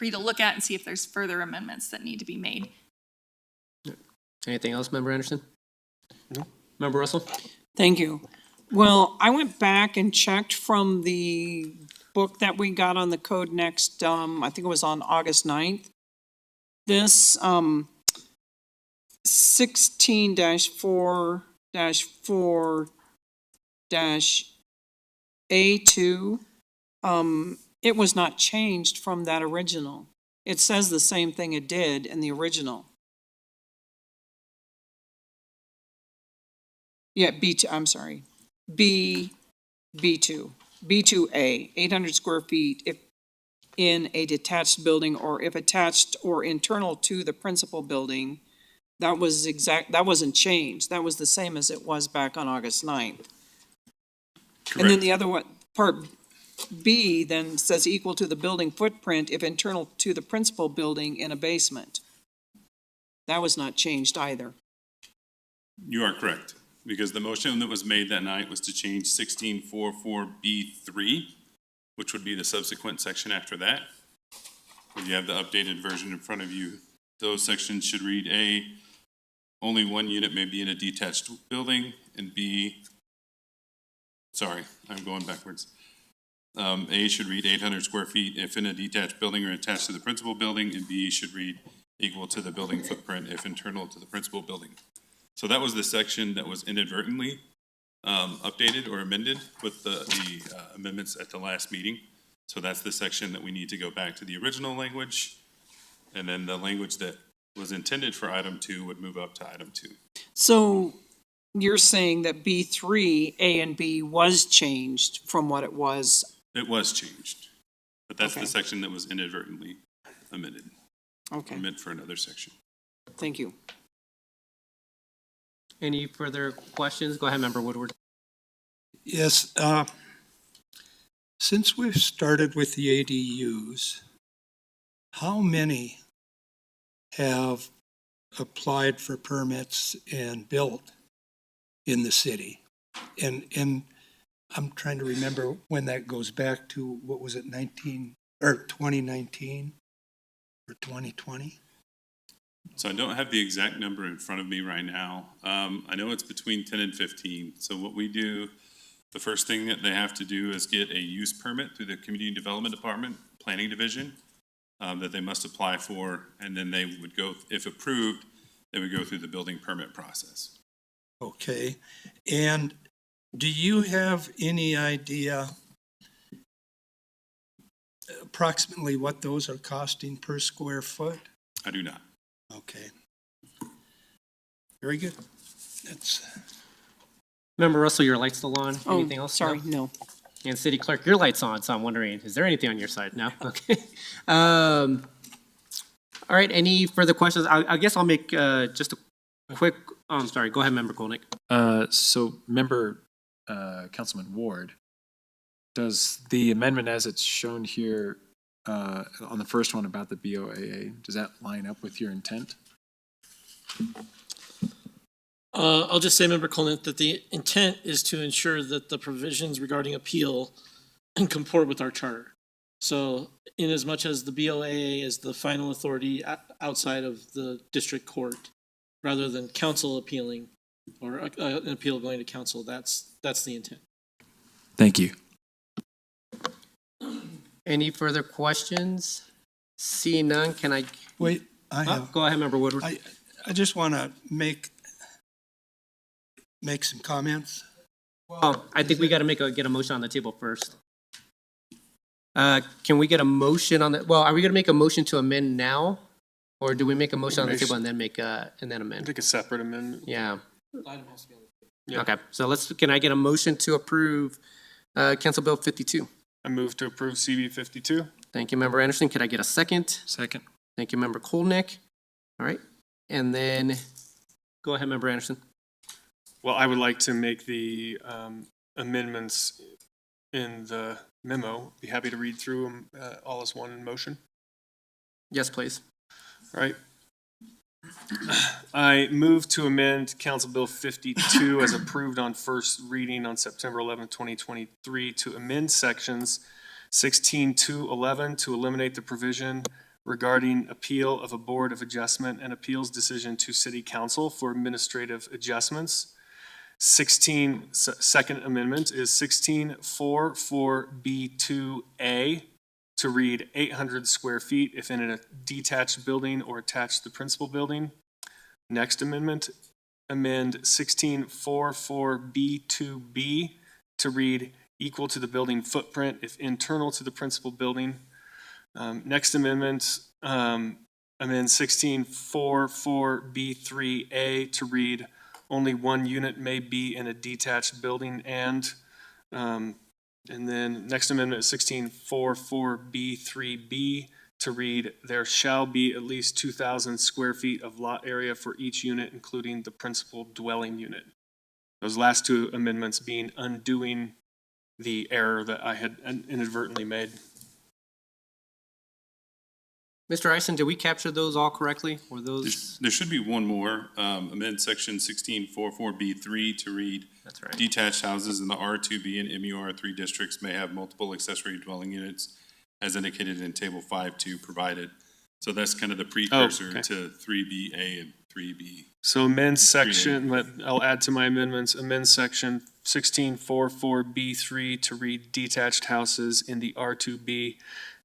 you to look at and see if there's further amendments that need to be made. Anything else, Member Anderson? No. Member Russell? Thank you. Well, I went back and checked from the book that we got on the Code Next, I think it was on August 9th. This 16-4-4-A2, it was not changed from that original. It says the same thing it did in the original. Yeah, B2, I'm sorry. B2, 800 square feet if in a detached building, or if attached or internal to the principal building. That wasn't changed. That was the same as it was back on August 9th. Correct. And then the other one, part B then says equal to the building footprint if internal to the principal building in a basement. That was not changed either. You are correct, because the motion that was made that night was to change 1644B3, which would be the subsequent section after that. If you have the updated version in front of you, those sections should read A, only one unit may be in a detached building, and B, sorry, I'm going backwards. A should read 800 square feet if in a detached building or attached to the principal building, and B should read equal to the building footprint if internal to the principal building. So that was the section that was inadvertently updated or amended with the amendments at the last meeting. So that's the section that we need to go back to the original language, and then the language that was intended for item 2 would move up to item 2. So you're saying that B3, A and B was changed from what it was? It was changed, but that's Okay. the section that was inadvertently amended. Okay, Meant for another section. thank you. Any further questions? Go ahead, Member Woodward. Yes, since we've started with the ADUs, how many have applied for permits and built in the city? And I'm trying to remember when that goes back to, what was it, 2019 or 2020? So I don't have the exact number in front of me right now. I know it's between 10 and 15. So what we do, the first thing that they have to do is get a use permit through the Community Development Department, Planning Division, that they must apply for, and then they would go, if approved, they would go through the building permit process. Okay, and do you have any idea approximately what those are costing per square foot? I do not. Okay. Very good. That's, Member Russell, your light's still on. Oh, Anything else? sorry, no. And City Clerk, your light's on, so I'm wondering, is there anything on your side? No? Okay. All right, any further questions? I guess I'll make just a quick, I'm sorry, go ahead, Member Kolnick. So Member Councilman Ward, does the amendment as it's shown here on the first one about the BOAA, does that line up with your intent? I'll just say, Member Colnett, that the intent is to ensure that the provisions regarding appeal comport with our charter. So in as much as the BOAA is the final authority outside of the district court, rather than council appealing or an appeal going to council, that's the intent. Thank you. Any further questions? See none, can I? wait, I have. Go ahead, Member Woodward. I just want to make some comments. Well, I think we got to get a motion on the table first. Can we get a motion on the, well, are we going to make a motion to amend now? Or do we make a motion on the table and then amend? Take a separate amendment. Yeah. Item has to be on the Yeah. Okay, so can I get a motion to approve Council Bill 52? I move to approve CB 52. Thank you, Member Anderson. Could I get a second? Second. Thank you, Member Kolnick. All right, and then, go ahead, Member Anderson. Well, I would like to make the amendments in the memo. Be happy to read through them all as one in motion. Yes, please. All right. I move to amend Council Bill 52 as approved on first reading on September 11, 2023 to amend sections 16 to 11 to eliminate the provision regarding appeal of a Board of Adjustment and Appeals decision to City Council for administrative adjustments. Second amendment is 1644B2A to read 800 square feet if in a detached building or attached to the principal building. Next amendment, amend 1644B2B to read equal to the building footprint if internal to the principal building. Next amendment, amend 1644B3A to read only one unit may be in a detached building and then next amendment is 1644B3B to read there shall be at least 2,000 square feet of lot area for each unit, including the principal dwelling unit. Those last two amendments being undoing the error that I had inadvertently made. Mr. Ison, did we capture those all correctly? Were those? There should be one more, amend section 1644B3 to read. That's right. Detached houses in the R2B and MUR3 districts may have multiple accessory dwelling units as indicated in table 5.2 provided. So that's kind of the precursor okay. to 3BA and 3B. So amend section, I'll add to my amendments, amend section 1644B3 to read detached houses in the R2B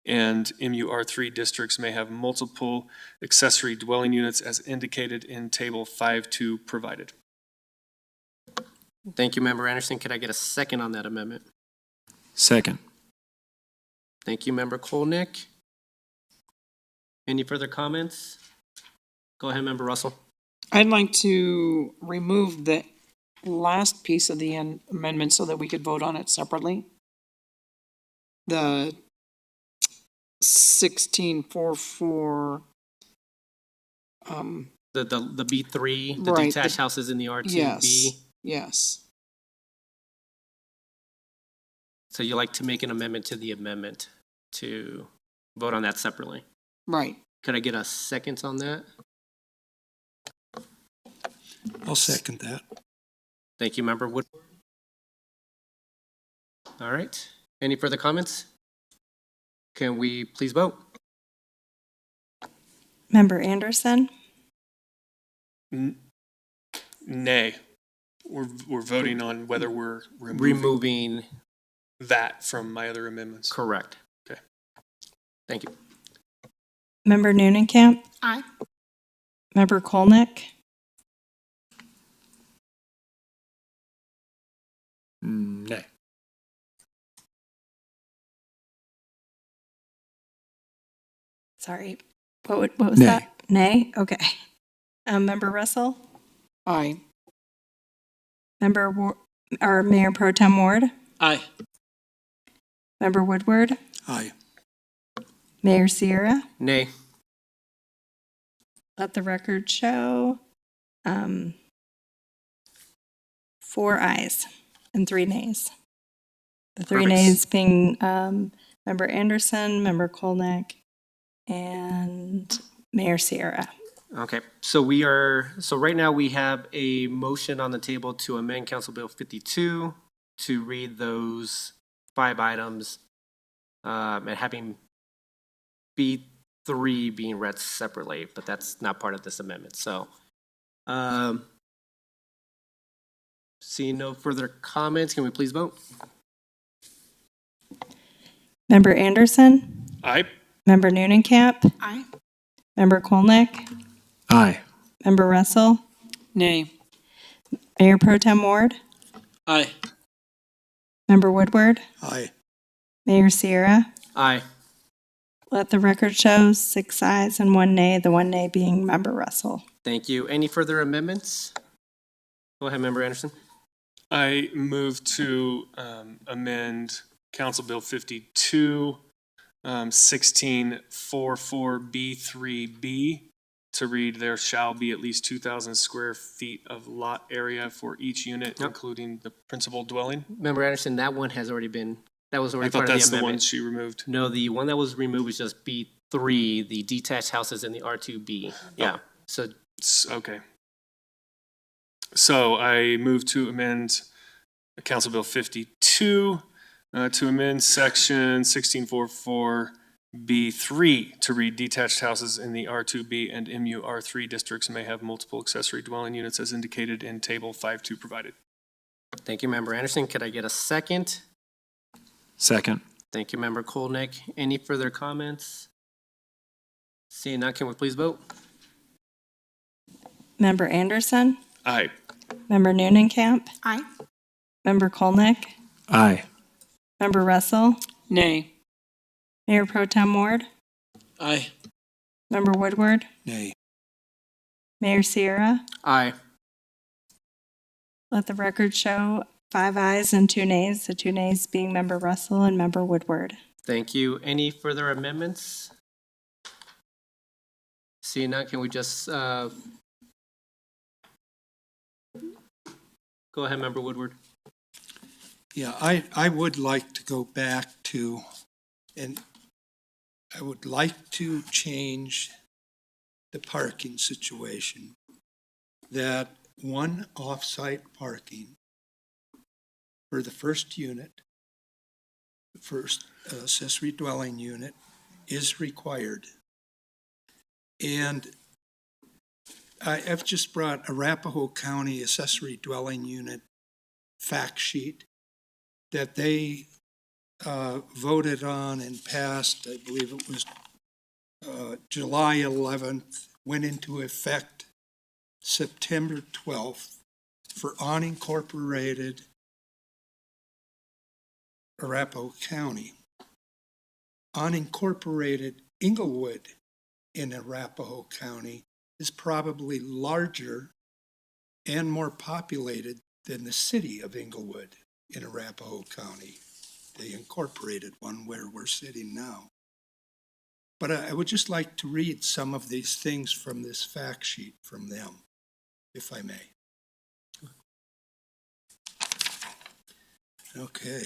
and MUR3 districts may have multiple accessory dwelling units as indicated in table 5.2 provided. Thank you, Member Anderson. Could I get a second on that amendment? Second. Thank you, Member Kolnick. Any further comments? Go ahead, Member Russell. I'd like to remove the last piece of the amendment so that we could vote on it separately. The 1644. The B3, the Right, detached houses in the R2B. Yes, yes. So you like to make an amendment to the amendment to vote on that separately? Right. Could I get a second on that? I'll second that. Thank you, Member Woodward. All right. Any further comments? Can we please vote? Member Anderson, Nay. We're voting on whether we're Removing. that from my other amendments. Correct. Okay. Thank you. Member Noonenkamp, Aye. Member Kolnick, Nay. sorry, what was Nay. that? Nay? Okay. Member Russell, Aye. Mayor Pro Tem Ward, Aye. Member Woodward, Aye. Mayor Sierra. Nay. Let the record show, 4 ayes and 3 nays. The 3 Perfect. nays being Member Anderson, Member Kolnick, and Mayor Sierra. Okay, so right now we have a motion on the table to amend Council Bill 52 to read those 5 items and having B3 being read separately, but that's not part of this amendment. So, seeing no further comments, can we please vote? Member Anderson, Aye. Member Noonenkamp, Aye. Member Kolnick, Aye. Member Russell, Nay. Mayor Pro Tem Ward, Aye. Member Woodward, Aye. Mayor Sierra. Aye. Let the record show 6 ayes and 1 nay, the 1 nay being Member Russell. Thank you. Any further amendments? Go ahead, Member Anderson. I move to amend Council Bill 52, 1644B3B to read there shall be at least 2,000 square feet of lot area for each unit, Yep. including the principal dwelling. Member Anderson, that one has already been, that was I already thought part of the that's the one amendment. she removed. No, the one that was removed was just B3, the detached houses in the R2B. Yeah, so Okay. So I move to amend Council Bill 52 to amend section 1644B3 to read detached houses in the R2B and MUR3 districts may have multiple accessory dwelling units as indicated in table 5.2 provided. thank you, Member Anderson. Could I get a second? Second. Thank you, Member Kolnick. Any further comments? Seeing none, can we please vote? Member Anderson, Aye. Member Noonenkamp, Aye. Member Kolnick, Aye. Member Russell, Nay. Mayor Pro Tem Ward, Aye. Member Woodward, Nay. Mayor Sierra. Aye. Let the record show 5 ayes and 2 nays, the 2 nays being Member Russell and Member Woodward. Thank you. Any further amendments? Seeing none, can we just, go ahead, Member Woodward. Yeah, I would like to go back to, and I would like to change the parking situation. That one off-site parking for the first unit, the first accessory dwelling unit, is required. And I've just brought Arapahoe County accessory dwelling unit fact sheet that they voted on and passed, I believe it was July 11th, went into effect September 12th for unincorporated Arapahoe County. Unincorporated Englewood in Arapahoe County is probably larger and more populated than the city of Englewood in Arapahoe County. They incorporated one where we're sitting now. But I would just like to read some of these things from this fact sheet from them, if I may. Okay.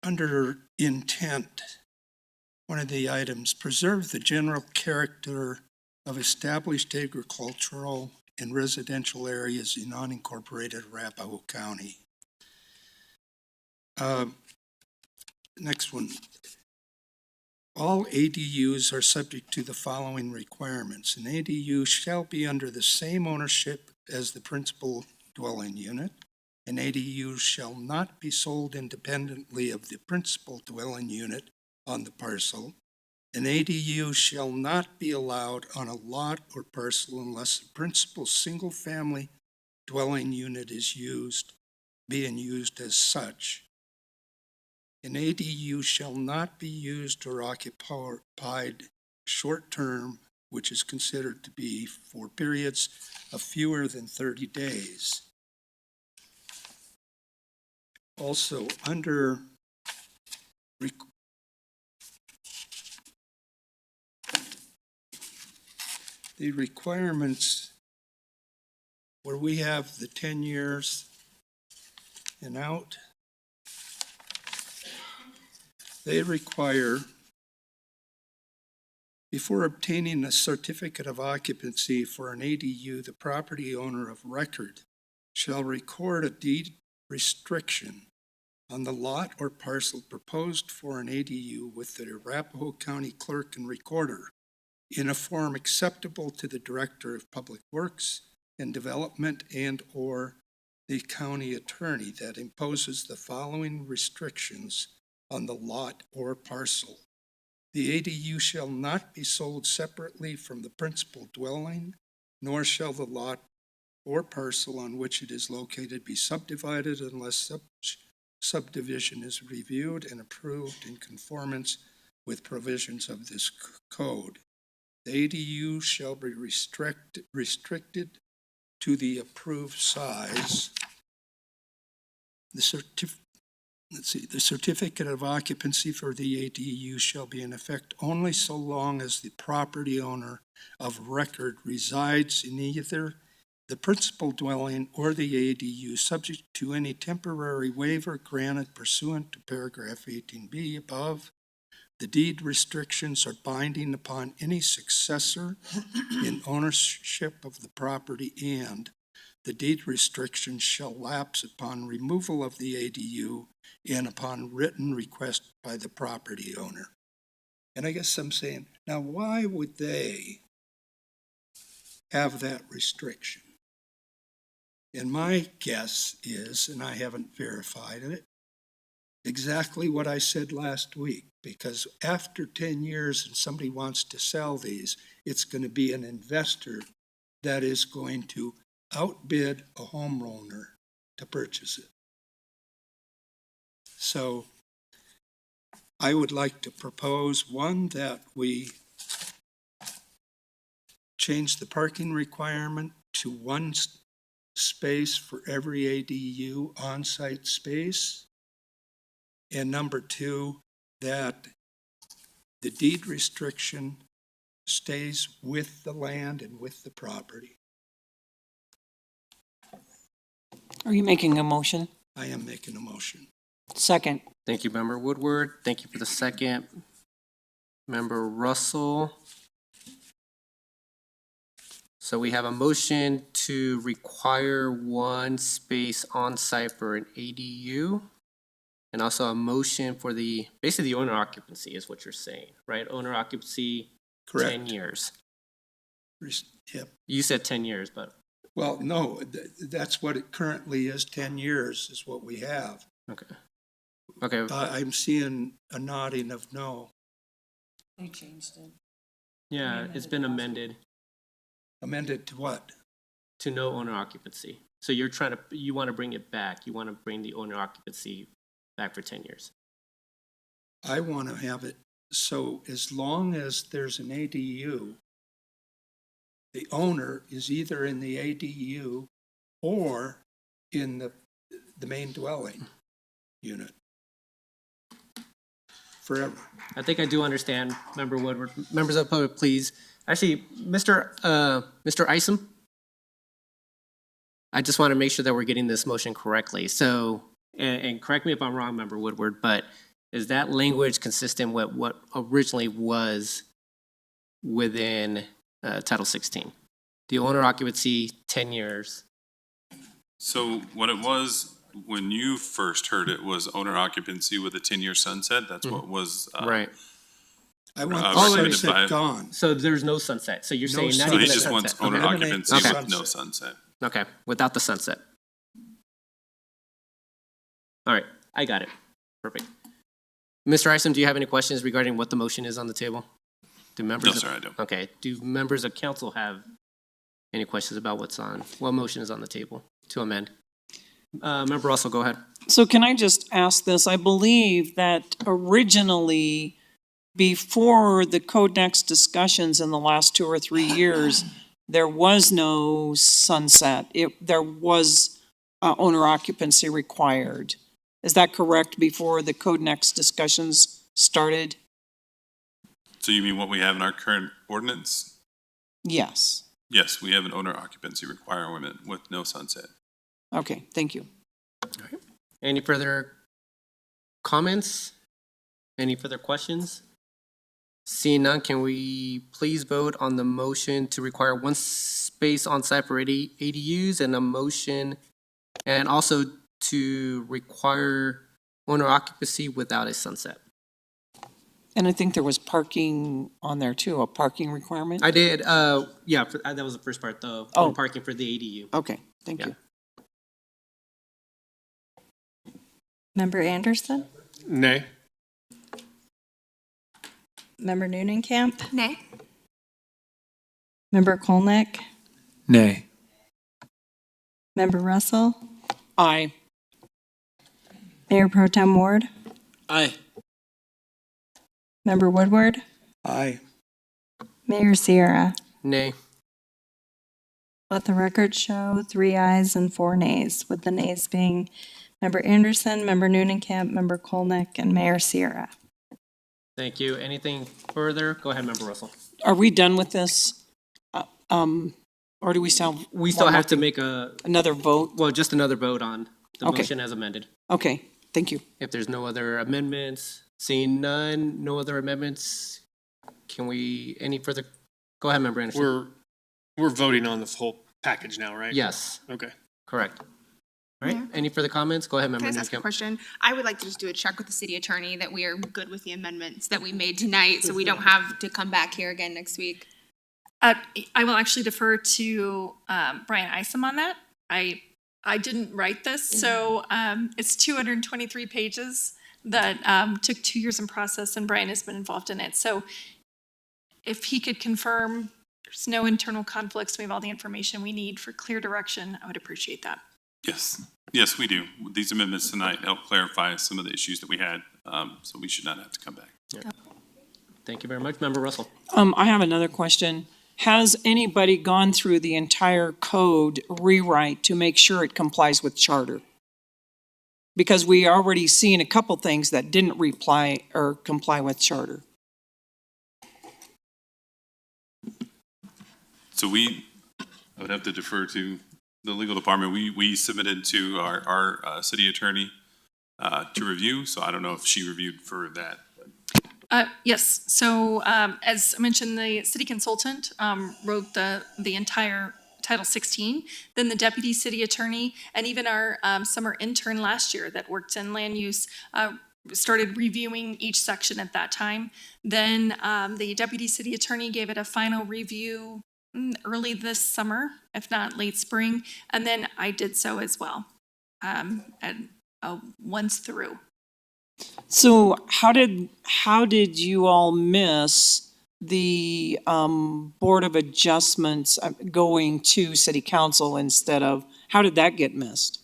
Under intent, one of the items, preserve the general character of established agricultural and residential areas in unincorporated Arapahoe County. Next one. All ADUs are subject to the following requirements. An ADU shall be under the same ownership as the principal dwelling unit. An ADU shall not be sold independently of the principal dwelling unit on the parcel. An ADU shall not be allowed on a lot or parcel unless the principal single-family dwelling unit is being used as such. An ADU shall not be used or occupied short-term, which is considered to be for periods of fewer than 30 days. Also, under the requirements where we have the 10 years and out, they require, before obtaining a certificate of occupancy for an ADU, the property owner of record shall record a deed restriction on the lot or parcel proposed for an ADU with the Arapahoe County Clerk and Recorder in a form acceptable to the Director of Public Works and Development and/or the county attorney that imposes the following restrictions on the lot or parcel. The ADU shall not be sold separately from the principal dwelling, nor shall the lot or parcel on which it is located be subdivided unless such subdivision is reviewed and approved in conformance with provisions of this code. The ADU shall be restricted to the approved size. The certificate of occupancy for the ADU shall be in effect only so long as the property owner of record resides in either the principal dwelling or the ADU, subject to any temporary waiver granted pursuant to paragraph 18B above. The deed restrictions are binding upon any successor in ownership of the property, and the deed restrictions shall lapse upon removal of the ADU and upon written request by the property owner. And I guess I'm saying, now why would they have that restriction? And my guess is, and I haven't verified it, exactly what I said last week, because after 10 years and somebody wants to sell these, it's going to be an investor that is going to outbid a homeowner to purchase it. So I would like to propose, one, that we change the parking requirement to one space for every ADU on-site space. And number two, that the deed restriction stays with the land and with the property. Are you making a motion? I am making a motion. Second. Thank you, Member Woodward. Thank you for the second. Member Russell. So we have a motion to require one space on site for an ADU. And also a motion for basically the owner occupancy is what you're saying, right? Owner occupancy, Correct. 10 years. Yep. You said 10 years, but. Well, no, that's what it currently is. 10 years is what we have. Okay. Okay. I'm seeing a nodding of no. They changed it. Yeah, it's been amended Amended to what? to no owner occupancy. So you want to bring it back. You want to bring the owner occupancy back for 10 years. I want to have it so as long as there's an ADU, the owner is either in the ADU or in the main dwelling unit. Forever. I think I do understand, Member Woodward. Members of the public, please. Actually, Mr. Isom, I just want to make sure that we're getting this motion correctly. So, and correct me if I'm wrong, Member Woodward, but is that language consistent with what originally was within Title 16? The owner occupancy, 10 years. So what it was, when you first heard it, was owner occupancy with a 10-year sunset. That's what was. Right. I want the sunset gone. So there's no sunset. So you're saying not So even he a just sunset. wants owner Eliminate occupancy the with no sunset. sunset. Okay, without the sunset. All right, I got it. Perfect. Mr. Isom, do you have any questions regarding what the motion is on the table? Do members? No, sir, I don't. Okay, do members of council have any questions about what motion is on the table to amend? Member Russell, go ahead. So can I just ask this? I believe that originally, before the Code Next discussions in the last 2 or 3 years, there was no sunset. There was owner occupancy required. Is that correct, before the Code Next discussions started? So you mean what we have in our current ordinance? Yes. Yes, we have an owner occupancy requirement with no sunset. Okay, thank you. Any further comments? Any further questions? Seeing none, can we please vote on the motion to require one space on site for ADUs and a motion, and also to require owner occupancy without a sunset? And I think there was parking on there too, a parking requirement? I did, yeah, that was the first part, though. Oh. Parking for the ADU. Okay, thank you. Member Anderson? Nay. Member Neunenkamp? Nay. Member Kolnick? Nay. Member Russell? Aye. Mayor Pro Tem Ward? Aye. Member Woodward? Aye. Mayor Sierra? Nay. Let the record show 3 ayes and 4 nays, with the nays being Member Anderson, Member Neunenkamp, Member Kolnick, and Mayor Sierra. Thank you. Anything further? Go ahead, Member Russell. Are we done with this? Or do we still? We still one more have to thing? make Another vote? well, just another vote on the Okay. motion as amended. Okay, thank you. If there's no other amendments, seeing none, no other amendments, can we, any further? Go ahead, Member Anderson. We're voting on the whole package now, right? Yes, Okay. correct. All right, any further comments? Go ahead, Can Member I just ask a Newcomb. question? I would like to just do a check with the city attorney that we are good with the amendments that we made tonight, so we don't have to come back here again next week. I will actually defer to Brian Isom on that. I didn't write this, so it's 223 pages that took 2 years in process, and Brian has been involved in it. So if he could confirm there's no internal conflicts, we have all the information we need for clear direction, I would appreciate that. Yes, yes, we do. These amendments tonight help clarify some of the issues that we had, so we should not have to come back. Yeah. Thank you very much, Member Russell. I have another question. Has anybody gone through the entire code rewrite to make sure it complies with charter? Because we already seen a couple things that didn't comply with charter. So I would have to defer to the legal department, we submitted to our city attorney to review, so I don't know if she reviewed for that. Yes, so as I mentioned, the city consultant wrote the entire Title 16, then the deputy city attorney, and even our summer intern last year that worked in land use started reviewing each section at that time. Then the deputy city attorney gave it a final review early this summer, if not late spring, and then I did so as well, and once through. So how did you all miss the Board of Adjustments going to City Council instead of, how did that get missed?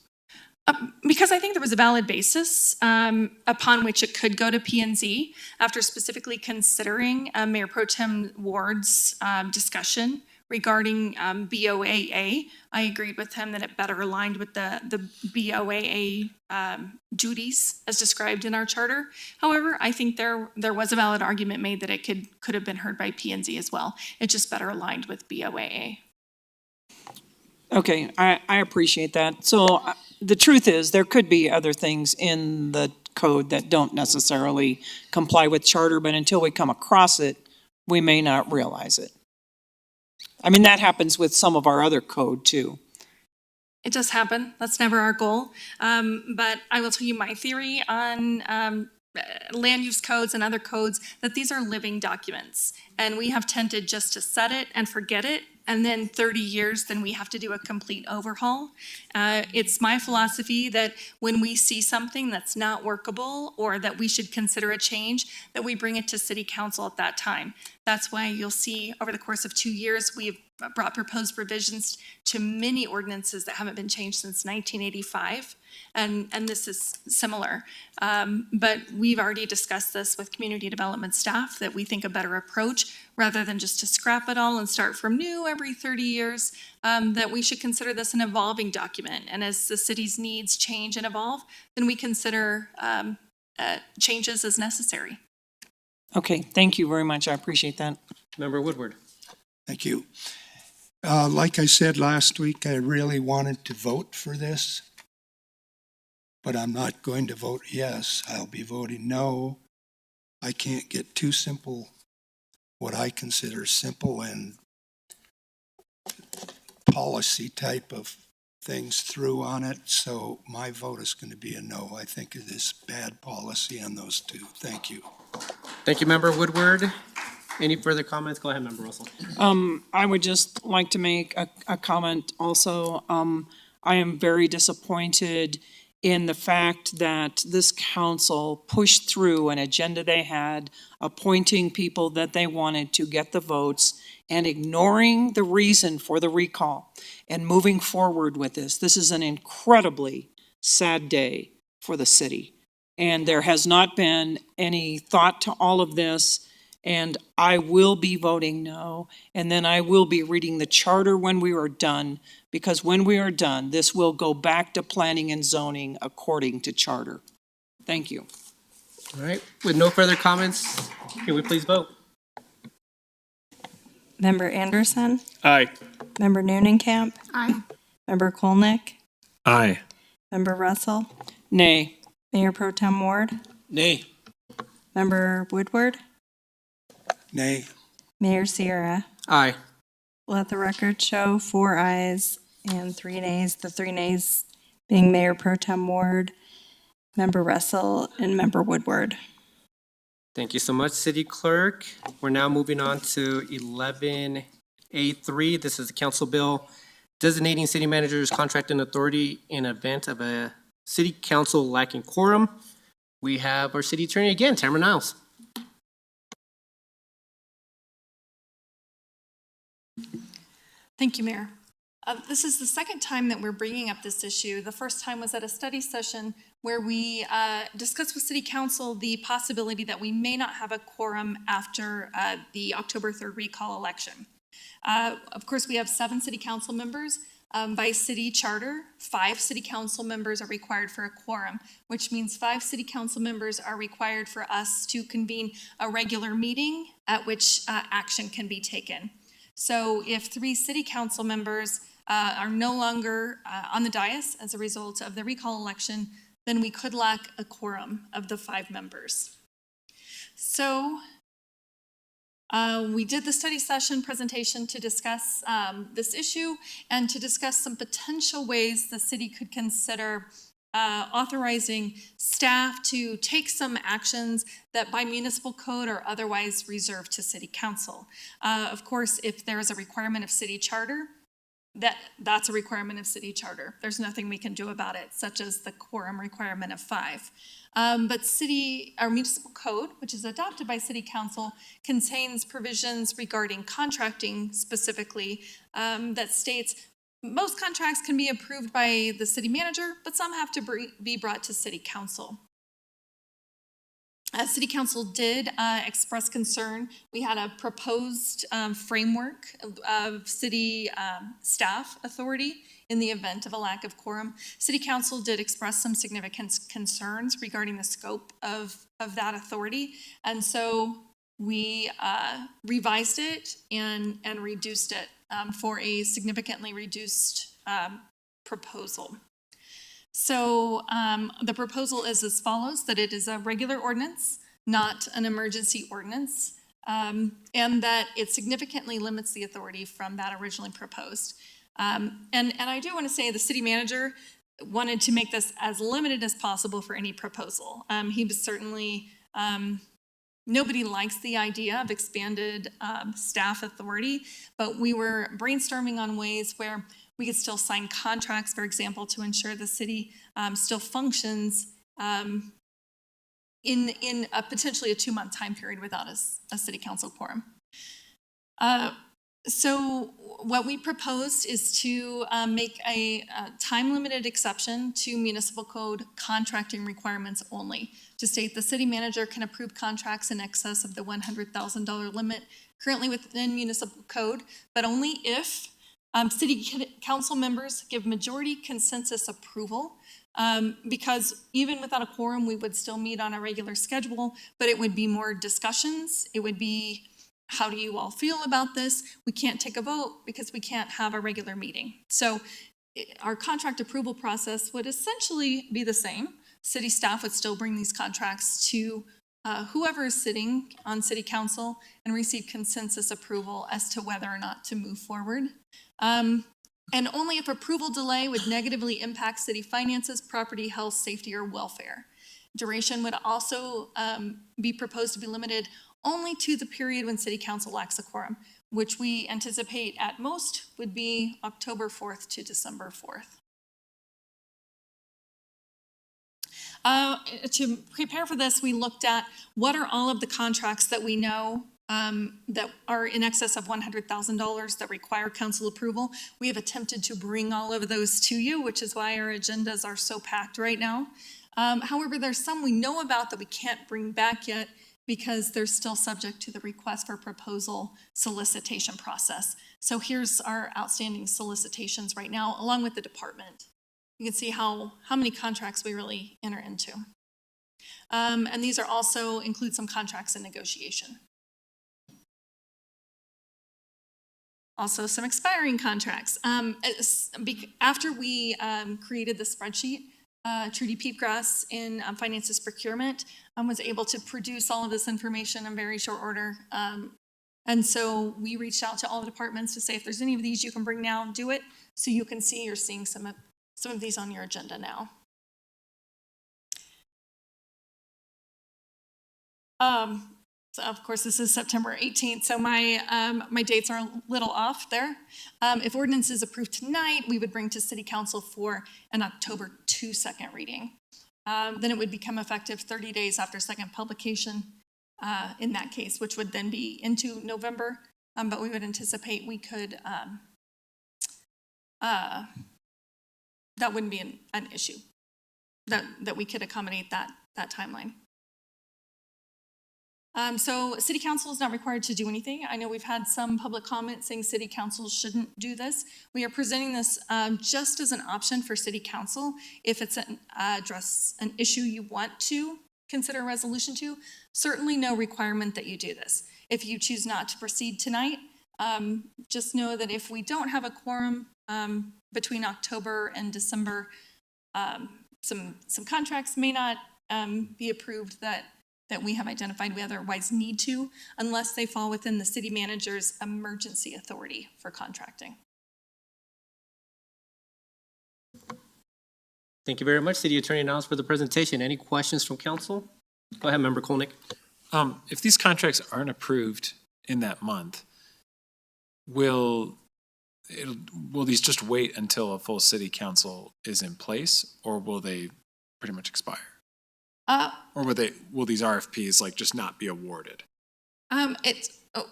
Because I think there was a valid basis upon which it could go to P&Z after specifically considering Mayor Pro Tem Ward's discussion regarding BOAA. I agreed with him that it better aligned with the BOAA duties as described in our charter. However, I think there was a valid argument made that it could have been heard by P&Z as well. It just better aligned with BOAA. Okay, I appreciate that. So the truth is, there could be other things in the code that don't necessarily comply with charter, but until we come across it, we may not realize it. I mean, that happens with some of our other code too. It does happen. That's never our goal. But I will tell you my theory on land use codes and other codes, that these are living documents. And we have tended just to set it and forget it. And then 30 years, then we have to do a complete overhaul. It's my philosophy that when we see something that's not workable or that we should consider a change, that we bring it to City Council at that time. That's why you'll see over the course of 2 years, we've brought proposed revisions to many ordinances that haven't been changed since 1985. And this is similar. But we've already discussed this with community development staff, that we think a better approach, rather than just to scrap it all and start from new every 30 years, that we should consider this an evolving document. And as the city's needs change and evolve, then we consider changes as necessary. Okay, thank you very much. I appreciate that. Member Woodward. Thank you. Like I said last week, I really wanted to vote for this, but I'm not going to vote yes. I'll be voting no. I can't get too simple, what I consider simple and policy type of things through on it, so my vote is going to be a no. I think it is bad policy on those two. Thank you. Thank you, Member Woodward. Any further comments? Go ahead, Member Russell. I would just like to make a comment also. I am very disappointed in the fact that this council pushed through an agenda they had, appointing people that they wanted to get the votes, and ignoring the reason for the recall and moving forward with this. This is an incredibly sad day for the city. And there has not been any thought to all of this. And I will be voting no, and then I will be reading the charter when we are done, because when we are done, this will go back to planning and zoning according to charter. Thank you. All right, with no further comments, can we please vote? Member Anderson? Aye. Member Noonan-Camp? Aye. Member Kolnick? Aye. Member Russell? Nay. Mayor Pro Tem Ward? Nay. Member Woodward? Nay. Mayor Sierra? Aye. Let the record show 4 ayes and 3 nays. The 3 nays being Mayor Pro Tem Ward, Member Russell, and Member Woodward. Thank you so much, City Clerk. We're now moving on to 11A3. This is the council bill designating city manager's contract and authority in event of a city council lacking quorum. We have our city attorney again, Tamara Niles. Thank you, Mayor. This is the second time that we're bringing up this issue. The first time was at a study session where we discussed with City Council the possibility that we may not have a quorum after the October 3rd recall election. Of course, we have 7 City Council members. By city charter, 5 City Council members are required for a quorum, which means 5 City Council members are required for us to convene a regular meeting at which action can be taken. So if 3 City Council members are no longer on the dais as a result of the recall election, then we could lack a quorum of the 5 members. So we did the study session presentation to discuss this issue and to discuss some potential ways the city could consider authorizing staff to take some actions that by municipal code are otherwise reserved to city council. Of course, if there is a requirement of city charter, that's a requirement of city charter. There's nothing we can do about it, such as the quorum requirement of 5. But our municipal code, which is adopted by city council, contains provisions regarding contracting specifically that states most contracts can be approved by the city manager, but some have to be brought to city council. City council did express concern. We had a proposed framework of city staff authority in the event of a lack of quorum. City council did express some significant concerns regarding the scope of that authority. And so we revised it and reduced it for a significantly reduced proposal. So the proposal is as follows, that it is a regular ordinance, not an emergency ordinance, and that it significantly limits the authority from that originally proposed. And I do want to say the city manager wanted to make this as limited as possible for any proposal. He was certainly, nobody likes the idea of expanded staff authority, but we were brainstorming on ways where we could still sign contracts, for example, to ensure the city still functions in a potentially a 2-month time period without a city council quorum. So what we proposed is to make a time-limited exception to municipal code contracting requirements only, to state the city manager can approve contracts in excess of the $100,000 limit currently within municipal code, but only if city council members give majority consensus approval, because even without a quorum, we would still meet on a regular schedule, but it would be more discussions. It would be, how do you all feel about this? We can't take a vote because we can't have a regular meeting. So our contract approval process would essentially be the same. City staff would still bring these contracts to whoever is sitting on city council and receive consensus approval as to whether or not to move forward. And only if approval delay would negatively impact city finances, property, health, safety, or welfare. Duration would also be proposed to be limited only to the period when city council lacks a quorum, which we anticipate at most would be October 4th to December 4th. To prepare for this, we looked at what are all of the contracts that we know that are in excess of $100,000 that require council approval. We have attempted to bring all of those to you, which is why our agendas are so packed right now. However, there's some we know about that we can't bring back yet because they're still subject to the request for proposal solicitation process. So here's our outstanding solicitations right now, along with the department. You can see how many contracts we really enter into. And these are also include some contracts in negotiation. Also some expiring contracts. After we created the spreadsheet, Trudy Peepgrass in Finances Procurement was able to produce all of this information in very short order. And so we reached out to all the departments to say, if there's any of these you can bring now, do it. So you can see you're seeing some of these on your agenda now. So of course, this is September 18th, so my dates are a little off there. If ordinance is approved tonight, we would bring to City Council for an October 2 second reading. Then it would become effective 30 days after second publication in that case, which would then be into November, but we would anticipate we could, that wouldn't be an issue, that we could accommodate that timeline. So City Council is not required to do anything. I know we've had some public comments saying City Council shouldn't do this. We are presenting this just as an option for City Council. If it's an issue you want to consider a resolution to, certainly no requirement that you do this. If you choose not to proceed tonight, just know that if we don't have a quorum between October and December. Some contracts may not be approved that we have identified we otherwise need to, unless they fall within the city manager's emergency authority for contracting. Thank you very much, City Attorney Niles, for the presentation. Any questions from council? Go ahead, Member Kolnick. If these contracts aren't approved in that month, will these just wait until a full city council is in place, or will they pretty much expire? Or will these RFPs like just not be awarded?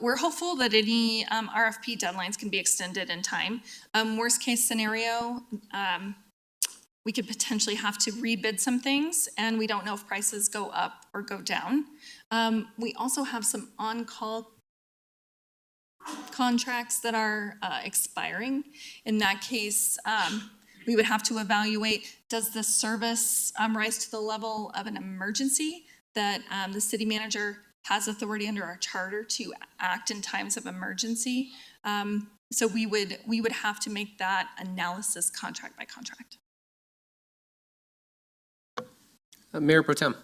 We're hopeful that any RFP deadlines can be extended in time. Worst case scenario, we could potentially have to rebid some things, and we don't know if prices go up or go down. We also have some on-call contracts that are expiring. In that case, we would have to evaluate, does the service rise to the level of an emergency that the city manager has authority under our charter to act in times of emergency? So we would have to make that analysis contract by contract. Mayor Pro Tem.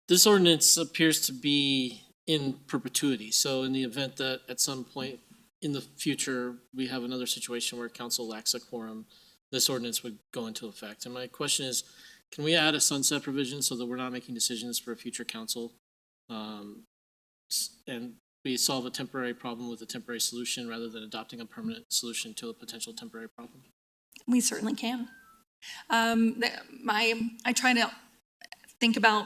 This ordinance appears to be in perpetuity. So in the event that at some point in the future, we have another situation where council lacks a quorum, this ordinance would go into effect. And my question is, can we add a sunset provision so that we're not making decisions for a future council? And we solve a temporary problem with a temporary solution rather than adopting a permanent solution to a potential temporary problem? We certainly can. I try to think about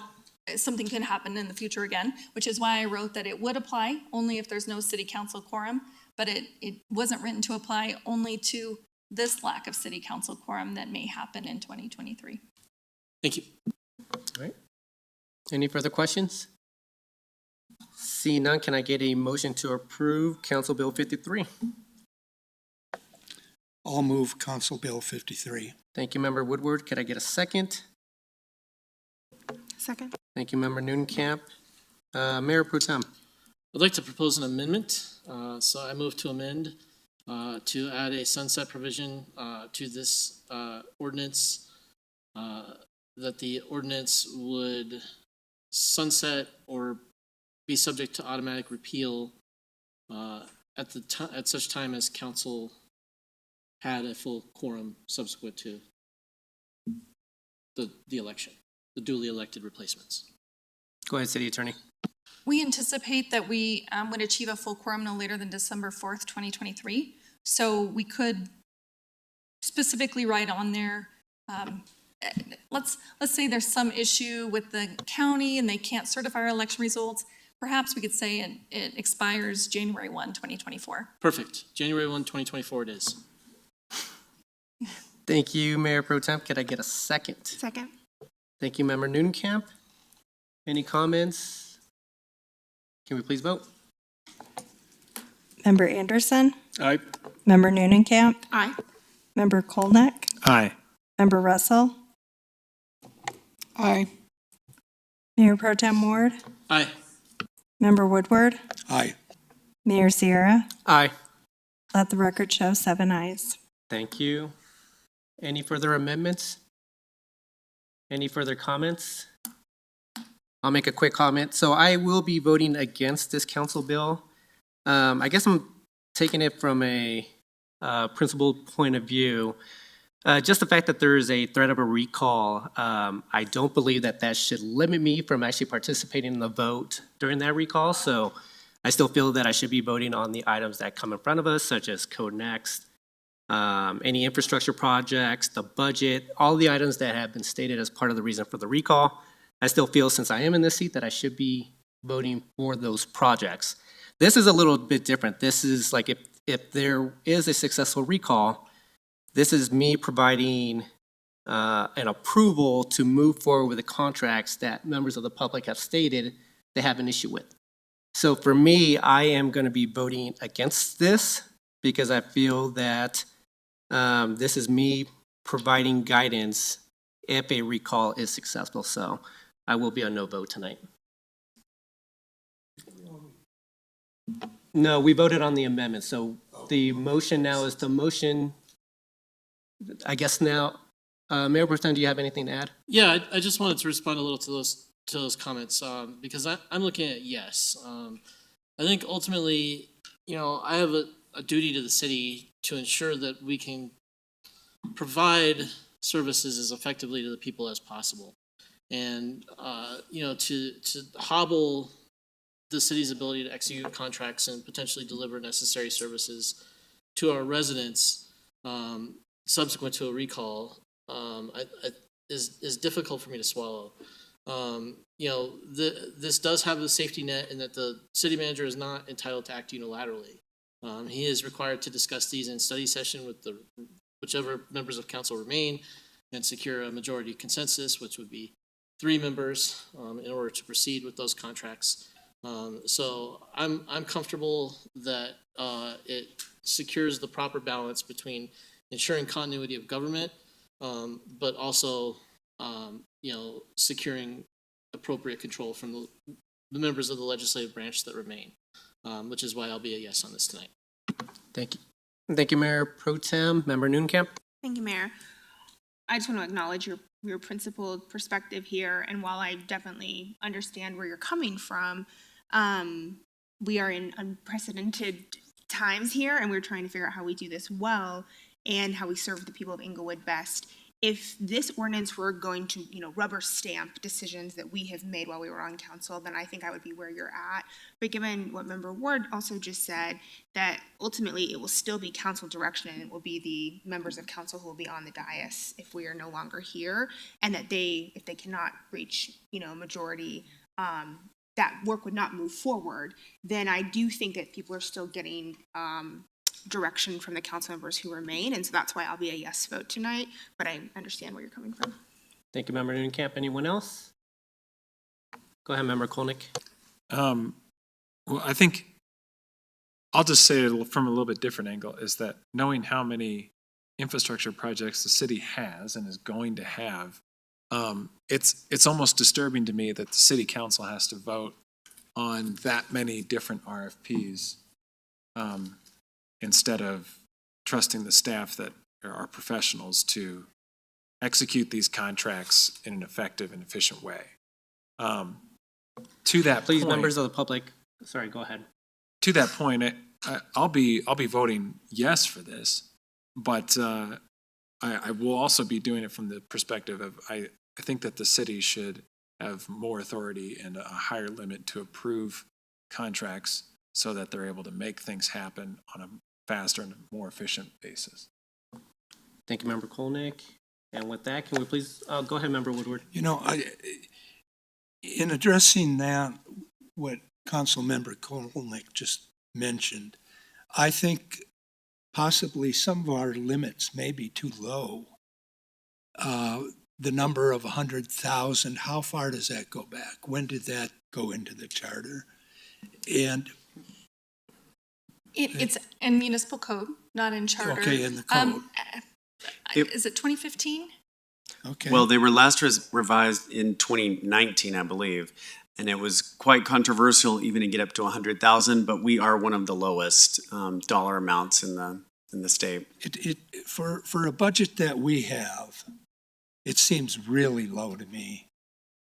something can happen in the future again, which is why I wrote that it would apply only if there's no city council quorum, but it wasn't written to apply only to this lack of city council quorum that may happen in 2023. Thank you. All right. Any further questions? See none, can I get a motion to approve Council Bill 53? I'll move Council Bill 53. Thank you, Member Woodward. Could I get a second? Second. Thank you, Member Nunekamp. Mayor Pro Tem. I'd like to propose an amendment. So I move to amend to add a sunset provision to this ordinance, that the ordinance would sunset or be subject to automatic repeal at such time as council had a full quorum subsequent to the election, the duly elected replacements. Go ahead, City Attorney. We anticipate that we would achieve a full quorum no later than December 4th, 2023. So we could specifically write on there, let's say there's some issue with the county and they can't certify our election results. Perhaps we could say it expires January 1, 2024. Perfect. January 1, 2024 it is. Thank you, Mayor Pro Tem. Could I get a second? Second. Thank you, Member Nunekamp. Any comments? Can we please vote? Member Anderson? Aye. Member Nunekamp? Aye. Member Kolnick? Aye. Member Russell? Aye. Mayor Pro Tem Ward? Aye. Member Woodward? Aye. Mayor Sierra? Aye. Let the record show 7 ayes. Thank you. Any further amendments? Any further comments? I'll make a quick comment. So I will be voting against this council bill. I guess I'm taking it from a principled point of view. Just the fact that there is a threat of a recall, I don't believe that should limit me from actually participating in the vote during that recall. So I still feel that I should be voting on the items that come in front of us, such as Code Next, any infrastructure projects, the budget, all the items that have been stated as part of the reason for the recall. I still feel, since I am in this seat, that I should be voting for those projects. This is a little bit different. This is like if there is a successful recall, this is me providing an approval to move forward with the contracts that members of the public have stated they have an issue with. So for me, I am going to be voting against this because I feel that this is me providing guidance if a recall is successful. So I will be a no vote tonight. No, we voted on the amendment. So the motion now is the motion, I guess now, Mayor Pro Tem, do you have anything to add? Yeah, I just wanted to respond a little to those comments, because I'm looking at yes. I think ultimately, I have a duty to the city to ensure that we can provide services as effectively to the people as possible. And, to hobble the city's ability to execute contracts and potentially deliver necessary services to our residents, subsequent to a recall, is difficult for me to swallow. This does have a safety net in that the city manager is not entitled to act unilaterally. He is required to discuss these in study session with whichever members of council remain and secure a majority consensus, which would be 3 members, in order to proceed with those contracts. So I'm comfortable that it secures the proper balance between ensuring continuity of government, but also securing appropriate control from the members of the legislative branch that remain, which is why I'll be a yes on this tonight. Thank you. Thank you, Mayor Pro Tem. Member Noonekamp? Thank you, Mayor. I just want to acknowledge your principled perspective here, and while I definitely understand where you're coming from, we are in unprecedented times here, and we're trying to figure out how we do this well and how we serve the people of Englewood best. If this ordinance were going to, rubber stamp decisions that we have made while we were on council, then I think I would be where you're at. But given what Member Ward also just said, that ultimately it will still be council direction and it will be the members of council who will be on the dais if we are no longer here, and that if they cannot reach, majority, that work would not move forward, then I do think that people are still getting direction from the council members who remain, and so that's why I'll be a yes vote tonight, but I understand where you're coming from. Thank you, Member Noonekamp. Anyone else? Go ahead, Member Kolnick. Well, I think I'll just say it from a little bit different angle, is that knowing how many infrastructure projects the city has and is going to have, it's almost disturbing to me that the city council has to vote on that many different RFPs instead of trusting the staff that are professionals to execute these contracts in an effective and efficient way. To that Please, point, members of the public, sorry, go ahead. To that point, I'll be voting yes for this, but I will also be doing it from the perspective of I think that the city should have more authority and a higher limit to approve contracts so that they're able to make things happen on a faster and more efficient basis. Thank you, Member Kolnick. And with that, can we please, go ahead, Member Woodward. In addressing that, what Council Member Kolnick just mentioned, I think possibly some of our limits may be too low. The number of 100,000, how far does that go back? When did that go into the charter? And it's in municipal code, not in charter. Okay, in the code. Is it 2015? Okay. Well, they were last revised in 2019, I believe, and it was quite controversial even to get up to 100,000. But we are one of the lowest dollar amounts in the state. For a budget that we have, it seems really low to me,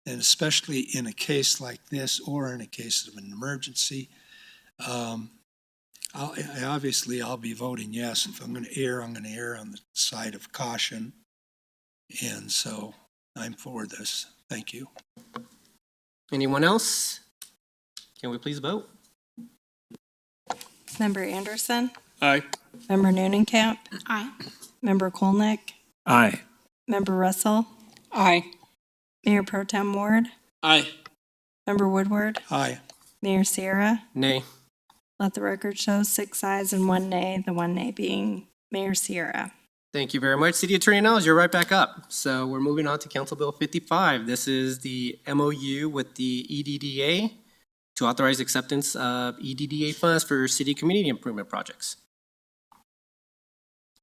and especially in a case like this or in a case of an emergency. I'll be voting yes. If I'm going to err, I'm going to err on the side of caution. And so I'm for this. Thank you. Anyone else? Can we please vote? Member Anderson? Aye. Member Noonekamp? Aye. Member Kolnick? Aye. Member Russell? Aye. Mayor Pro Tem Ward? Aye. Member Woodward? Aye. Mayor Sierra? Nay. Let the record show 6 ayes and 1 nay, the 1 nay being Mayor Sierra. Thank you very much. City Attorney Niles, you're right back up. So we're moving on to Council Bill 55. This is the MOU with the EDDA to authorize acceptance of EDDA funds for city community improvement projects.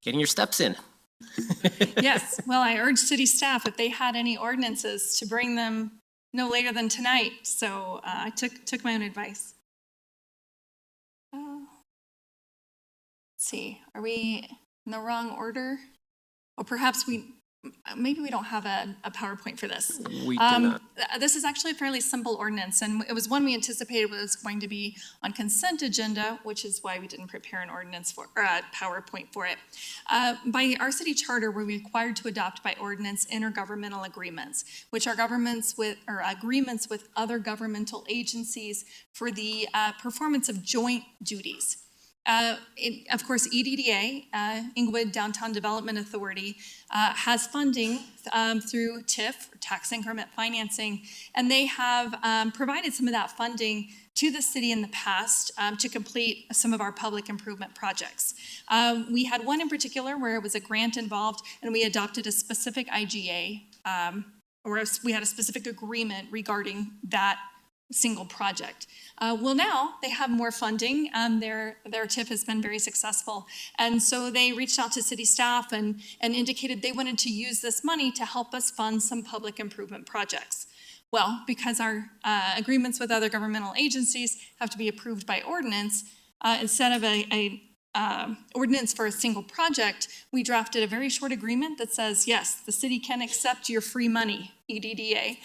Getting your steps in. Yes, well, I urged city staff if they had any ordinances to bring them no later than tonight. So I took my own advice. see, are we in the wrong order? Or perhaps maybe we don't have a PowerPoint for this. We do not. This is actually a fairly simple ordinance, and it was one we anticipated was going to be on consent agenda, which is why we didn't prepare an ordinance for, or a PowerPoint for it. By our city charter, we're required to adopt by ordinance intergovernmental agreements, which are agreements with other governmental agencies for the performance of joint duties. Of course, EDDA, Englewood Downtown Development Authority, has funding through TIF, or tax increment financing, and they have provided some of that funding to the city in the past to complete some of our public improvement projects. We had one in particular where it was a grant involved, and we adopted a specific IGA, or we had a specific agreement regarding that single project. Well, now they have more funding. Their TIF has been very successful. And so they reached out to city staff and indicated they wanted to use this money to help us fund some public improvement projects. Well, because our agreements with other governmental agencies have to be approved by ordinance, instead of a ordinance for a single project, we drafted a very short agreement that says, yes, the city can accept your free money, EDDA.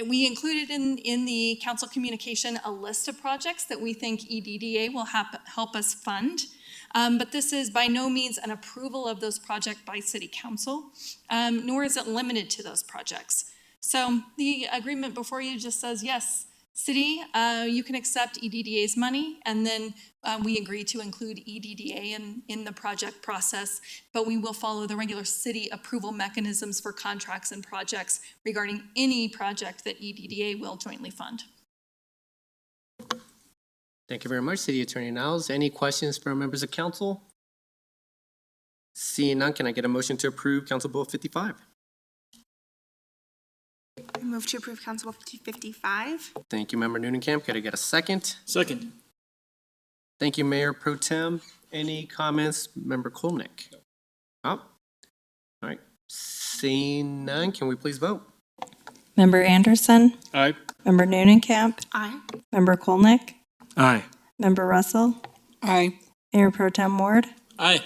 We included in the council communication a list of projects that we think EDDA will help us fund. But this is by no means an approval of those projects by city council, nor is it limited to those projects. So the agreement before you just says, yes, city, you can accept EDDA's money, and then we agree to include EDDA in the project process, but we will follow the regular city approval mechanisms for contracts and projects regarding any project that EDDA will jointly fund. Thank you very much, City Attorney Niles. Any questions from members of council? Seeing none, can I get a motion to approve Council Bill 55? I move to approve Council Bill 55. Thank you, Member Noonan-Camp. Could I get a second? Second. Thank you, Mayor Pro Tem. Any comments, Member Kolnick? Oh, all right. Seeing none, can we please vote? Member Anderson, Aye. Member Noonan-Camp, Aye. Member Kolnick, Aye. Member Russell, Aye. Mayor Pro Tem Ward, Aye.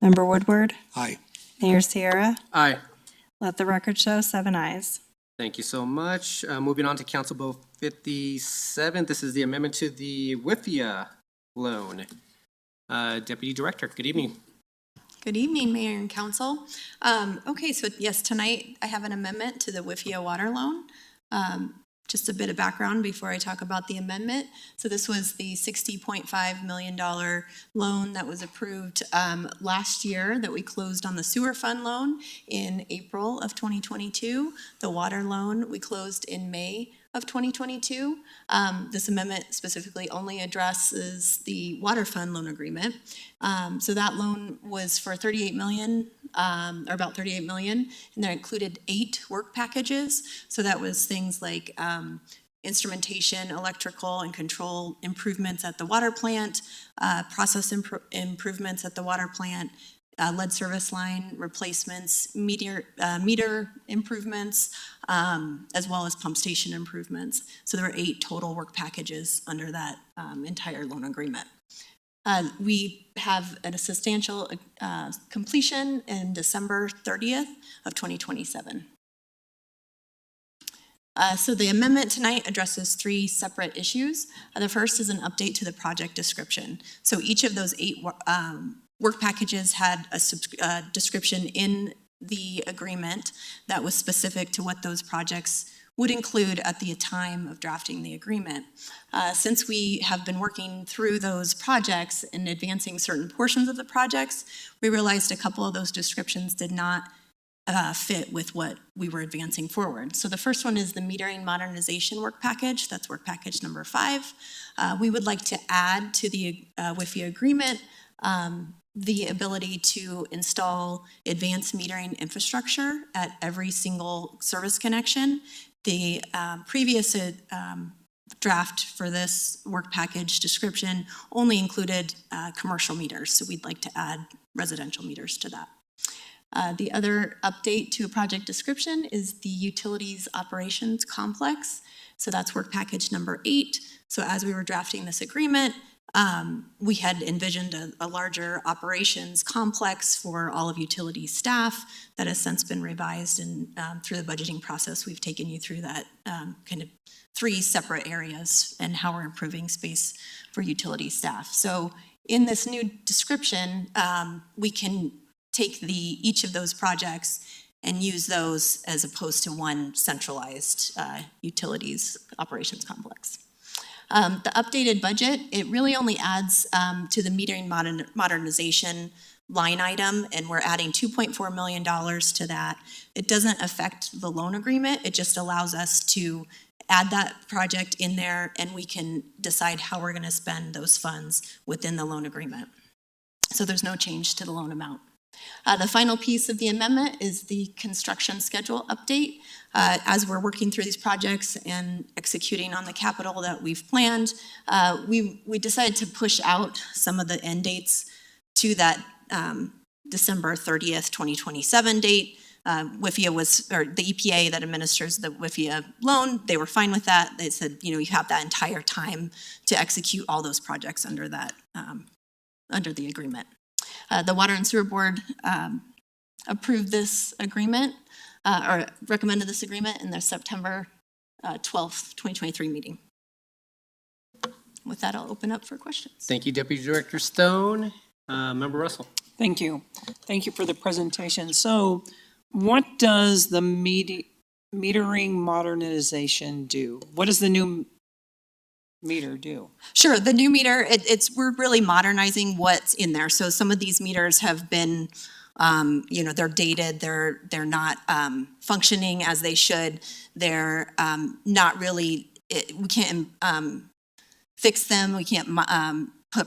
Member Woodward, Aye. Mayor Sierra. Aye. Let the record show 7 ayes. Thank you so much. Moving on to Council Bill 57. This is the amendment to the WIFIA loan. Deputy Director, good evening. Good evening, Mayor and Council. Okay, so yes, tonight I have an amendment to the WIFIA water loan. Just a bit of background before I talk about the amendment. So this was the $60.5 million loan that was approved last year that we closed on the sewer fund loan in April of 2022. The water loan we closed in May of 2022. This amendment specifically only addresses the water fund loan agreement. So that loan was for $38 million, or about $38 million, and that included 8 work packages. So that was things like instrumentation, electrical and control improvements at the water plant, process improvements at the water plant, lead service line replacements, meter improvements, as well as pump station improvements. So there were 8 total work packages under that entire loan agreement. We have a substantial completion in December 30th of 2027. So the amendment tonight addresses 3 separate issues. The first is an update to the project description. So each of those 8 work packages had a description in the agreement that was specific to what those projects would include at the time of drafting the agreement. Since we have been working through those projects and advancing certain portions of the projects, we realized a couple of those descriptions did not fit with what we were advancing forward. So the first one is the metering modernization work package. That's work package number 5. We would like to add to the WIFIA agreement the ability to install advanced metering infrastructure at every single service connection. The previous draft for this work package description only included commercial meters, so we'd like to add residential meters to that. The other update to a project description is the utilities operations complex. So that's work package number 8. So as we were drafting this agreement, We had envisioned a larger operations complex for all of utility staff that has since been revised, and through the budgeting process, we've taken you through that kind of 3 separate areas and how we're improving space for utility staff. So in this new description, we can take each of those projects and use those as opposed to one centralized utilities operations complex. The updated budget, it really only adds to the metering modernization line item, and we're adding $2.4 million to that. It doesn't affect the loan agreement. It just allows us to add that project in there, and we can decide how we're going to spend those funds within the loan agreement. So there's no change to the loan amount. The final piece of the amendment is the construction schedule update. As we're working through these projects and executing on the capital that we've planned, we decided to push out some of the end dates to that December 30th, 2027 date. WIFIA was, or the EPA that administers the WIFIA loan, they were fine with that. They said, you have that entire time to execute all those projects under that, under the agreement. The Water and Sewer Board approved this agreement, or recommended this agreement in their September 12th, 2023 meeting. With that, I'll open up for questions. Thank you, Deputy Director Stone. Member Russell. Thank you. Thank you for the presentation. So what does the metering modernization do? What does the new meter do? Sure, the new meter, we're really modernizing what's in there. So some of these meters have been, they're dated, they're not functioning as they should. They're not really, we can't fix them, we can't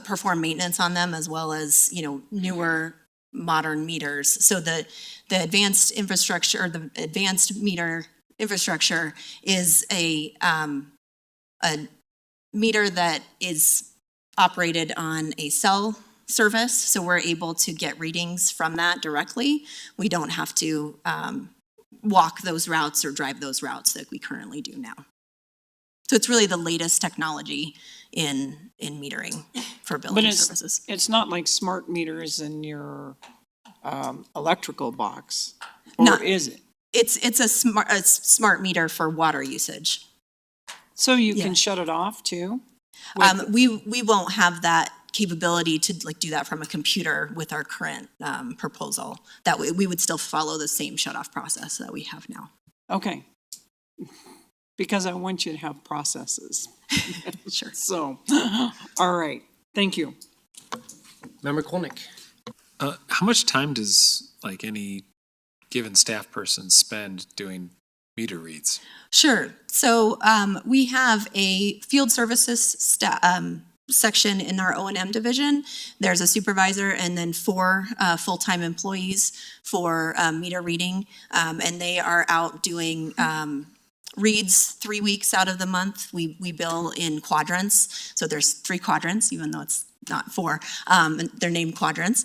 perform maintenance on them, as well as, newer modern meters. So the advanced infrastructure, or the advanced meter infrastructure is a meter that is operated on a cell service, so we're able to get readings from that directly. We don't have to walk those routes or drive those routes that we currently do now. So it's really the latest technology in metering for billing services. It's not like smart meters in your electrical box, or No, is it? It's a smart meter for water usage. So you can shut it off too? We won't have that capability to do that from a computer with our current proposal. That way we would still follow the same shut-off process that we have now. Okay. Because I want you to have processes. Sure. So, all right. Thank you. Member Kolnick. How much time does any given staff person spend doing meter reads? Sure. So we have a field services section in our O&M division. There's a supervisor and then 4 full-time employees for meter reading, and they are out doing reads 3 weeks out of the month. We bill in quadrants, so there's 3 quadrants, even though it's not 4. They're named quadrants.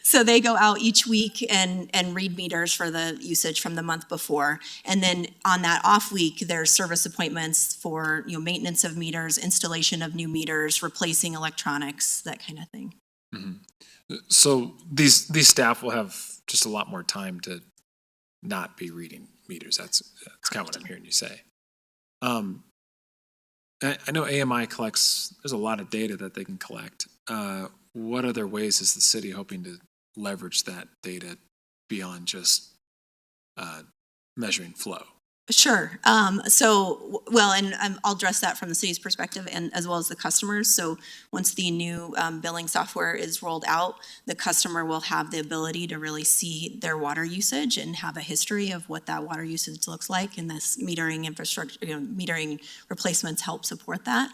So they go out each week and read meters for the usage from the month before. And then on that off week, there's service appointments for maintenance of meters, installation of new meters, replacing electronics, that kind of thing. Mm-hmm. So these staff will have just a lot more time to not be reading meters. That's kind of what I'm hearing you say. I know AMI collects, there's a lot of data that they can collect. What other ways is the city hoping to leverage that data beyond just measuring flow? Sure. And I'll address that from the city's perspective and as well as the customers. So once the new billing software is rolled out, the customer will have the ability to really see their water usage and have a history of what that water usage looks like. And this metering infrastructure, metering replacements help support that.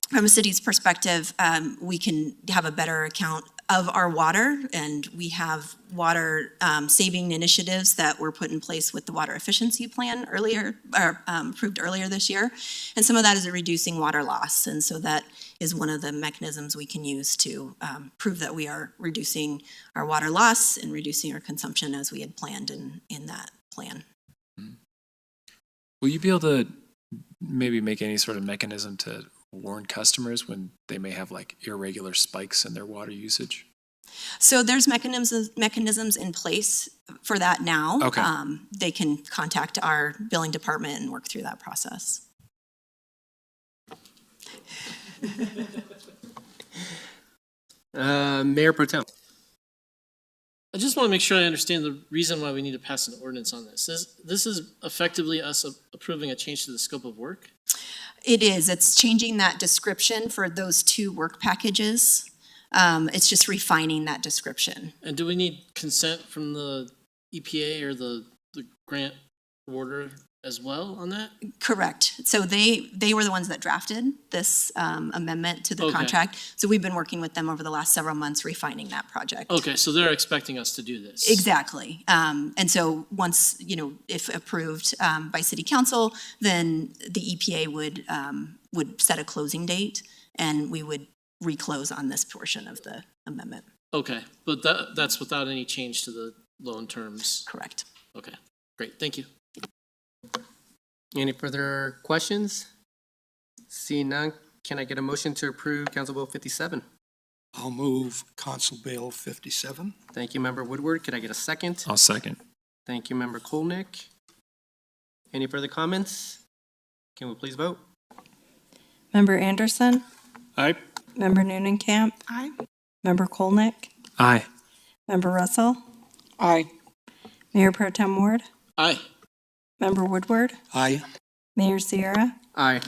From a city's perspective, we can have a better account of our water, and we have water saving initiatives that were put in place with the water efficiency plan approved earlier this year. And some of that is reducing water loss. And so that is one of the mechanisms we can use to prove that we are reducing our water loss and reducing our consumption as we had planned in that plan. Will you be able to maybe make any sort of mechanism to warn customers when they may have like irregular spikes in their water usage? So there's mechanisms in place for that now. Okay. They can contact our billing department and work through that process. Mayor Pro Tem. I just want to make sure I understand the reason why we need to pass an ordinance on this. This is effectively us approving a change to the scope of work? It is. It's changing that description for those two work packages. It's just refining that description. And do we need consent from the EPA or the grant awarder as well on that? Correct. So they were the ones that drafted this amendment to the Okay. contract. So we've been working with them over the last several months refining that project. Okay, so they're expecting us to do this? Exactly. And so once, if approved by city council, then the EPA would set a closing date and we would reclose on this portion of the amendment. Okay, but that's without any change to the loan terms? Correct. Okay, great, thank you. Any further questions? Seeing none, can I get a motion to approve Council Bill 57? I'll move Council Bill 57. Thank you, Member Woodward. Could I get a second? I'll second. Thank you, Member Kolnick. Any further comments? Can we please vote? Member Anderson? Aye. Member Noonan-Camp? Aye. Member Kolnick? Aye. Member Russell? Aye. Mayor Pro Tem Ward? Aye. Member Woodward? Aye. Mayor Sierra? Aye.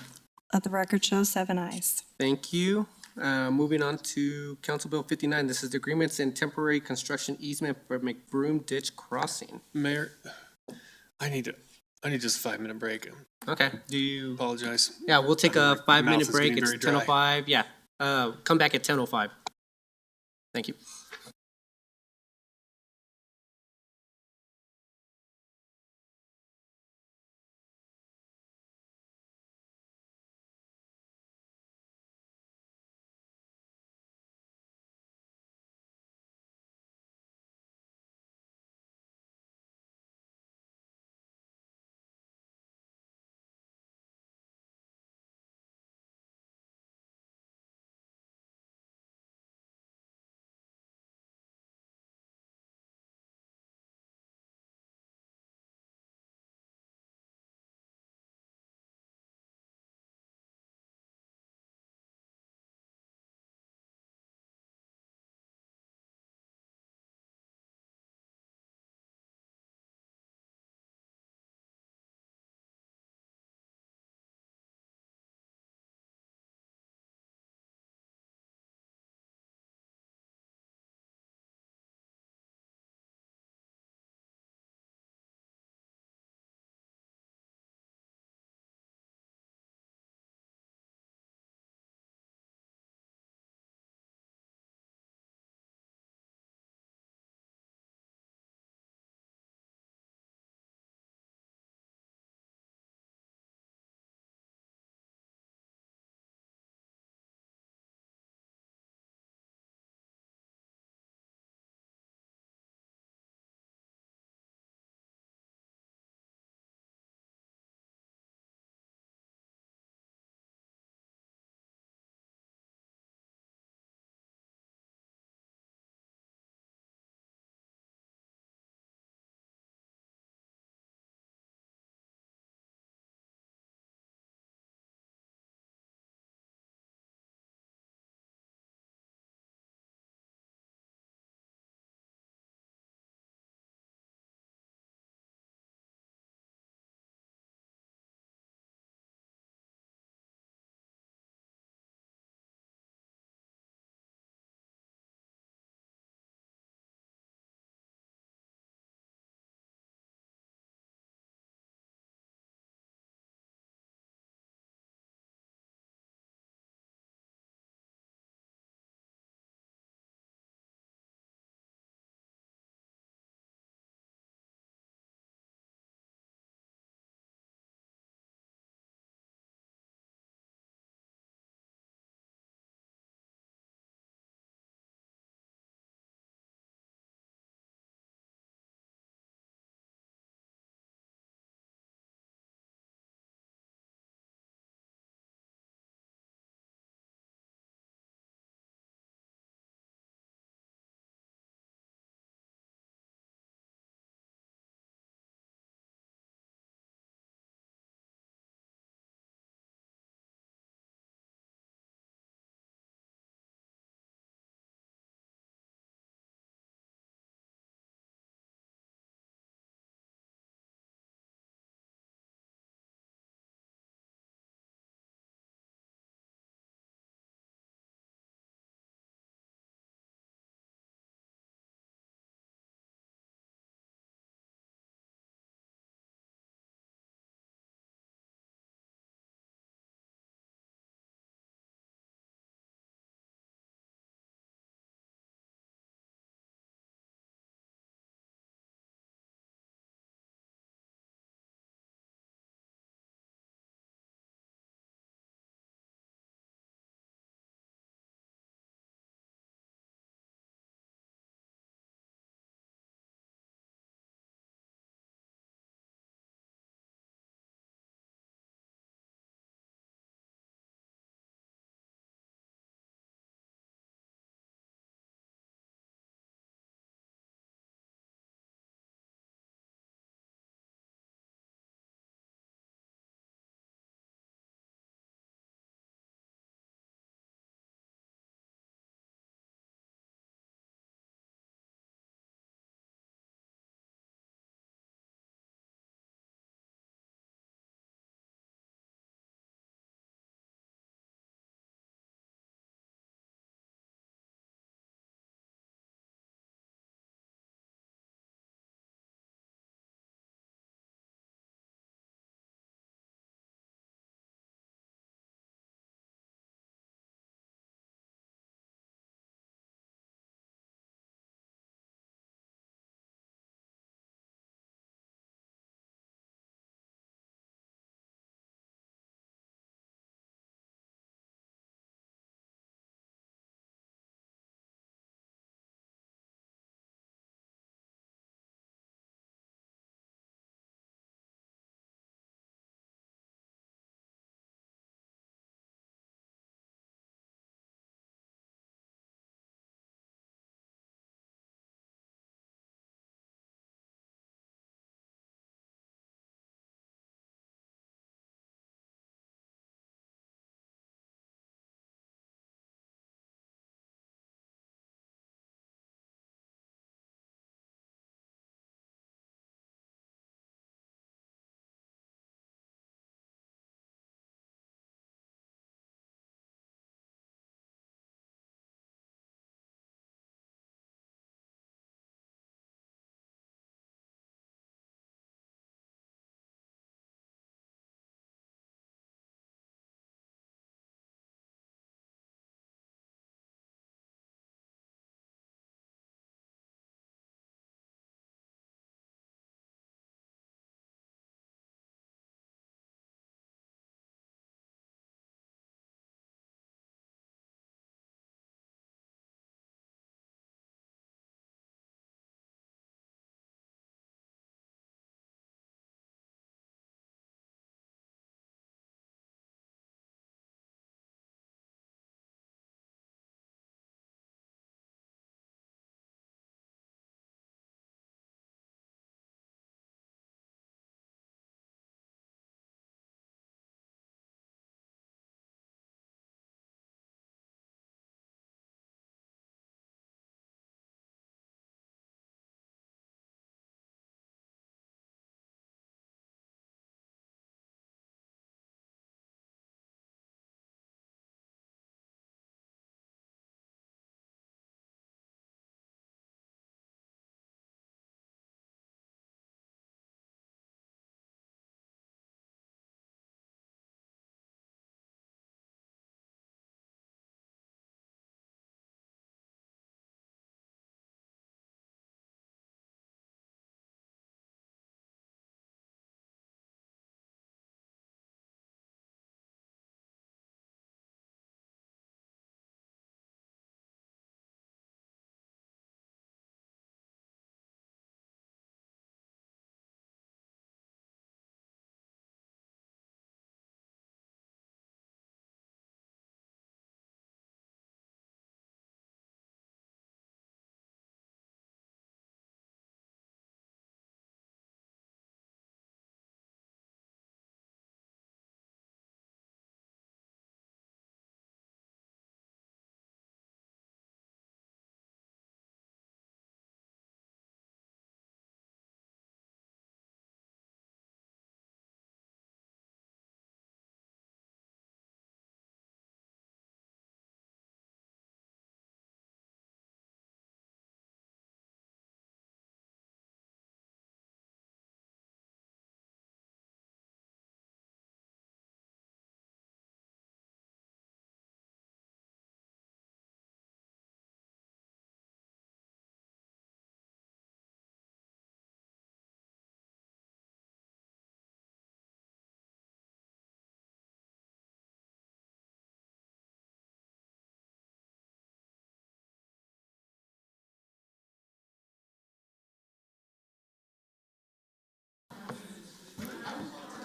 Let the record show 7 ayes. Thank you. Moving on to Council Bill 59. This is the agreements and temporary construction easement for McBroom Ditch Crossing. Mayor, I need just a 5-minute break. Okay. Do you? Apologize. Yeah, we'll take a My 5-minute mouth is break. getting It's very dry. 10:05. Yeah. Come back at 10:05. Thank you.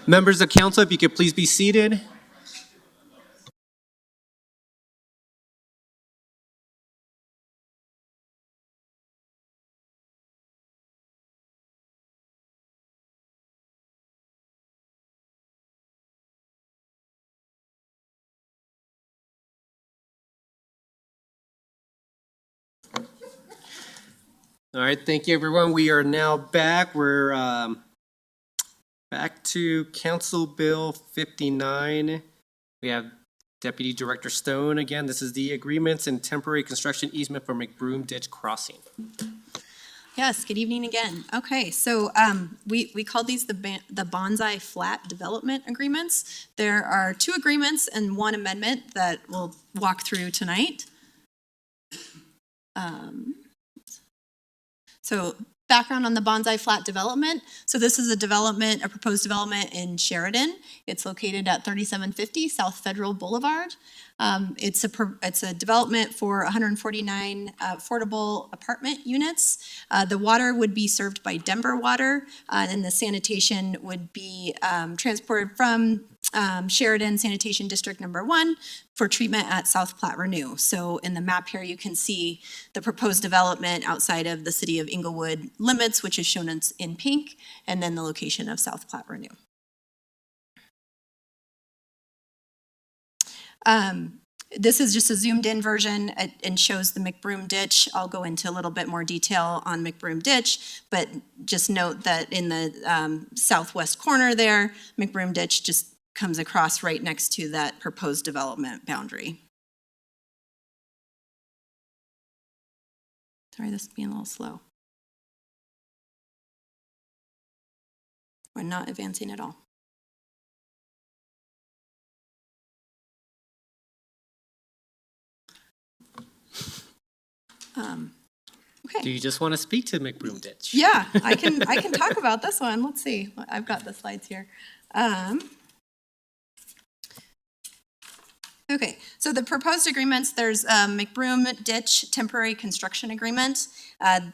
Members of council, if you could please be seated. All right, thank you, everyone. We are now back. We're back to Council Bill 59. We have Deputy Director Stone again. This is the agreements and temporary construction easement for McBroom Ditch Crossing. Yes, good evening again. Okay, so we call these the bonsai flat development agreements. There are 2 agreements and 1 amendment that we'll walk through tonight. So background on the bonsai flat development. So this is a proposed development in Sheridan. It's located at 3750 South Federal Boulevard. It's a development for 149 affordable apartment units. The water would be served by Denver Water, and the sanitation would be transported from Sheridan Sanitation District Number 1 for treatment at South Platte Renew. So in the map here, you can see the proposed development outside of the city of Englewood limits, which is shown in pink, and then the location of South Platte Renew. This is just a zoomed in version and shows the McBroom Ditch. I'll go into a little bit more detail on McBroom Ditch, but just note that in the southwest corner there, McBroom Ditch just comes across right next to that proposed development boundary. Sorry, this is being a little slow. We're not advancing at all. Okay. Do you just want to speak to McBroom Ditch? Yeah, I can talk about this one. Let's see. I've got the slides here. Okay, so the proposed agreements, there's McBroom Ditch temporary construction agreement.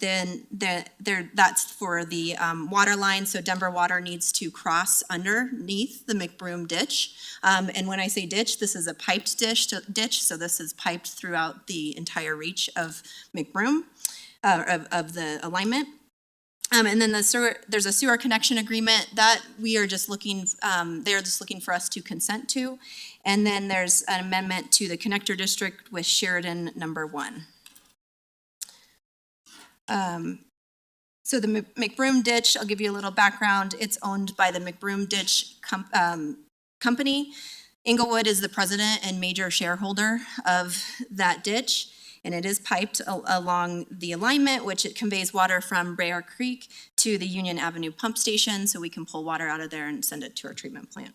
Then that's for the water line, so Denver Water needs to cross underneath the McBroom Ditch. And when I say ditch, this is a piped ditch, so this is piped throughout the entire reach of McBroom, of the alignment. And then there's a sewer connection agreement that we are just looking, they're just looking for us to consent to. And then there's an amendment to the connector district with Sheridan number 1. So the McBroom Ditch, I'll give you a little background. It's owned by the McBroom Ditch company. Englewood is the president and major shareholder of that ditch. And it is piped along the alignment, which it conveys water from Brayer Creek to the Union Avenue pump station, so we can pull water out of there and send it to our treatment plant.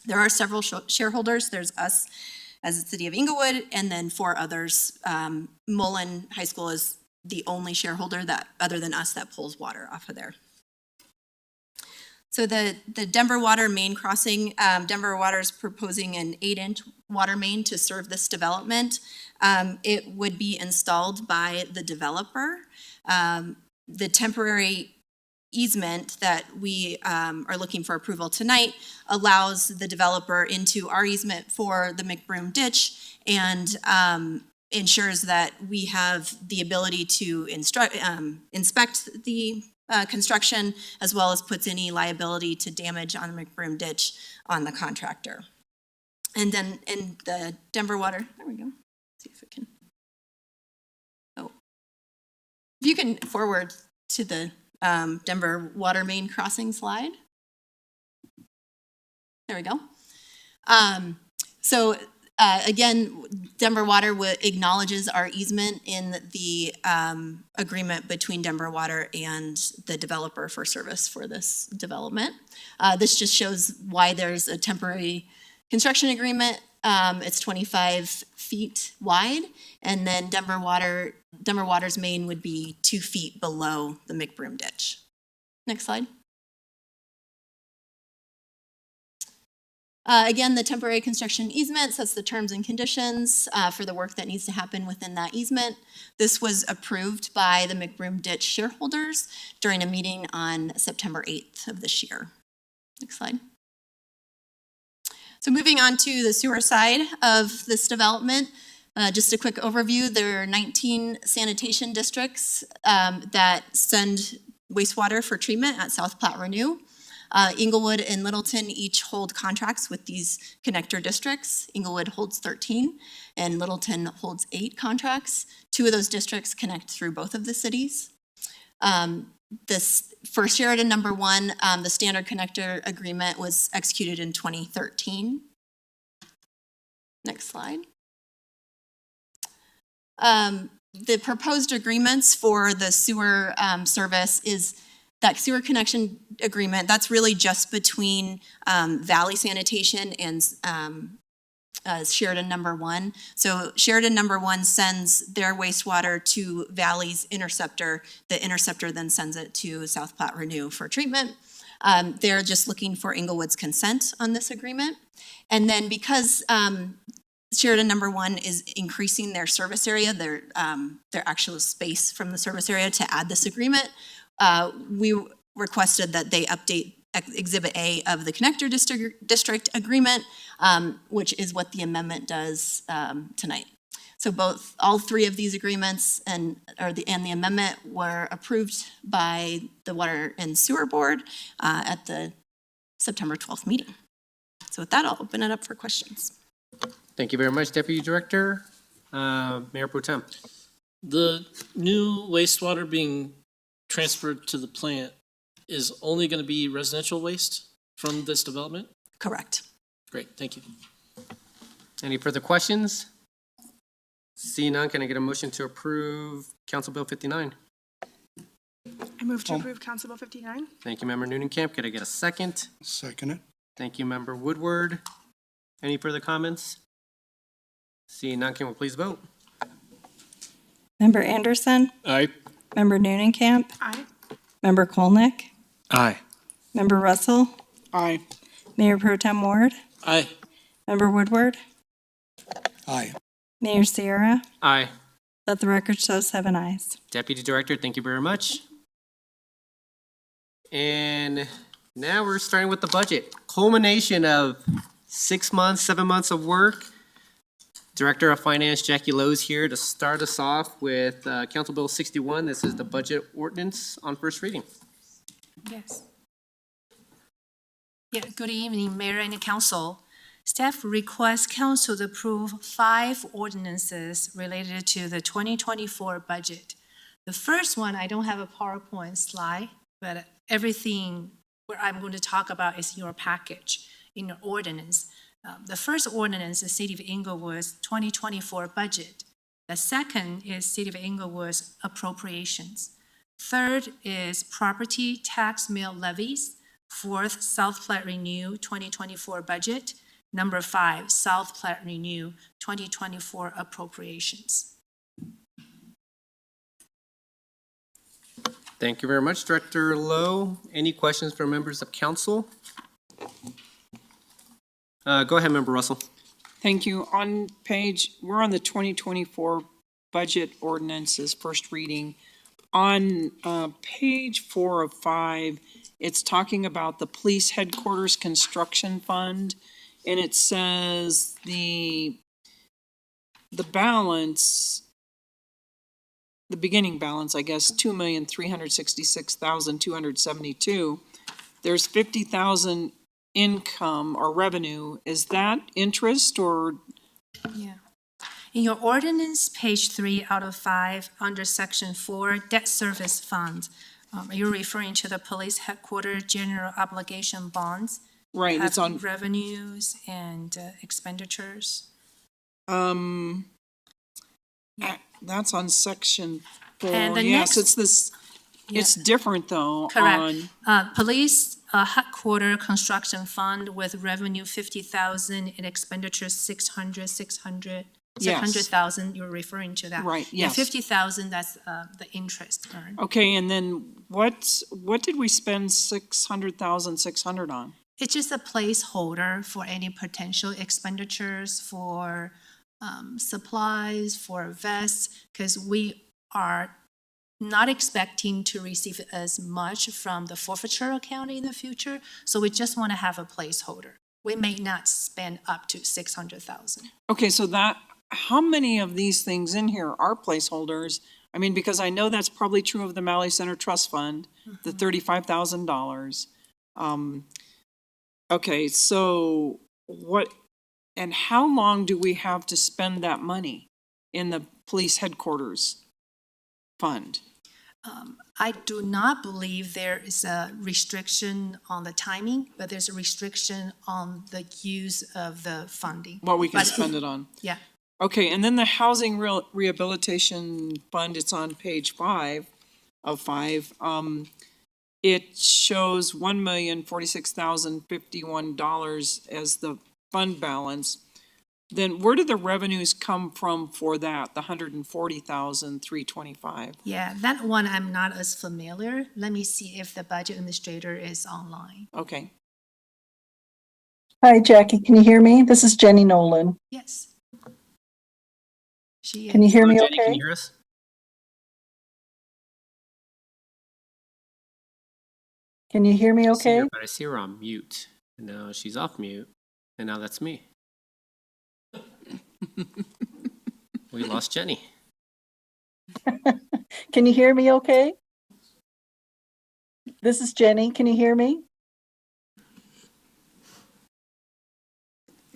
There are several shareholders. There's us as the city of Englewood, and then 4 others. Mullen High School is the only shareholder that, other than us, that pulls water off of there. So the Denver Water main crossing, Denver Water is proposing an 8-inch water main to serve this development. It would be installed by the developer. The temporary easement that we are looking for approval tonight allows the developer into our easement for the McBroom Ditch and ensures that we have the ability to inspect the construction, as well as puts any liability to damage on the McBroom Ditch on the contractor. And then in the Denver Water, there we go. Let's see if it can. Oh, if you can forward to the Denver Water main crossing slide. There we go. Again, Denver Water acknowledges our easement in the agreement between Denver Water and the developer for service for this development. This just shows why there's a temporary construction agreement. It's 25 feet wide, and then Denver Water's main would be 2 feet below the McBroom Ditch. Next slide. Again, the temporary construction easement sets the terms and conditions for the work that needs to happen within that easement. This was approved by the McBroom Ditch shareholders during a meeting on September 8th of this year. Next slide. So moving on to the sewer side of this development, just a quick overview. There are 19 sanitation districts that send wastewater for treatment at South Platte Renew. Englewood and Littleton each hold contracts with these connector districts. Englewood holds 13 and Littleton holds 8 contracts. 2 of those districts connect through both of the cities. This for Sheridan number 1, the standard connector agreement was executed in 2013. Next slide. The proposed agreements for the sewer service is that sewer connection agreement. That's really just between Valley Sanitation and Sheridan number 1. So Sheridan number 1 sends their wastewater to Valley's interceptor. The interceptor then sends it to South Platte Renew for treatment. They're just looking for Englewood's consent on this agreement. And then because Sheridan number 1 is increasing their service area, their actual space from the service area to add this agreement, we requested that they update Exhibit A of the connector district agreement, which is what the amendment does tonight. So all 3 of these agreements and the amendment were approved by the Water and Sewer Board at the September 12th meeting. So with that, I'll open it up for questions. Thank you very much, Deputy Director. Mayor Pro Tem. The new wastewater being transferred to the plant is only going to be residential waste from this development? Correct. Great, thank you. Any further questions? Seeing none, can I get a motion to approve Council Bill 59? I move to approve Council Bill 59. Thank you, Member Noonan-Camp. Could I get a second? Second it. Thank you, Member Woodward. Any further comments? Seeing none, can we please vote? Member Anderson, Aye. Member Noonan-Camp, Aye. Member Kolnick, Aye. Member Russell, Aye. Mayor Pro Tem Ward, Aye. Member Woodward, Aye. Mayor Sierra. Aye. Let the record show 7 ayes. Deputy Director, thank you very much. And now we're starting with the budget. Culmination of 6 months, 7 months of work. Director of Finance Jackie Lowe is here to start us off with Council Bill 61. This is the budget ordinance on first reading. Yes. Yeah, good evening, Mayor and Council. Staff requests Council to approve 5 ordinances related to the 2024 budget. The first one, I don't have a PowerPoint slide, but everything where I'm going to talk about is in your package, in your ordinance. The first ordinance is City of Englewood's 2024 budget. The second is City of Englewood's appropriations. Third is property tax mill levies. Fourth, South Platte Renew 2024 budget. Number 5, South Platte Renew 2024 appropriations. Thank you very much, Director Lowe. Any questions from members of council? Go ahead, Member Russell. Thank you. We're on the 2024 budget ordinances, first reading. On page 4 of 5, it's talking about the police headquarters construction fund, and it says the balance, the beginning balance, I guess, $2,366,272. There's $50,000 income or revenue. Is that interest or? Yeah. In your ordinance, page 3 out of 5, under section 4, debt service fund, you're referring to the police headquarters general obligation bonds. Right, it's on revenues and expenditures. That's on section 4. And the yes, next, it's this. Yeah. It's different though. Correct. Police headquarter construction fund with revenue 50,000 and expenditures 600,000. You're referring to that, right? Yes. Yeah, 50,000. That's the interest earned. Okay, and then what did we spend 600,600 on? It's just a placeholder for any potential expenditures for supplies, for vests, because we are not expecting to receive as much from the forfeiture account in the future. So we just want to have a placeholder. we may not spend up to 600,000. Okay, so how many of these things in here are placeholders? I mean, because I know that's probably true of the Malley Center Trust Fund, the $35,000. Okay, so and how long do we have to spend that money in the police headquarters fund? I do not believe there is a restriction on the timing, but there's a restriction on the use of the funding. What we can But- spend it on? Yeah. Okay, and then the housing rehabilitation fund, it's on page 5 of 5. It shows $1,046,051 as the fund balance. Then where do the revenues come from for that, the $140,325? Yeah, that one I'm not as familiar. Let me see if the budget administrator is online. Okay. Hi, Jackie. Can you hear me? This is Jenny Nolan. Yes. She Can you is. hear me Jenny, can okay? you hear us? Can you hear me I see her, okay? but I see her on mute. No, she's off mute. And now that's me. We lost Jenny. Can you hear me okay? This is Jenny. Can you hear me?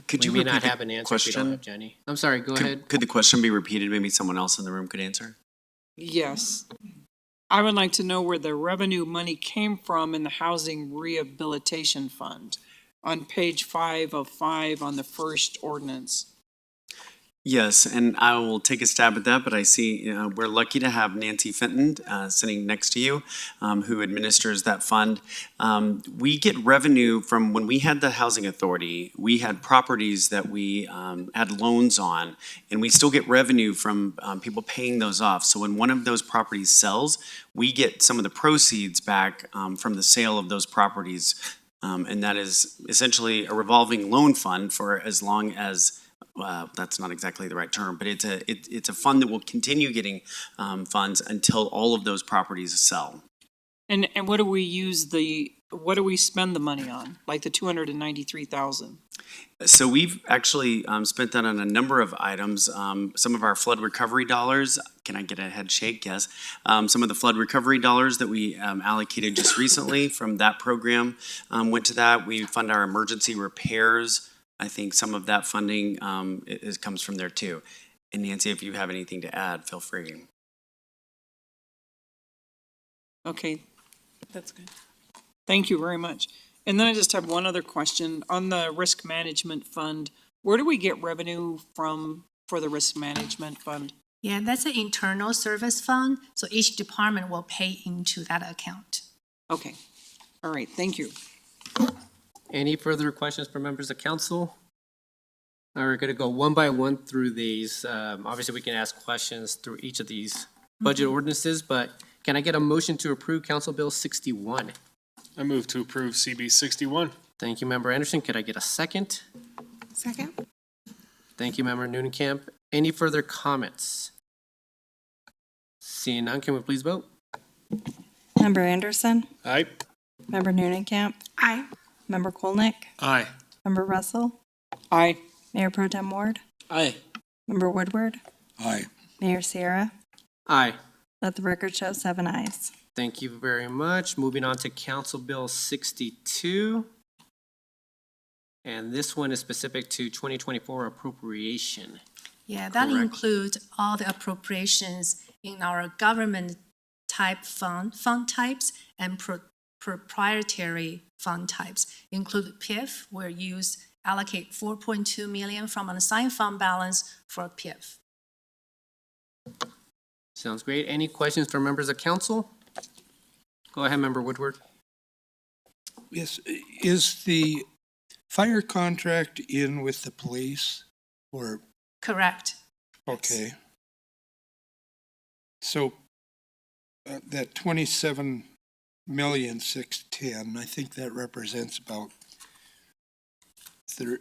Could We you may repeat not the have an answer if we don't question? have Jenny. I'm sorry, go ahead. Could the question be repeated? Maybe someone else in the room could answer. Yes. I would like to know where the revenue money came from in the housing rehabilitation fund on page 5 of 5 on the first ordinance. Yes, and I will take a stab at that, but I see we're lucky to have Nancy Fenton sitting next to you, who administers that fund. We get revenue from when we had the housing authority, we had properties that we had loans on, and we still get revenue from people paying those off. So when one of those properties sells, we get some of the proceeds back from the sale of those properties. And that is essentially a revolving loan fund for as long as that's not exactly the right term, but it's a fund that will continue getting funds until all of those properties sell. And what do we spend the money on? Like the $293,000? So we've actually spent that on a number of items. Some of our flood recovery dollars, can I get a head shake? Yes. Some of the flood recovery dollars that we allocated just recently from that program went to that. We fund our emergency repairs. I think some of that funding comes from there too. And Nancy, if you have anything to add, feel free. Okay, that's good. Thank you very much. And then I just have one other question. On the risk management fund, where do we get revenue from for the risk management fund? Yeah, that's an internal service fund, so each department will pay into that account. Okay, all right, thank you. Any further questions from members of council? We're going to go one by one through these. Obviously, we can ask questions through each of these budget ordinances, but can I get a motion to approve Council Bill 61? I move to approve CB 61. Thank you, Member Anderson. Could I get a second? Second? Thank you, Member Noonekamp. Any further comments? Seeing none, can we please vote? Member Anderson, Aye. Member Noonekamp, Aye. Member Kolnick, Aye. Member Russell, Aye. Mayor Pro Tem Ward, Aye. Member Woodward, Aye. Mayor Sierra. Aye. Let the record show 7 ayes. Thank you very much. Moving on to Council Bill 62. And this one is specific to 2024 appropriation. Yeah, that Correct. includes all the appropriations in our government type fund types and proprietary fund types. Include PIF, where you allocate 4.2 million from unassigned fund balance for PIF. Sounds great. Any questions from members of council? Go ahead, Member Woodward. Yes, is the fire contract in with the police or? Correct. Okay. So that 27,610,000, I think that represents about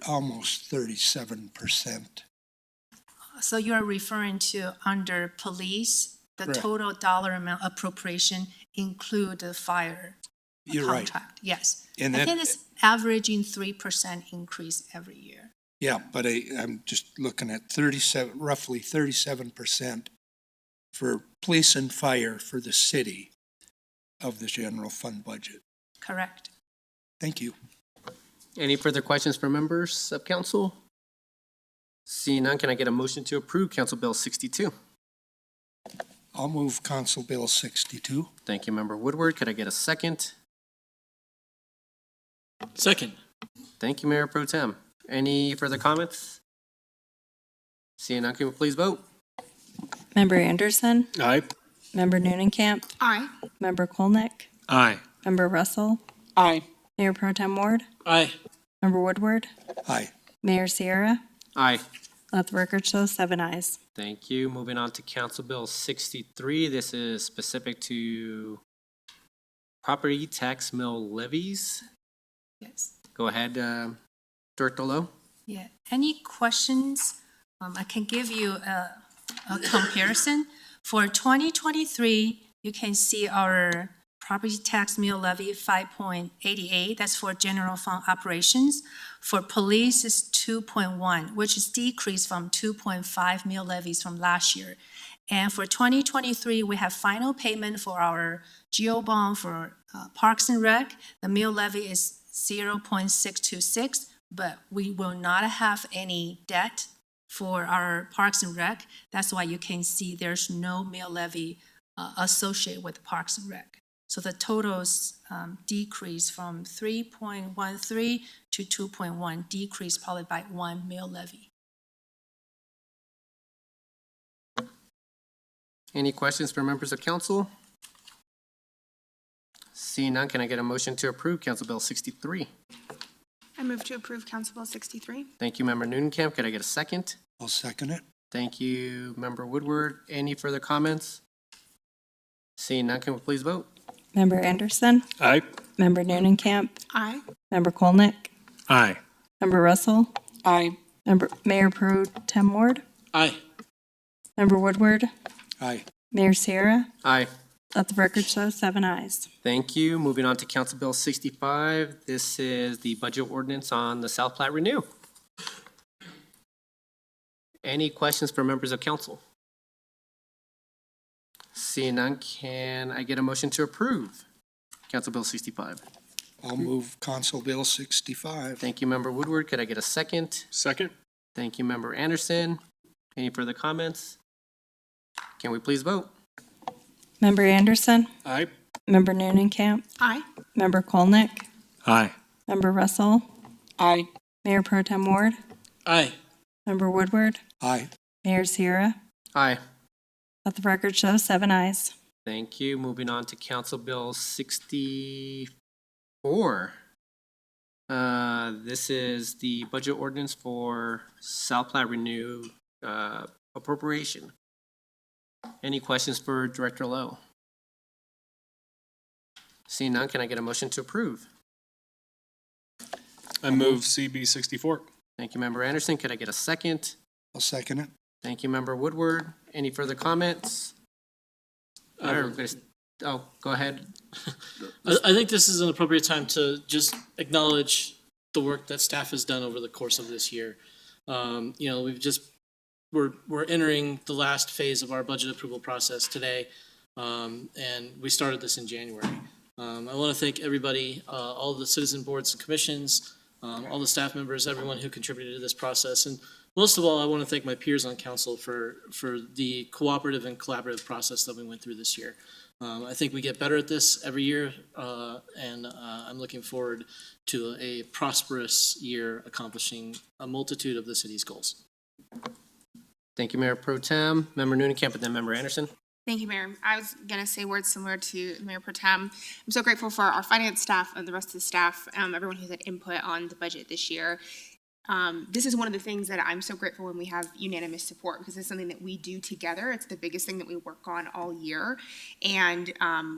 almost 37%. So you are referring to under police, the Correct. total dollar amount appropriation include the fire You're right. contract, yes. And I that, think it's averaging 3% increase every year. yeah, but I'm just looking at roughly 37% for police and fire for the city of the general fund budget. Correct. Thank you. Any further questions from members of council? Seeing none, can I get a motion to approve Council Bill 62? I'll move Council Bill 62. Thank you, Member Woodward. Could I get a second? Second. Thank you, Mayor Pro Tem. Any further comments? Seeing none, can we please vote? Member Anderson, Aye. Member Neunenkamp, Aye. Member Kolnick, Aye. Member Russell, Aye. Mayor Pro Tem Ward, Aye. Member Woodward, Aye. Mayor Sierra. Aye. Let the record show 7 ayes. Thank you. Moving on to Council Bill 63. This is specific to property tax mill levies. Yes. Go ahead, Director Lowe. Yeah. Any questions? I can give you a comparison. For 2023, you can see our property tax mill levy 5.88. That's for general fund operations. For police, it's 2.1, which is decreased from 2.5 mill levies from last year. And for 2023, we have final payment for our GO bond for Parks and Rec. The mill levy is 0.626, but we will not have any debt for our Parks and Rec. That's why you can see there's no mill levy associated with Parks and Rec. So the totals decrease from 3.13 to 2.1, decrease probably by 1 mill levy. Any questions for members of council? Seeing none, can I get a motion to approve Council Bill 63? I move to approve Council Bill 63. Thank you, Member Neunenkamp. Could I get a second? I'll second it. Thank you, Member Woodward. Any further comments? Seeing none, can we please vote? Member Anderson, Aye. Member Neunenkamp, Aye. Member Kolnick, Aye. Member Russell, Aye. Mayor Pro Tem Ward, Aye. Member Woodward, Aye. Mayor Sierra. Aye. Let the record show 7 ayes. Thank you. Moving on to Council Bill 65. This is the budget ordinance on the South Platte Renew. Any questions for members of council? Seeing none, can I get a motion to approve Council Bill 65? I'll move Council Bill 65. Thank you, Member Woodward. Could I get a second? Second. Thank you, Member Anderson. Any further comments? Can we please vote? Member Anderson, Aye. Member Neunenkamp, Aye. Member Kolnick, Aye. Member Russell, Aye. Mayor Pro Tem Ward, Aye. Member Woodward, Aye. Mayor Sierra. Aye. Let the record show 7 ayes. Thank you. Moving on to Council Bill 64. This is the budget ordinance for South Platte Renew appropriation. Any questions for Director Lowe? Seeing none, can I get a motion to approve? I move CB 64. Thank you, Member Anderson. Could I get a second? I'll second it. Thank you, Member Woodward. Any further comments? Oh, go ahead. I think this is an appropriate time to just acknowledge the work that staff has done over the course of this year. We're entering the last phase of our budget approval process today, and we started this in January. I want to thank everybody, all the citizen boards and commissions, all the staff members, everyone who contributed to this process, and most of all, I want to thank my peers on council for the cooperative and collaborative process that we went through this year. I think we get better at this every year, and I'm looking forward to a prosperous year accomplishing a multitude of the city's goals. Thank you, Mayor Pro Tem. Member Neunenkamp and then Member Anderson. Thank you, Mayor. I was going to say words similar to Mayor Pro Tem. I'm so grateful for our finance staff and the rest of the staff, everyone who's had input on the budget this year. This is one of the things that I'm so grateful when we have unanimous support, because it's something that we do together. It's the biggest thing that we work on all year. And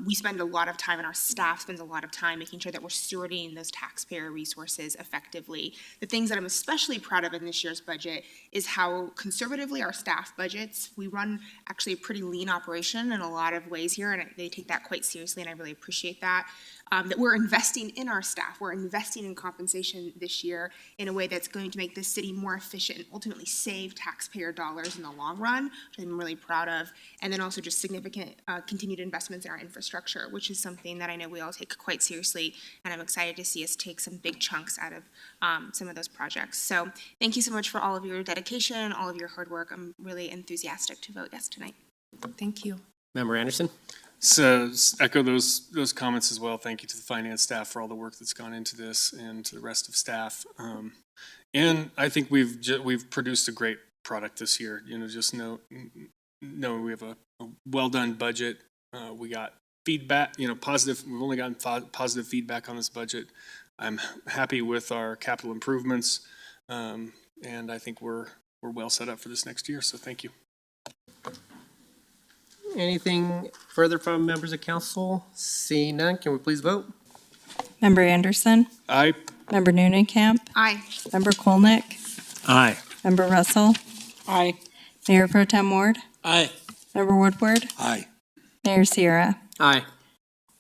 we spend a lot of time, and our staff spends a lot of time making sure that we're stewarding those taxpayer resources effectively. The things that I'm especially proud of in this year's budget is how conservatively our staff budgets. We run actually a pretty lean operation in a lot of ways here, and they take that quite seriously, and I really appreciate that. That we're investing in our staff. We're investing in compensation this year in a way that's going to make this city more efficient and ultimately save taxpayer dollars in the long run, which I'm really proud of. And then also just significant continued investments in our infrastructure, which is something that I know we all take quite seriously. And I'm excited to see us take some big chunks out of some of those projects. So thank you so much for all of your dedication, all of your hard work. I'm really enthusiastic to vote yes tonight. Thank you. Member Anderson? So echo those comments as well. Thank you to the finance staff for all the work that's gone into this, and to the rest of staff. And I think we've produced a great product this year. You know, just know we have a well done budget. We got feedback. You know, positive. We've only gotten positive feedback on this budget. I'm happy with our capital improvements, and I think we're well set up for this next year. So thank you. Anything further from members of council? Seeing none, can we please vote? Member Anderson, Aye. Member Noonan-Camp, Aye. Member Kolnick, Aye. Member Russell, Aye. Mayor Pro Tem Ward, Aye. Member Woodward, Aye. Mayor Sierra. Aye.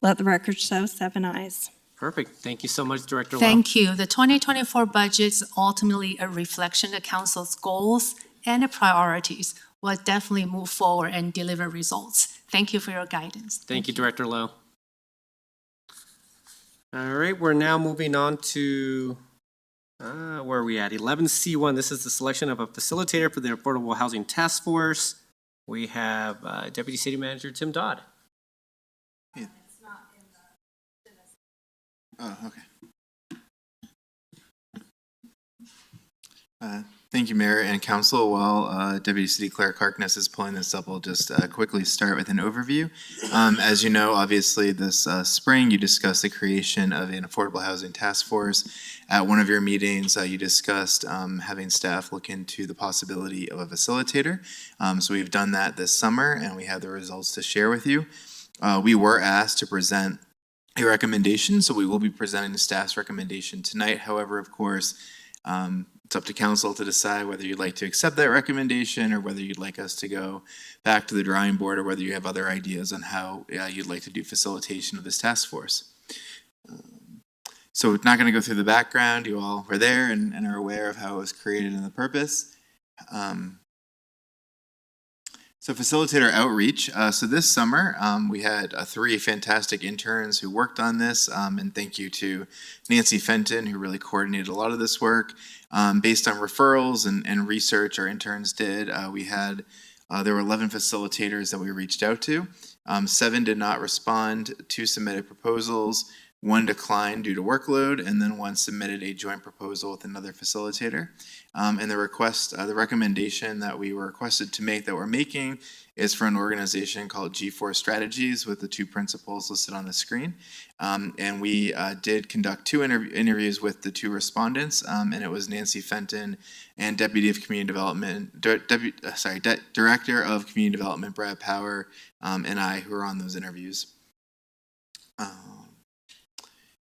Let the record show 7 ayes. Perfect. Thank you so much, Director Lau. Thank you. The 2024 budget is ultimately a reflection of council's goals and priorities. Will definitely move forward and deliver results. Thank you for your guidance. Thank you, Director Lowe. All right, we're now moving on to, where are we at? 11C1. This is the selection of a facilitator for the Affordable Housing Task Force. We have Deputy City Manager Tim Dodd. Oh, okay. Thank you, Mayor and Council. While Deputy City Clerk Harkness is pulling this up, I'll just quickly start with an overview. As you know, obviously this spring you discussed the creation of an Affordable Housing Task Force. At one of your meetings, you discussed having staff look into the possibility of a facilitator. So we've done that this summer, and we have the results to share with you. We were asked to present a recommendation, so we will be presenting the staff's recommendation tonight. However, of course, it's up to council to decide whether you'd like to accept that recommendation, or whether you'd like us to go back to the drawing board, or whether you have other ideas on how you'd like to do facilitation of this task force. So we're not going to go through the background. You all were there and are aware of how it was created and the purpose. So facilitator outreach. So this summer, we had 3 fantastic interns who worked on this, and thank you to Nancy Fenton, who really coordinated a lot of this work. Based on referrals and research our interns did, there were 11 facilitators that we reached out to. 7 did not respond, 2 submitted proposals, 1 declined due to workload, and then 1 submitted a joint proposal with another facilitator. And the recommendation that we were requested to make, that we're making, is for an organization called G4 Strategies, with the 2 principals listed on the screen. And we did conduct 2 interviews with the 2 respondents, and it was Nancy Fenton and Deputy of Community Development, Director of Community Development Brad Power, and I, who were on those interviews.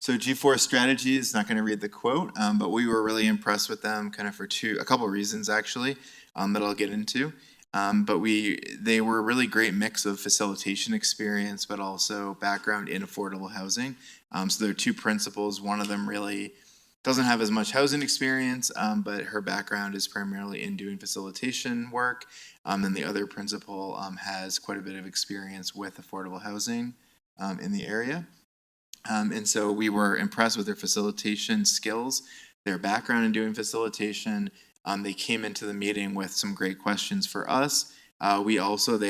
So G4 Strategies, not going to read the quote, but we were really impressed with them kind of for a couple of reasons actually, that I'll get into. But they were a really great mix of facilitation experience, but also background in affordable housing. So there are 2 principals. One of them really doesn't have as much housing experience, but her background is primarily in doing facilitation work. And the other principal has quite a bit of experience with affordable housing in the area. And so we were impressed with their facilitation skills, their background in doing facilitation. They came into the meeting with some great questions for us. They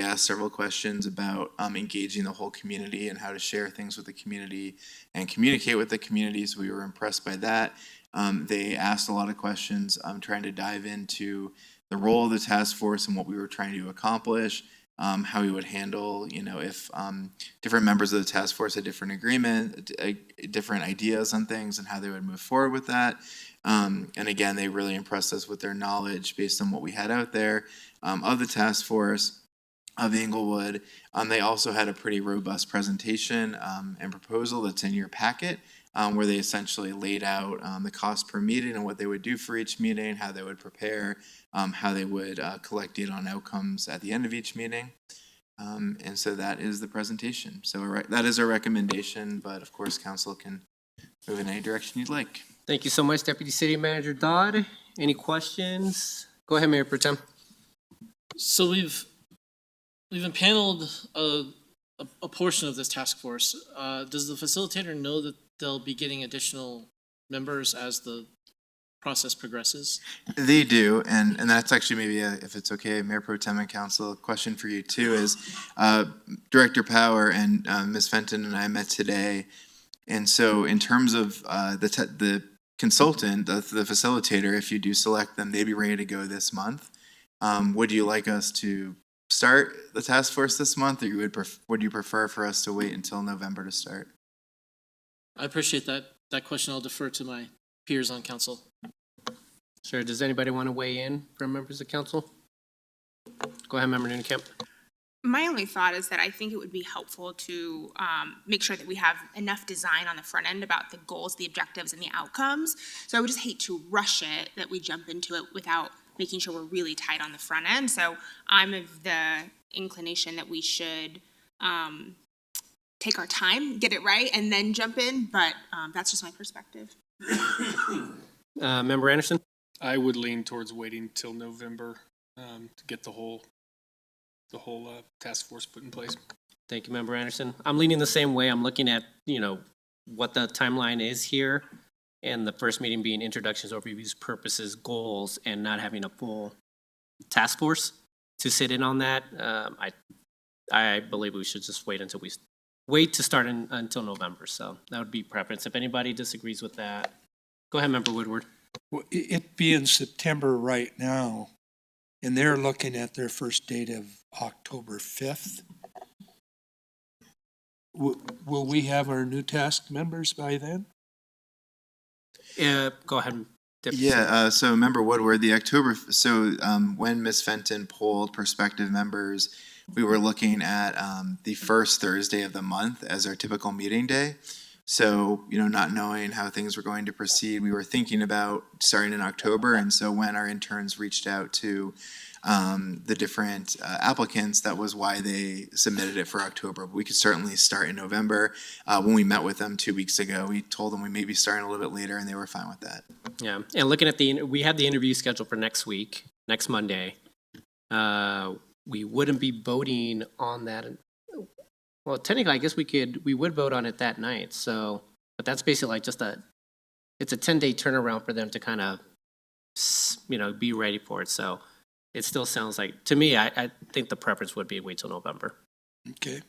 asked several questions about engaging the whole community and how to share things with the community and communicate with the community, so we were impressed by that. They asked a lot of questions trying to dive into the role of the task force and what we were trying to accomplish. how he would handle, if different members of the task force had different different ideas on things and how they would move forward with that. And again, they really impressed us with their knowledge based on what we had out there of the task force, of Englewood. They also had a pretty robust presentation and proposal that's in your packet, where they essentially laid out the cost per meeting and what they would do for each meeting, how they would prepare, how they would collect data on outcomes at the end of each meeting. And so that is the presentation. So that is our recommendation, but of course, council can move in any direction you'd like. Thank you so much, Deputy City Manager Dodd. Any questions? Go ahead, Mayor Pro Tem. So we've impaneled a portion of this task force. Does the facilitator know that they'll be getting additional members as the process progresses? They do, and that's actually maybe, if it's okay, Mayor Pro Tem and Council, a question for you too is, Director Power and Ms. Fenton and I met today, and so in terms of the consultant, the facilitator, if you do select them, they'd be ready to go this month. Would you like us to start the task force this month, or would you prefer for us to wait until November to start? I appreciate that question. I'll defer to my peers on council. Sure. Does anybody want to weigh in from members of council? Go ahead, Member Nunekamp. My only thought is that I think it would be helpful to make sure that we have enough design on the front end about the goals, the objectives, and the outcomes. So I would just hate to rush it, that we jump into it without making sure we're really tight on the front end. So I'm of the inclination that we should take our time, get it right, and then jump in. But that's just my perspective. Member Anderson? I would lean towards waiting till November to get the whole task force put in place. Thank you, Member Anderson. I'm leaning the same way. I'm looking at, what the timeline is here, and the first meeting being introductions, overviews, purposes, goals, and not having a full task force to sit in on that. I believe we should just wait to start until November. So that would be preference. If anybody disagrees with that, go ahead, Member Woodward. Well, it being September right now, and they're looking at their first date of October 5th. Will we have our new task members by then? Go ahead. Deputy. Yeah, so Member Woodward, when Ms. Fenton polled prospective members, we were looking at the first Thursday of the month as our typical meeting day. So, not knowing how things were going to proceed, we were thinking about starting in October. And so when our interns reached out to the different applicants, that was why they submitted it for October. But we could certainly start in November. When we met with them 2 weeks ago, we told them we may be starting a little bit later, and they were fine with that. Yeah, and looking at we have the interview scheduled for next week, next Monday. We wouldn't be voting on that. Well, technically, I guess we would vote on it that night. So, but that's basically like it's a 10-day turnaround for them to kind of, be ready for it. So it still sounds like, to me, I think the preference would be wait till November. Okay.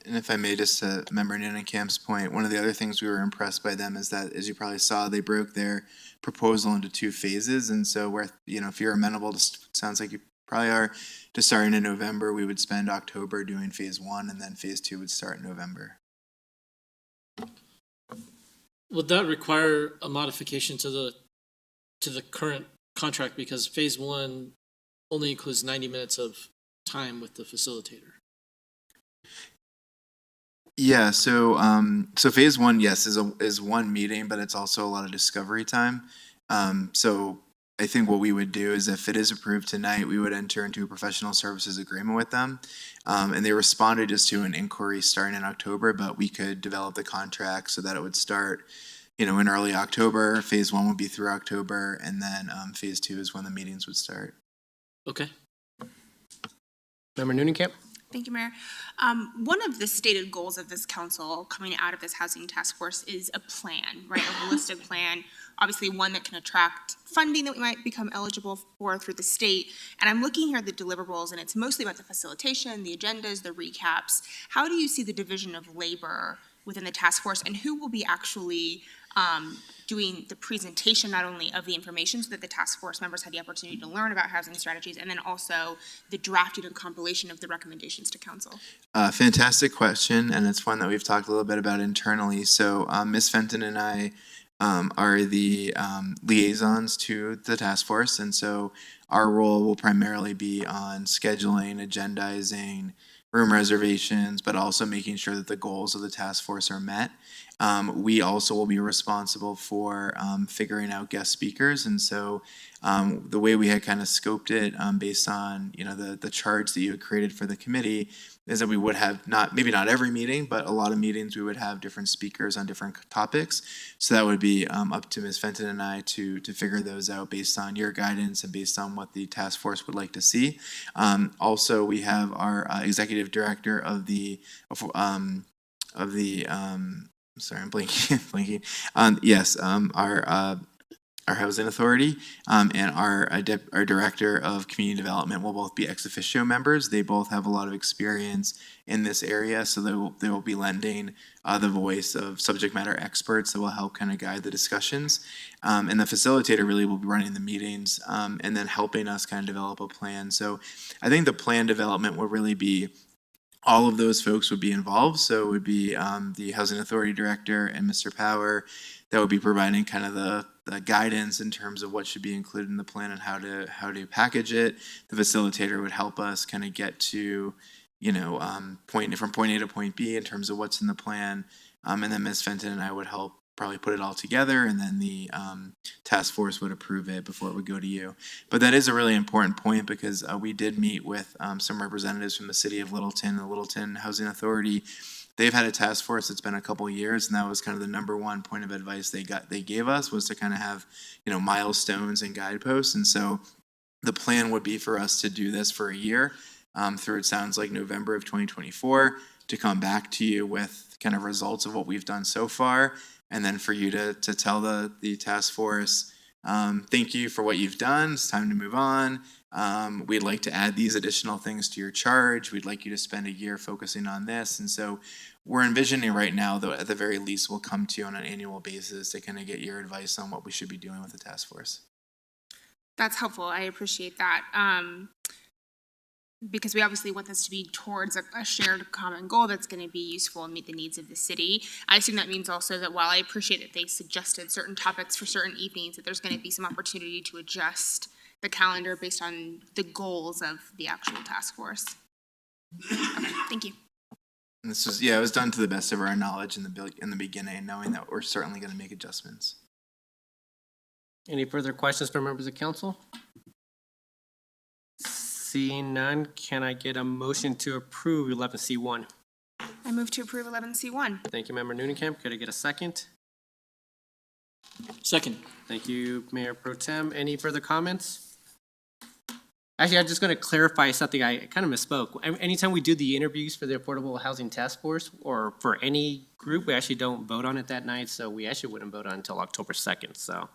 And if I may, just to Member Nunecamp's point, one of the other things we were impressed by them is that, as you probably saw, they broke their proposal into 2 phases. And so if you're amenable to, sounds like you probably are, to starting in November, we would spend October doing phase 1, and then phase 2 would start in November. Would that require a modification to the current contract, because phase 1 only includes 90 minutes of time with the facilitator? Yeah, so phase 1, yes, is 1 meeting, but it's also a lot of discovery time. So I think what we would do is, if it is approved tonight, we would enter into a professional services agreement with them. And they responded just to an inquiry starting in October, but we could develop the contract so that it would start, in early October. Phase 1 would be through October, and then phase 2 is when the meetings would start. Okay. Member Nunekamp? Thank you, Mayor. One of the stated goals of this council coming out of this housing task force is a plan, right? A holistic plan, obviously one that can attract funding that we might become eligible for through the state. And I'm looking here at the deliverables, and it's mostly about the facilitation, the agendas, the recaps. How do you see the division of labor within the task force, and who will be actually doing the presentation, not only of the information so that the task force members had the opportunity to learn about housing strategies, and then also the drafting and compilation of the recommendations to council? Fantastic question, and it's one that we've talked a little bit about internally. So Ms. Fenton and I are the liaisons to the task force, and so our role will primarily be on scheduling, agendizing, room reservations, but also making sure that the goals of the task force are met. We also will be responsible for figuring out guest speakers, and so the way we had kind of scoped it based on the charge that you had created for the committee is that we would have maybe not every meeting, but a lot of meetings we would have different speakers on different topics. So that would be up to Ms. Fenton and I to figure those out based on your guidance and based on what the task force would like to see. Also, we have our executive director of the sorry, I'm blanking. Our housing authority and our director of community development will both be ex officio members. They both have a lot of experience in this area, so they will be lending the voice of subject matter experts that will help kind of guide the discussions. And the facilitator really will be running the meetings and then helping us kind of develop a plan. So I think the plan development will really be all of those folks would be involved. So it would be the housing authority director and Mr. Power that would be providing kind of the guidance in terms of what should be included in the plan and how to package it. The facilitator would help us kind of get to from point A to point B in terms of what's in the plan, and then Ms. Fenton and I would help probably put it all together, and then the task force would approve it before it would go to you. But that is a really important point because we did meet with some representatives from the city of Littleton, the Littleton Housing Authority. They've had a task force that's been a couple of years, and that was kind of the number one point of advice they gave us was to kind of have milestones and guideposts. And so the plan would be for us to do this for a year through, it sounds like, November of 2024, to come back to you with kind of results of what we've done so far, and then for you to tell the task force, thank you for what you've done, it's time to move on. We'd like to add these additional things to your charge. We'd like you to spend a year focusing on this. And so we're envisioning right now, though, at the very least, we'll come to you on an annual basis to kind of get your advice on what we should be doing with the task force. That's helpful. I appreciate that. Because we obviously want this to be towards a shared common goal that's going to be useful and meet the needs of the city. I assume that means also that while I appreciate that they suggested certain topics for certain evenings, that there's going to be some opportunity to adjust the calendar based on the goals of the actual task force. Okay, thank you. And this was, it was done to the best of our knowledge in the beginning, knowing that we're certainly going to make adjustments. Any further questions from members of council? Seeing none, can I get a motion to approve 11C1? I move to approve 11C1. Thank you, Member Noonekamp. Could I get a second? Second. Thank you, Mayor Pro Tem. Any further comments? Actually, I'm just going to clarify something. I kind of misspoke. Anytime we do the interviews for the Affordable Housing Task Force or for any group, we actually don't vote on it that night, so we actually wouldn't vote on it until October 2nd. So,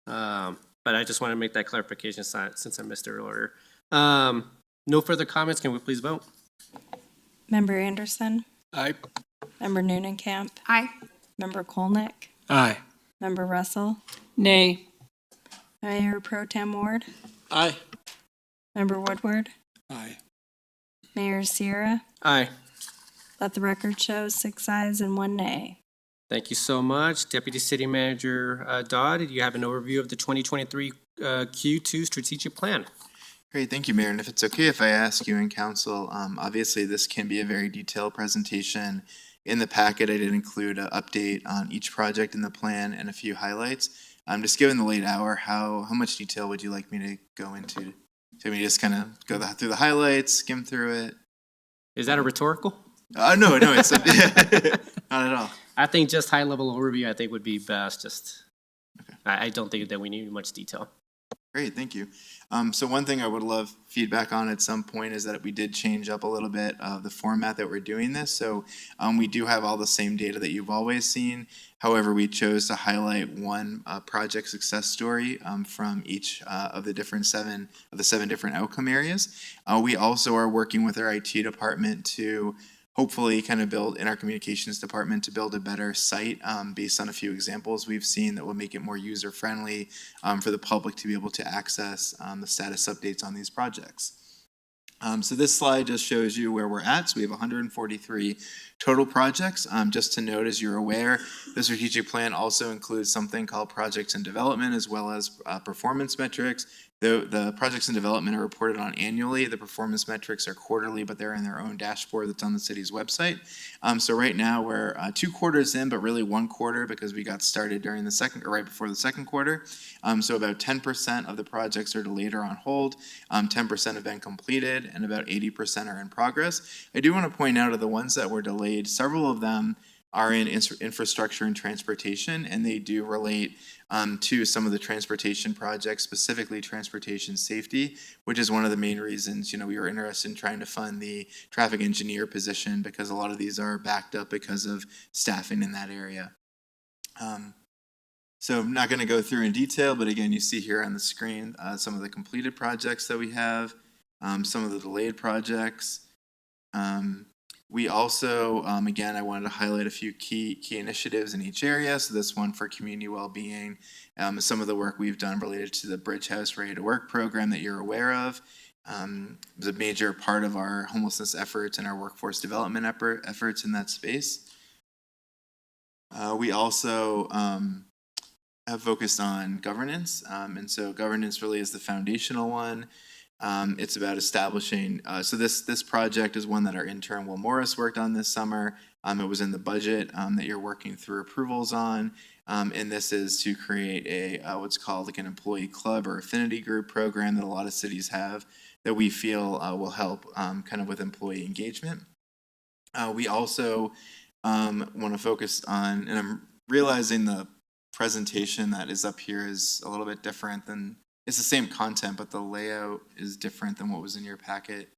but I just want to make that clarification since I missed it earlier. No further comments. Can we please vote? Member Anderson? Aye. Member Noonekamp? Aye. Member Kolnick? Aye. Member Russell? Nay. Mayor Pro Tem Ward? Aye. Member Woodward? Aye. Mayor Sierra? Aye. Let the record show 6 ayes and 1 nay. Thank you so much. Deputy City Manager Dodd, you have an overview of the 2023 Q2 strategic plan. Great, thank you, Mayor. And if it's okay if I ask you and council, obviously this can be a very detailed presentation. In the packet, I did include an update on each project in the plan and a few highlights. Just given the late hour, how much detail would you like me to go into? So we just kind of go through the highlights, skim through it. Is that a rhetorical? No, it's not at all. I think just high level overview, I think would be best. Just, okay. I don't think that we need much detail. Great, thank you. So one thing I would love feedback on at some point is that we did change up a little bit of the format that we're doing this. So we do have all the same data that you've always seen. However, we chose to highlight one project success story from each of the seven different outcome areas. We also are working with our IT department to hopefully kind of build in our communications department to build a better site based on a few examples we've seen that will make it more user friendly for the public to be able to access the status updates on these projects. So this slide just shows you where we're at. So we have 143 total projects. Just to note, as you're aware, the strategic plan also includes something called projects in development as well as performance metrics. The projects in development are reported on annually. The performance metrics are quarterly, but they're in their own dashboard that's on the city's website. So right now we're 2 quarters in, but really 1 quarter because we got started during the second, or right before the second quarter. So about 10% of the projects are delayed or on hold. 10% have been completed, and about 80% are in progress. I do want to point out of the ones that were delayed, several of them are in infrastructure and transportation, and they do relate to some of the transportation projects, specifically transportation safety, which is one of the main reasons, we were interested in trying to fund the traffic engineer position, because a lot of these are backed up because of staffing in that area. So I'm not going to go through in detail, but again, you see here on the screen some of the completed projects that we have, some of the delayed projects. We also, again, I wanted to highlight a few key initiatives in each area. So this one for community well-being, some of the work we've done related to the Bridge House Ready to Work program that you're aware of. It was a major part of our homelessness efforts and our workforce development efforts in that space. We also have focused on governance, and so governance really is the foundational one. It's about establishing, so this project is one that our intern Will Morris worked on this summer. It was in the budget that you're working through approvals on, and this is to create a what's called like an employee club or affinity group program that a lot of cities have that we feel will help kind of with employee engagement. We also want to focus on, and I'm realizing the presentation that is up here is a little bit different than, it's the same content, but the layout is different than what was in your packet.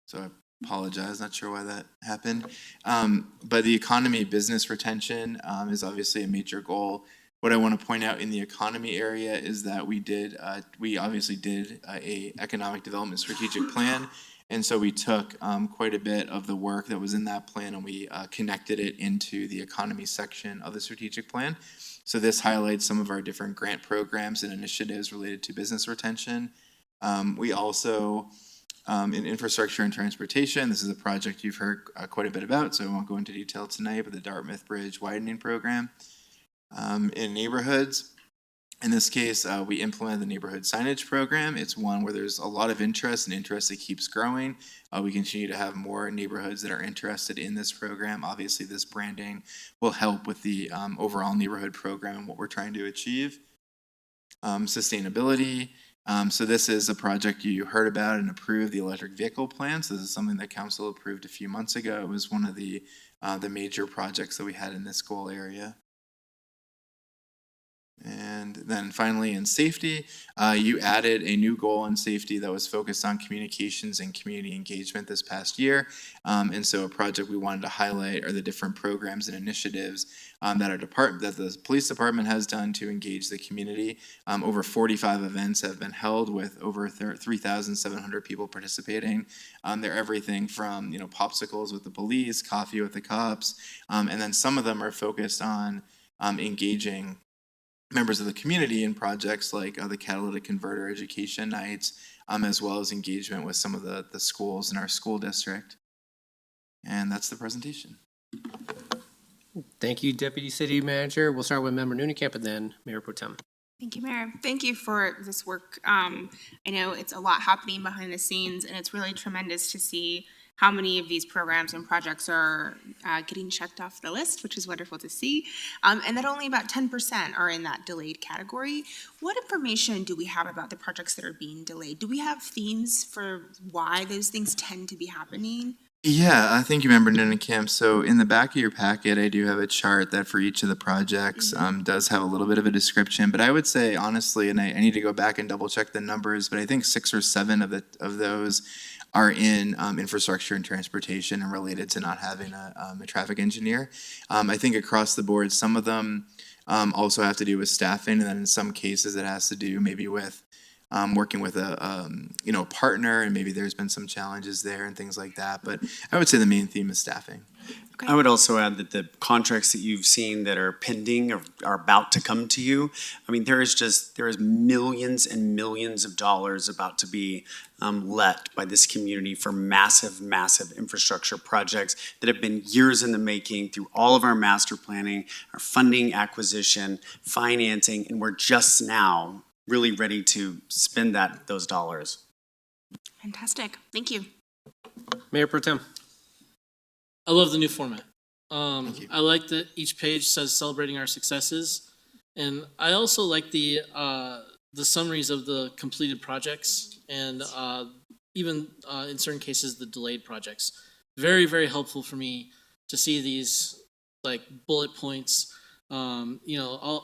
So I apologize, not sure why that happened. But the economy business retention is obviously a major goal. What I want to point out in the economy area is that we obviously did a economic development strategic plan. And so we took quite a bit of the work that was in that plan and we connected it into the economy section of the strategic plan. So this highlights some of our different grant programs and initiatives related to business retention. We also, in infrastructure and transportation, this is a project you've heard quite a bit about, so I won't go into detail tonight, but the Dartmouth Bridge widening program. In neighborhoods, in this case, we implemented the neighborhood signage program. It's one where there's a lot of interest and interest that keeps growing. We continue to have more neighborhoods that are interested in this program. Obviously, this branding will help with the overall neighborhood program and what we're trying to achieve. Sustainability. So this is a project you heard about and approved, the electric vehicle plan. So this is something that council approved a few months ago. It was one of the major projects that we had in this goal area. And then finally in safety, you added a new goal in safety that was focused on communications and community engagement this past year. And so a project we wanted to highlight are the different programs and initiatives that the police department has done to engage the community. Over 45 events have been held with over 3,700 people participating. They're everything from popsicles with the police, coffee with the cops, and then some of them are focused on engaging members of the community in projects like the catalytic converter education nights, as well as engagement with some of the schools in our school district. And that's the presentation. Thank you, Deputy City Manager. We'll start with Member Noonekamp and then Mayor Pro Tem. Thank you, Mayor. Thank you for this work. I know it's a lot happening behind the scenes, and it's really tremendous to see how many of these programs and projects are getting checked off the list, which is wonderful to see. And that only about 10% are in that delayed category. What information do we have about the projects that are being delayed? Do we have themes for why those things tend to be happening? Yeah, I think you remember Noonekamp. So in the back of your packet, I do have a chart that for each of the projects does have a little bit of a description. But I would say, honestly, and I need to go back and double check the numbers, but I think 6 or 7 of those are in infrastructure and transportation and related to not having a traffic engineer. I think across the board, some of them also have to do with staffing, and then in some cases it has to do maybe with working with a partner, and maybe there's been some challenges there and things like that. But I would say the main theme is staffing. I would also add that the contracts that you've seen that are pending or are about to come to you, I mean, there is millions and millions of dollars about to be let by this community for massive, massive infrastructure projects that have been years in the making through all of our master planning, our funding acquisition, financing, and we're just now really ready to spend those dollars. Fantastic. Thank you. Mayor Pro Tem. I love the new format. I like that each page says celebrating our successes, and I also like the summaries of the completed projects and even in certain cases the delayed projects. Very, very helpful for me to see these like bullet points. I'll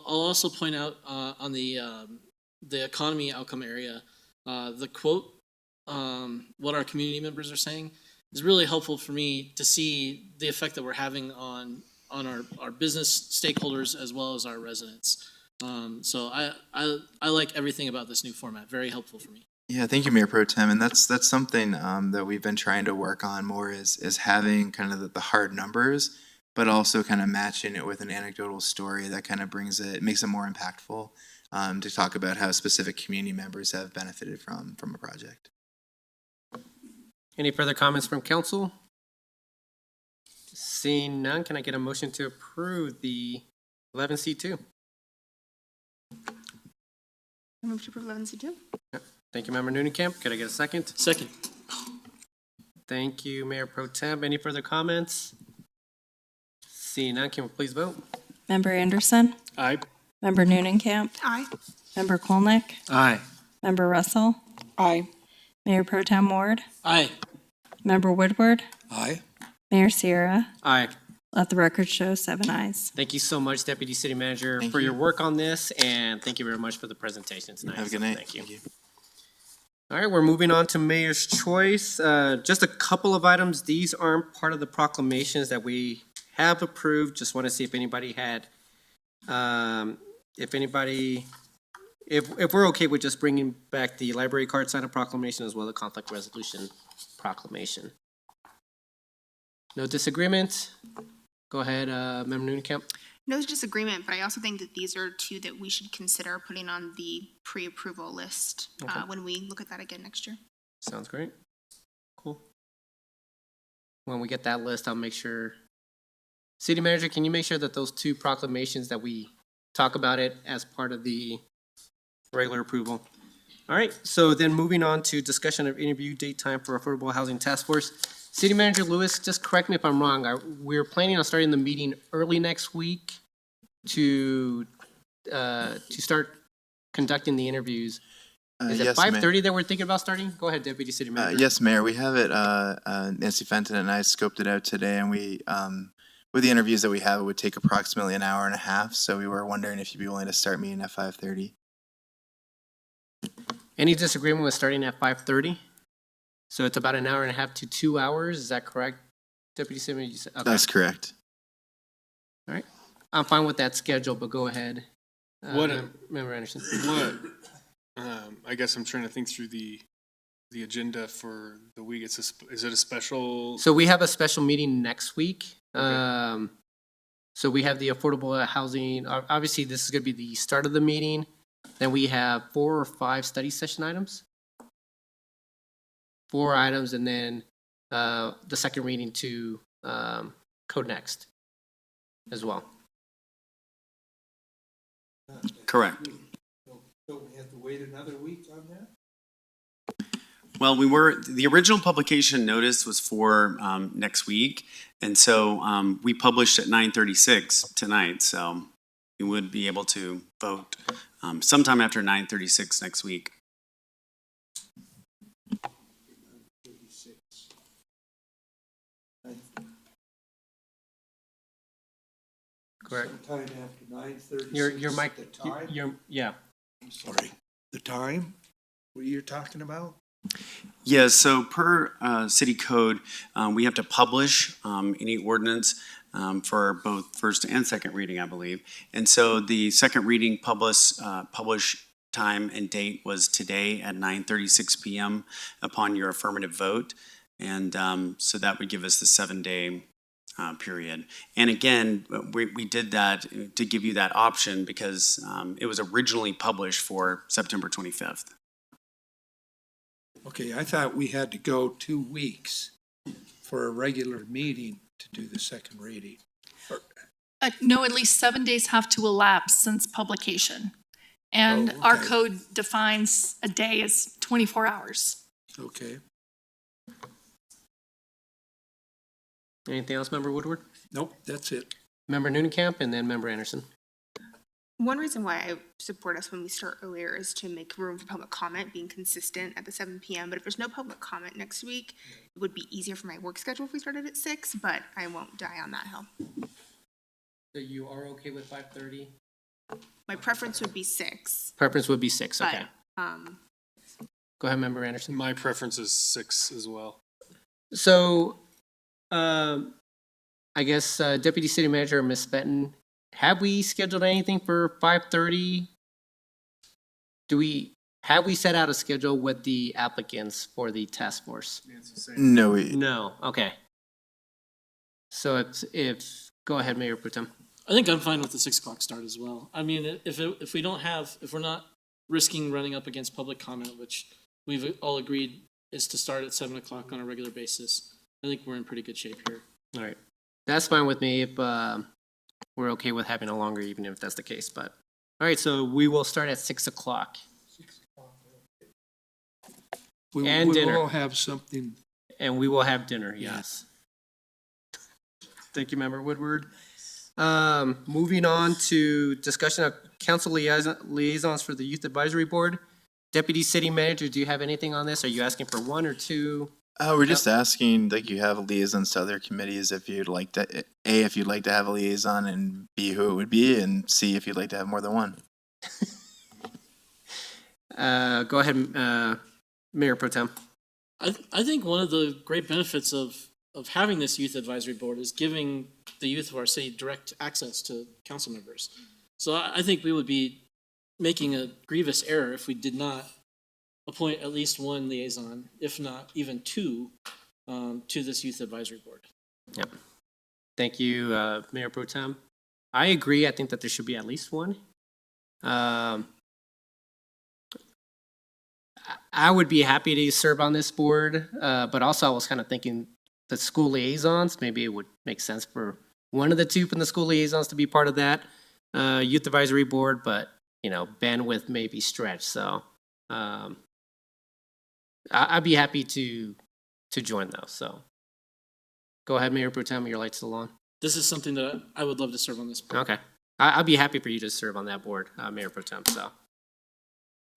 also point out on the economy outcome area, the quote, what our community members are saying is really helpful for me to see the effect that we're having on our business stakeholders as well as our residents. So I like everything about this new format. Very helpful for me. Yeah, thank you, Mayor Pro Tem. And that's something that we've been trying to work on more is having kind of the hard numbers, but also kind of matching it with an anecdotal story that kind of makes it more impactful to talk about how specific community members have benefited from a project. Any further comments from council? Seeing none, can I get a motion to approve the 11C2? I move to approve 11C2. Thank you, Member Noonan-Camp. Could I get a second? Second. Thank you, Mayor Pro Tem. Any further comments? Seeing none, can we please vote? Member Anderson? Aye. Member Noonan-Camp? Aye. Member Kolnick? Aye. Member Russell? Aye. Mayor Pro Tem Ward? Aye. Member Woodward? Aye. Mayor Sierra? Aye. Let the record show 7 ayes. Thank you so much, Deputy City Manager, Thank for you. your work on this, and thank you very much for the presentation tonight. Have a good night. Thank you. All right, we're moving on to Mayor's Choice. Just a couple of items. These aren't part of the proclamations that we have approved. Just want to see if anybody had, if we're okay with just bringing back the library card sign of proclamation as well as the conflict resolution proclamation. No disagreement? Go ahead, Member Noonan-Camp. No disagreement, but I also think that these are two that we should consider putting on the pre-approval list Okay. when we look at that again next year. Sounds great. Cool. When we get that list, I'll make sure. City Manager, can you make sure that those two proclamations that we talk about it as part of the regular approval? All right, so then moving on to discussion of interview date time for Affordable Housing Task Force. City Manager Lewis, just correct me if I'm wrong. We're planning on starting the meeting early next week to start conducting the interviews. Is it Yes, 5:30 that we're thinking about starting? Go ahead, Deputy City Manager. Yes, Mayor. We have it. Nancy Fenton and I scoped it out today, and we, with the interviews that we have, it would take approximately an hour and a half. So we were wondering if you'd be willing to start meeting at 5:30. Any disagreement with starting at 5:30? So it's about an hour and a half to 2 hours. Is that correct, Deputy City Manager? Okay. That's correct. All right. I'm fine with that schedule, but go ahead. What? Member Anderson. What? I guess I'm trying to think through the agenda for the week. Is it a special? So we have a special meeting next week. Okay. So we have the affordable housing. Obviously, this is going to be the start of the meeting. Then we have 4 or 5 study session items. 4 items, and then the second reading to Code Next as well. Correct. So we have to wait another week on that? Well, the original publication notice was for next week, and so we published at 9:36 tonight, so we would be able to vote sometime after 9:36 next week. Correct. Sometime after 9:36. Your mic. The time? Yeah. I'm sorry. The time? What you're talking about? Yeah, so per city code, we have to publish any ordinance for both first and second reading, I believe. And so the second reading publish time and date was today at 9:36 p.m. upon your affirmative vote. And so that would give us the 7-day period. And again, we did that to give you that option because it was originally published for September 25th. Okay, I thought we had to go 2 weeks for a regular meeting to do the second reading. No, at least 7 days have to elapse since publication. And Oh, our okay. code defines a day as 24 hours. Okay. Anything else, Member Woodward? Nope, that's it. Member Noonekamp, and then Member Anderson. One reason why I support us when we start earlier is to make room for public comment, being consistent at the 7 p.m. But if there's no public comment next week, it would be easier for my work schedule if we started at 6, but I won't die on that hill. So you are okay with 5:30? My preference would be 6. Preference would be 6, okay. But, Go ahead, Member Anderson. My preference is 6 as well. So, I guess Deputy City Manager, Ms. Benton, have we scheduled anything for 5:30? Have we set out a schedule with the applicants for the task force? No, No, okay. So go ahead, Mayor Pro Tem. I think I'm fine with the 6 o'clock start as well. I mean, if we're not risking running up against public comment, which we've all agreed is to start at 7 o'clock on a regular basis, I think we're in pretty good shape here. All right. That's fine with me if we're okay with having a longer evening if that's the case. But all right, so we will start at 6 o'clock. And we dinner. will have something. And we will have dinner, yes. Thank you, Member Woodward. Moving on to discussion of council liaisons for the Youth Advisory Board. Deputy City Manager, do you have anything on this? Are you asking for 1 or 2? we're just asking, like, you have liaisons to other committees if you'd like to, A, if you'd like to have a liaison, and B, who it would be, and C, if you'd like to have more than one. Go ahead, Mayor Pro Tem. I think one of the great benefits of having this youth advisory board is giving the youth of our city direct access to council members. So I think we would be making a grievous error if we did not appoint at least 1 liaison, if not even 2, to this youth advisory board. Yep. Thank you, Mayor Pro Tem. I agree. I think that there should be at least 1. I would be happy to serve on this board, but also I was kind of thinking the school liaisons, maybe it would make sense for one of the 2 from the school liaisons to be part of that youth advisory board, but bandwidth may be stretched. So I'd be happy to join those. So go ahead, Mayor Pro Tem, your light's still on. This is something that I would love to serve on this board. Okay. I'd be happy for you to serve on that board, Mayor Pro Tem. So,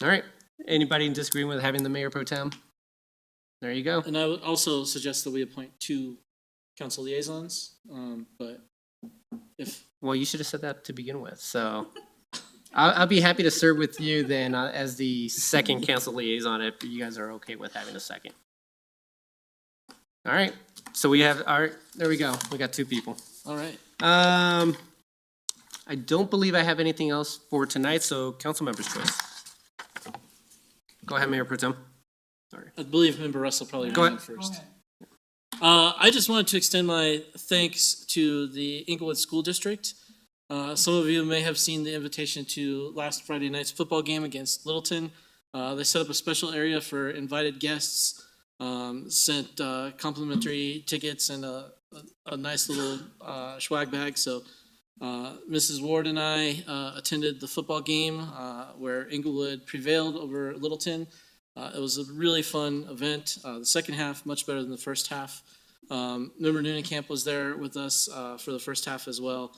all right. Anybody in disagreement with having the Mayor Pro Tem? There you go. And I would also suggest that we appoint 2 council liaisons, but Well, you should have said that to begin with. So I'll be happy to serve with you then as the second council liaison if you guys are okay with having a second. All right. So we have there we go. We got 2 people. All right. I don't believe I have anything else for tonight, so council members' choice. Go ahead, Mayor Pro Tem. Sorry. I believe Member Russell probably Go went ahead. first. I just wanted to extend my thanks to the Englewood School District. Some of you may have seen the invitation to last Friday night's football game against Littleton. They set up a special area for invited guests, sent complimentary tickets and a nice little swag bag. So Mrs. Ward and I attended the football game where Englewood prevailed over Littleton. It was a really fun event. The second half, much better than the first half. Member Noonekamp was there with us for the first half as well.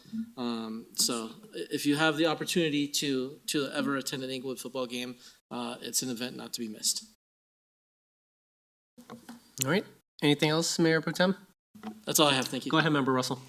So if you have the opportunity to ever attend an Englewood football game, it's an event not to be missed. All right. Anything else, Mayor Pro Tem? That's all I have. Thank you. Go ahead, Member Russell.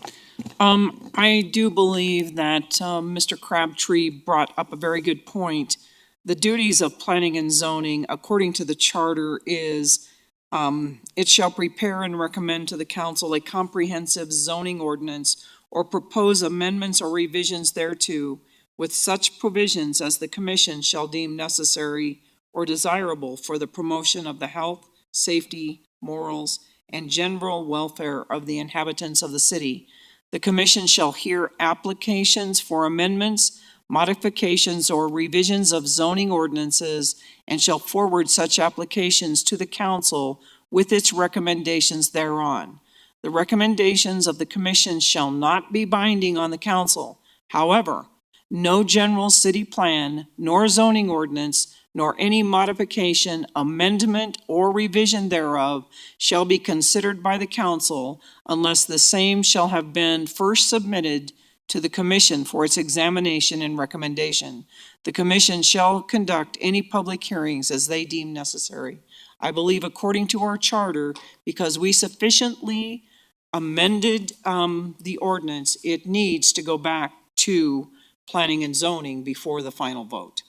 I do believe that Mr. Crabtree brought up a very good point. The duties of planning and zoning, according to the charter, is it shall prepare and recommend to the council a comprehensive zoning ordinance or propose amendments or revisions thereto, with such provisions as the commission shall deem necessary or desirable for the promotion of the health, safety, morals, and general welfare of the inhabitants of the city. The commission shall hear applications for amendments, modifications, or revisions of zoning ordinances and shall forward such applications to the council with its recommendations thereon. The recommendations of the commission shall not be binding on the council. However, no general city plan, nor zoning ordinance, nor any modification, amendment, or revision thereof shall be considered by the council unless the same shall have been first submitted to the commission for its examination and recommendation. The commission shall conduct any public hearings as they deem necessary. I believe according to our charter, because we sufficiently amended the ordinance, it needs to go back to planning and zoning before the final vote.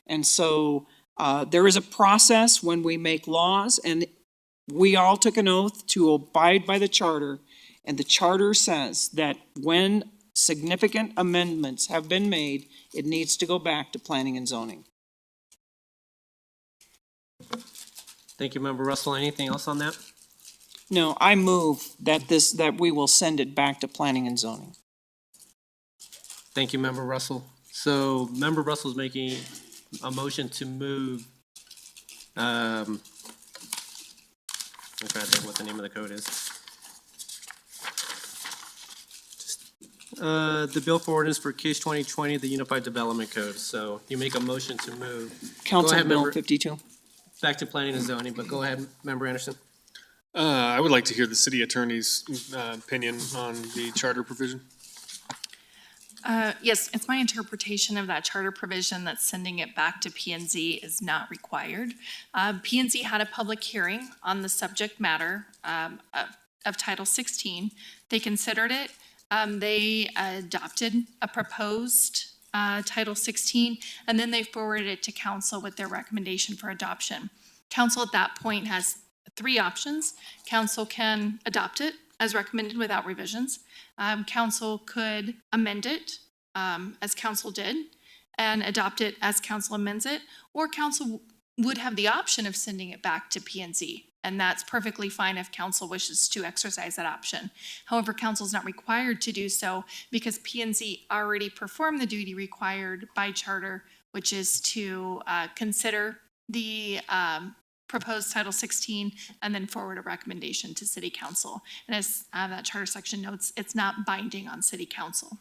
And so there is a process when we make laws, and we all took an oath to abide by the charter. And the charter says that when significant amendments have been made, it needs to go back to planning and zoning. Thank you, Member Russell. Anything else on that? No, I move that we will send it back to planning and zoning. Thank you, Member Russell. So Member Russell's making a motion to move, I'm trying to think what the name of the code is. The bill for ordinance for case 2020, the Unified Development Code. So you make a motion to move. Council Go ahead, Bill Member. 52. Back to planning and zoning, but go ahead, Member Anderson. I would like to hear the city attorney's opinion on the charter provision. Yes, it's my interpretation of that charter provision that sending it back to P&Z is not required. P&Z had a public hearing on the subject matter of Title 16. They considered it. They adopted a proposed Title 16, and then they forwarded it to council with their recommendation for adoption. Council at that point has three options. Council can adopt it as recommended without revisions. Council could amend it as council did and adopt it as council amends it, or council would have the option of sending it back to P&Z. And that's perfectly fine if council wishes to exercise that option. However, council is not required to do so because P&Z already performed the duty required by charter, which is to consider the proposed Title 16 and then forward a recommendation to City Council. And as that charter section notes, it's not binding on City Council.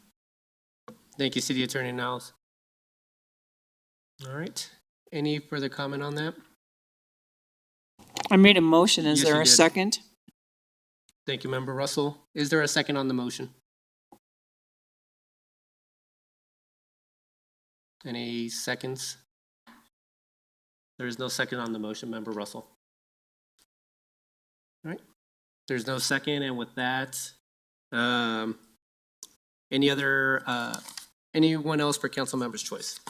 Thank you, City Attorney Niles. All right. Any further comment on that? I made a motion. Is Yes, there you a did. second? Thank you, Member Russell. Is there a second on the motion? Any seconds? There is no second on the motion, Member Russell. All right. There's no second, and with that, anyone else for council member's choice?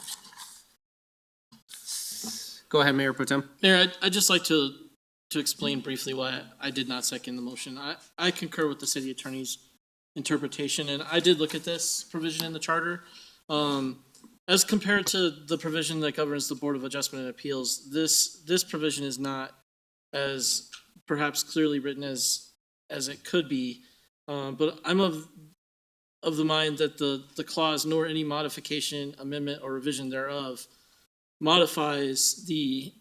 Go ahead, Mayor Pro Tem. Mayor, I'd just like to explain briefly why I did not second the motion. I concur with the city attorney's interpretation, and I did look at this provision in the charter. As compared to the provision that governs the Board of Adjustment and Appeals, this provision is not as perhaps clearly written as it could be. But I'm of the mind that the clause, nor any modification, amendment, or revision thereof modifies the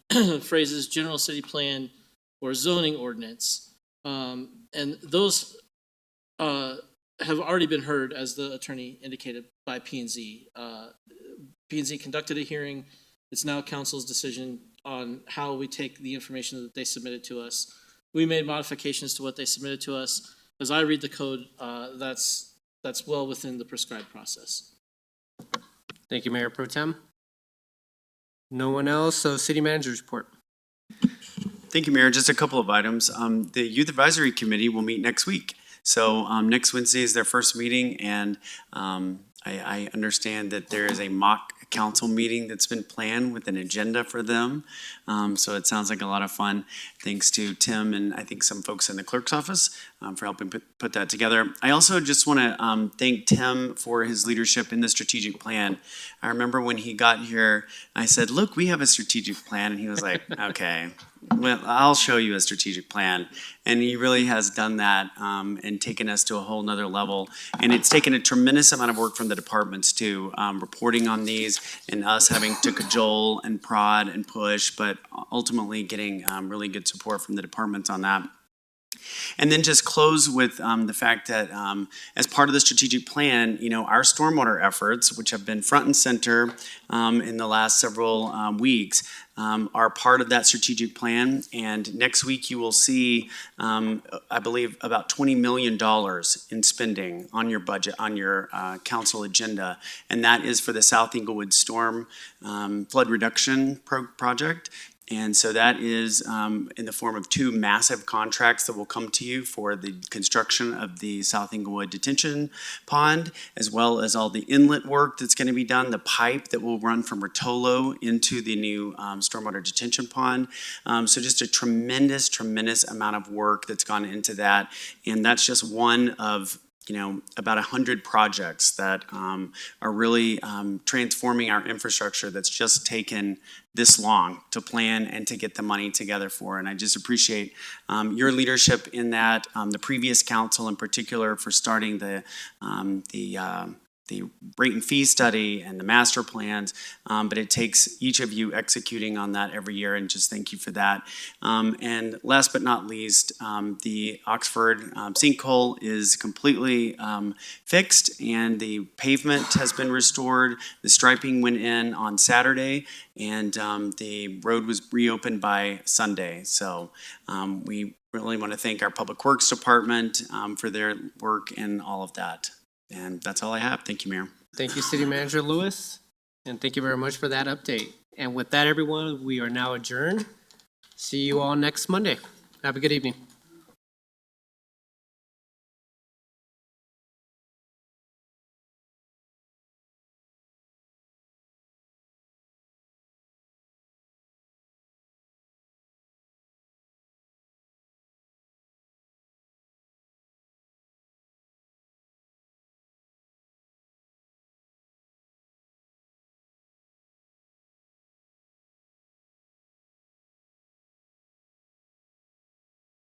phrases general city plan or zoning ordinance. And those have already been heard, as the attorney indicated, by P&Z. P&Z conducted a hearing. It's now council's decision on how we take the information that they submitted to us. We made modifications to what they submitted to us. As I read the code, that's well within the prescribed process. Thank you, Mayor Pro Tem. No one else, so City Manager's report. Thank you, Mayor. Just a couple of items. The Youth Advisory Committee will meet next week. So next Wednesday is their first meeting, and I understand that there is a mock council meeting that's been planned with an agenda for them. So it sounds like a lot of fun. Thanks to Tim and I think some folks in the clerk's office for helping put that together. I also just want to thank Tim for his leadership in the strategic plan. I remember when he got here, I said, look, we have a strategic plan. And he was like, okay, well, I'll show you a strategic plan. And he really has done that and taken us to a whole nother level. And it's taken a tremendous amount of work from the departments too, reporting on these and us having to cajole and prod and push, but ultimately getting really good support from the departments on that. And then just close with the fact that as part of the strategic plan, our stormwater efforts, which have been front and center in the last several weeks, are part of that strategic plan. And next week you will see, I believe, about $20 million in spending on your budget, on your council agenda. And that is for the South Englewood Storm Flood Reduction Project. And so that is in the form of 2 massive contracts that will come to you for the construction of the South Englewood Detention Pond, as well as all the inlet work that's going to be done, the pipe that will run from Rotolo into the new stormwater detention pond. So just a tremendous, tremendous amount of work that's gone into that. And that's just one of about 100 projects that are really transforming our infrastructure that's just taken this long to plan and to get the money together for. And I just appreciate your leadership in that, the previous council in particular for starting the rate and fee study and the master plans, but it takes each of you executing on that every year, and just thank you for that. And last but not least, the Oxford sinkhole is completely fixed and the pavement has been restored. The striping went in on Saturday and the road was reopened by Sunday. So we really want to thank our Public Works Department for their work and all of that. And that's all I have. Thank you, Mayor. Thank you, City Manager Lewis, and thank you very much for that update. And with that, everyone, we are now adjourned. See you all next Monday. Have a good evening.